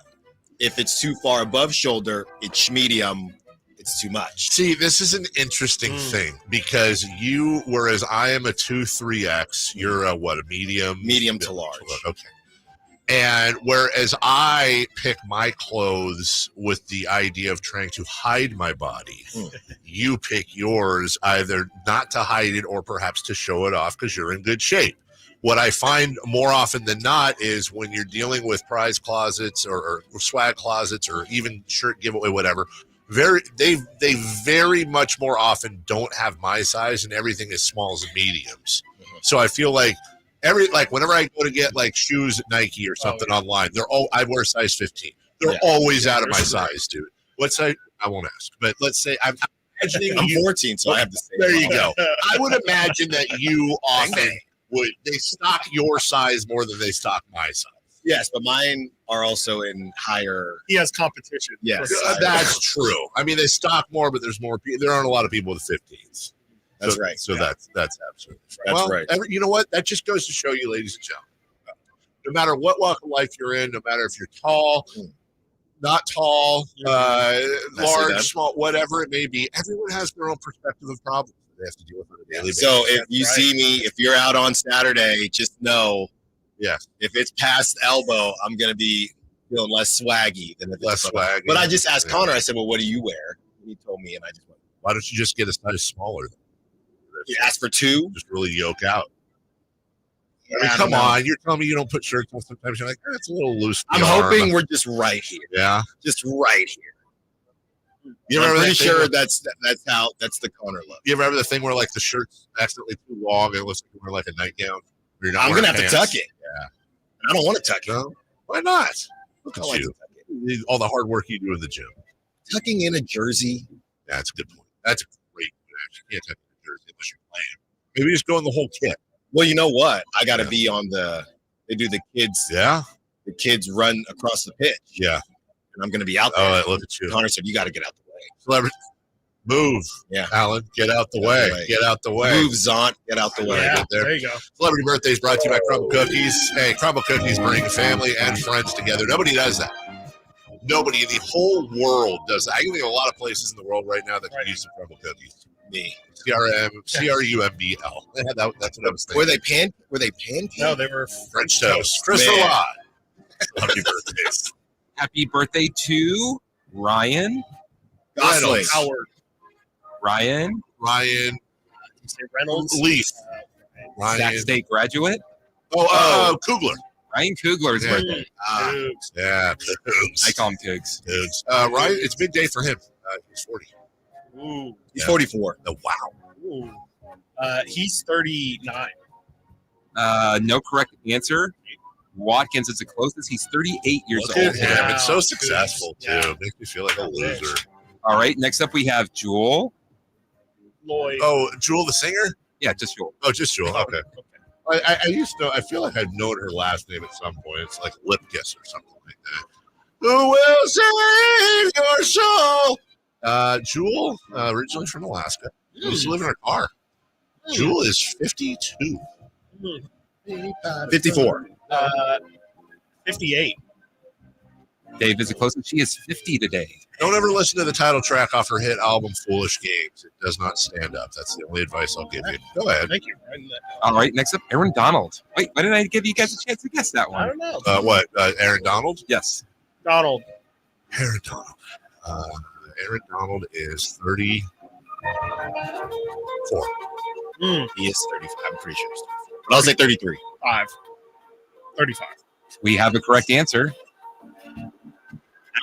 If it's too far above shoulder, it's medium. It's too much. See, this is an interesting thing because whereas I am a 2-3X, you're a medium? Medium to large. Okay. And whereas I pick my clothes with the idea of trying to hide my body, you pick yours either not to hide it or perhaps to show it off because you're in good shape. What I find more often than not is when you're dealing with prize closets or swag closets or even shirt giveaway, whatever, they very much more often don't have my size and everything is smalls and mediums. So I feel like whenever I go to get like shoes at Nike or something online, I wear size 15. They're always out of my size, dude. What size? I won't ask, but let's say I'm imagining I'm 14, so I have the same. There you go. I would imagine that you often they stock your size more than they stock my size. Yes, but mine are also in higher. He has competition. Yes, that's true. I mean, they stock more, but there's more. There aren't a lot of people with 15s. That's right. So that's absolutely right. That's right. You know what? That just goes to show you, ladies and gentlemen, no matter what walk of life you're in, no matter if you're tall, not tall, large, small, whatever it may be, everyone has their own perspective of problems they have to deal with on a daily basis. So if you see me, if you're out on Saturday, just know. Yeah. If it's past elbow, I'm going to be feeling less swaggy than if less swaggy. But I just asked Connor, I said, well, what do you wear? And he told me, and I just went, why don't you just get a size smaller? You ask for 2? Just really yoke out. Yeah, I mean, come on. You're telling me you don't put shirts on sometimes. You're like, it's a little loose. I'm hoping we're just right here. Yeah. Just right here. I'm pretty sure that's the Connor look. You ever have the thing where like the shirt's accidentally too long and it looks like you wear like a nightgown? I'm going to have to tuck it. Yeah. I don't want to tuck it. No? Why not? Look at you. All the hard work you do in the gym. Tucking in a jersey. That's a good point. That's a great point. You can't tuck in a jersey unless you're playing. Maybe just go in the whole kit. Well, you know what? I got to be on they do the kids. Yeah. The kids run across the pitch. Yeah. And I'm going to be out there. Oh, look at you. Connor said, you got to get out the way. Celebrity. Move. Yeah. Alan, get out the way. Get out the way. Move, Zont. Get out the way. Yeah, there you go. Celebrity Birthdays brought to you by Crumble Cookies. Hey, Crumble Cookies bring family and friends together. Nobody does that. Nobody in the whole world does that. I can think of a lot of places in the world right now that can use some Crumble Cookies. Me. CRUMBL. That's what I was thinking. Were they pancakes? No, they were French toast. Christopher Lott. Happy birthdays. Happy birthday to Ryan. Gosling. Howard. Ryan. Reynolds. Leaf. Ryan. Sac State graduate. Kugler. Ryan Kugler's birthday. Yeah. I call him Cougs. Ryan, it's a big day for him. He's 40. Ooh. He's 44. Oh, wow. Ooh. He's 39. No correct answer. Watkins is the closest. He's 38 years Look old. at him. It's so successful, too. Makes me feel like a loser. All right, next up we have Jewel. Lloyd. Oh, Jewel the singer? Yeah, just Jewel. Oh, just Jewel. Okay. I used to know. I feel like I've known her last name at some point. It's like Lipkiss or something like that. Who will save your soul? Jewel, originally from Alaska. Used to live in her car. Jewel is 52. 54. 58. Dave is the closest. She is 50 today. Don't ever listen to the title track off her hit album Foolish Games. It does not stand up. That's the only advice I'll give you. Go ahead. Thank you. All right, next up, Aaron Donald. Wait, why didn't I give you guys a chance to guess that one? I don't know. What? Aaron Donald? Yes. Donald. Aaron Donald. Aaron Donald is 34. He is 35. I'm pretty sure he's 34. But I'll say 33. 35. We have a correct answer.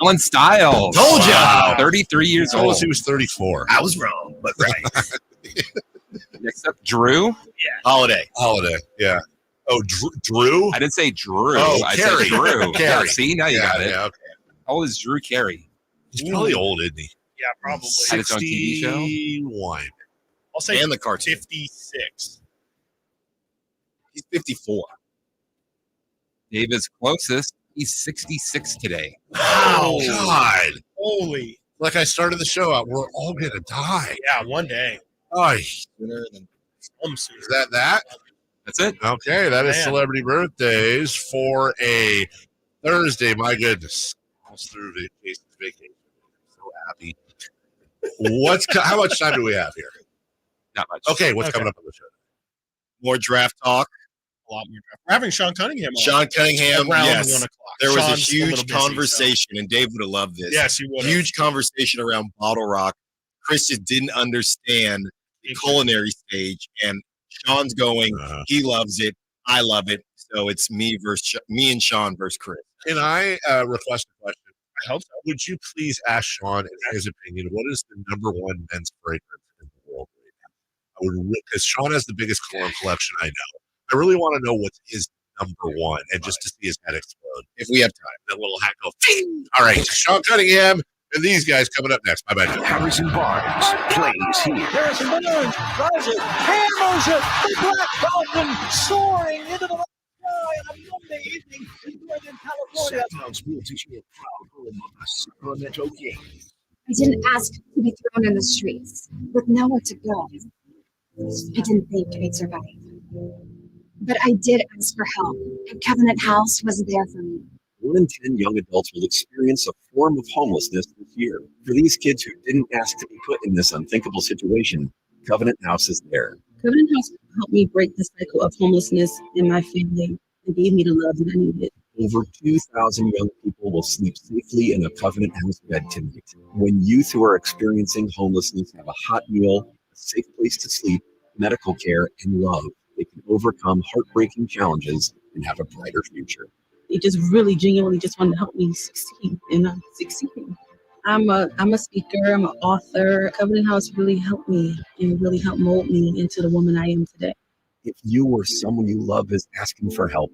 Alan Stiles. Told ya. Wow. 33 years Told old. us he was 34. I was wrong, but right. Next up, Drew. Holiday. Yeah. Oh, Drew? I didn't say Drew. Oh, I Carey. said Drew. Carey. Yeah, see, now you got it. Yeah, okay. How old is Drew Carey? He's probably old, isn't he? Yeah, probably. Had its own TV show? 61. I'll say And the cartoon. 56. He's 54. Dave is closest. He's 66 today. Oh, God. Holy. Like I started the show out, we're all going to die. Yeah, one day. Oh, Sooner than is that? That's it. Okay, that is Man. celebrity birthdays for a Thursday. My goodness. Almost through Jason's vacation. So happy. How much time do we have here? Not much. Okay, what's coming up on the show? more draft talk. A lot more draft. We're having Sean Cunningham on. Sean Cunningham, Around yes. 1 o'clock. There was Sean's a huge little busy, conversation, and Dave would have loved this. Yes, he would have. Huge conversation around Bottle Rock. Chris just didn't understand the culinary stage, and Sean's going, he loves it. I love it. So it's me and Sean versus Chris. Can I request a question? I hope so. Would you please ask Sean, in his opinion, what is the number one men's fragrance in the world right now? I would, because Sean has the biggest cologne collection I know. I really want to know what's his number one, and just to see his head explode. If we have time. That little hat go, Fing! All right, Sean Cunningham and these guys coming up next. Bye-bye. Harrison Barnes plays here. Harrison Barnes drives it, hammers it. The Black Falcon soaring into the sky on a Monday evening in Northern California. Sounds Sports is your proud home of the Sacramento Kings. I didn't ask to be thrown in the streets with nowhere to go. I didn't think I'd survive. But I did ask for help, and Covenant House was there for me. 1 in 10 young adults will experience a form of homelessness this year. For these kids who didn't ask to be put in this unthinkable situation, Covenant House is there. Covenant House helped me break the cycle of homelessness in my family and gave me the love that I needed. Over 2,000 young people will sleep safely in a Covenant House bed tonight. When youth who are experiencing homelessness have a hot meal, a safe place to sleep, medical care, and love, they can overcome heartbreaking challenges and have a brighter future. They just really genuinely just wanted to help me succeed, and I'm succeeding. I'm a speaker, I'm an author. Covenant House really helped me and really helped mold me into the woman I am today. If you or someone you love is asking for help,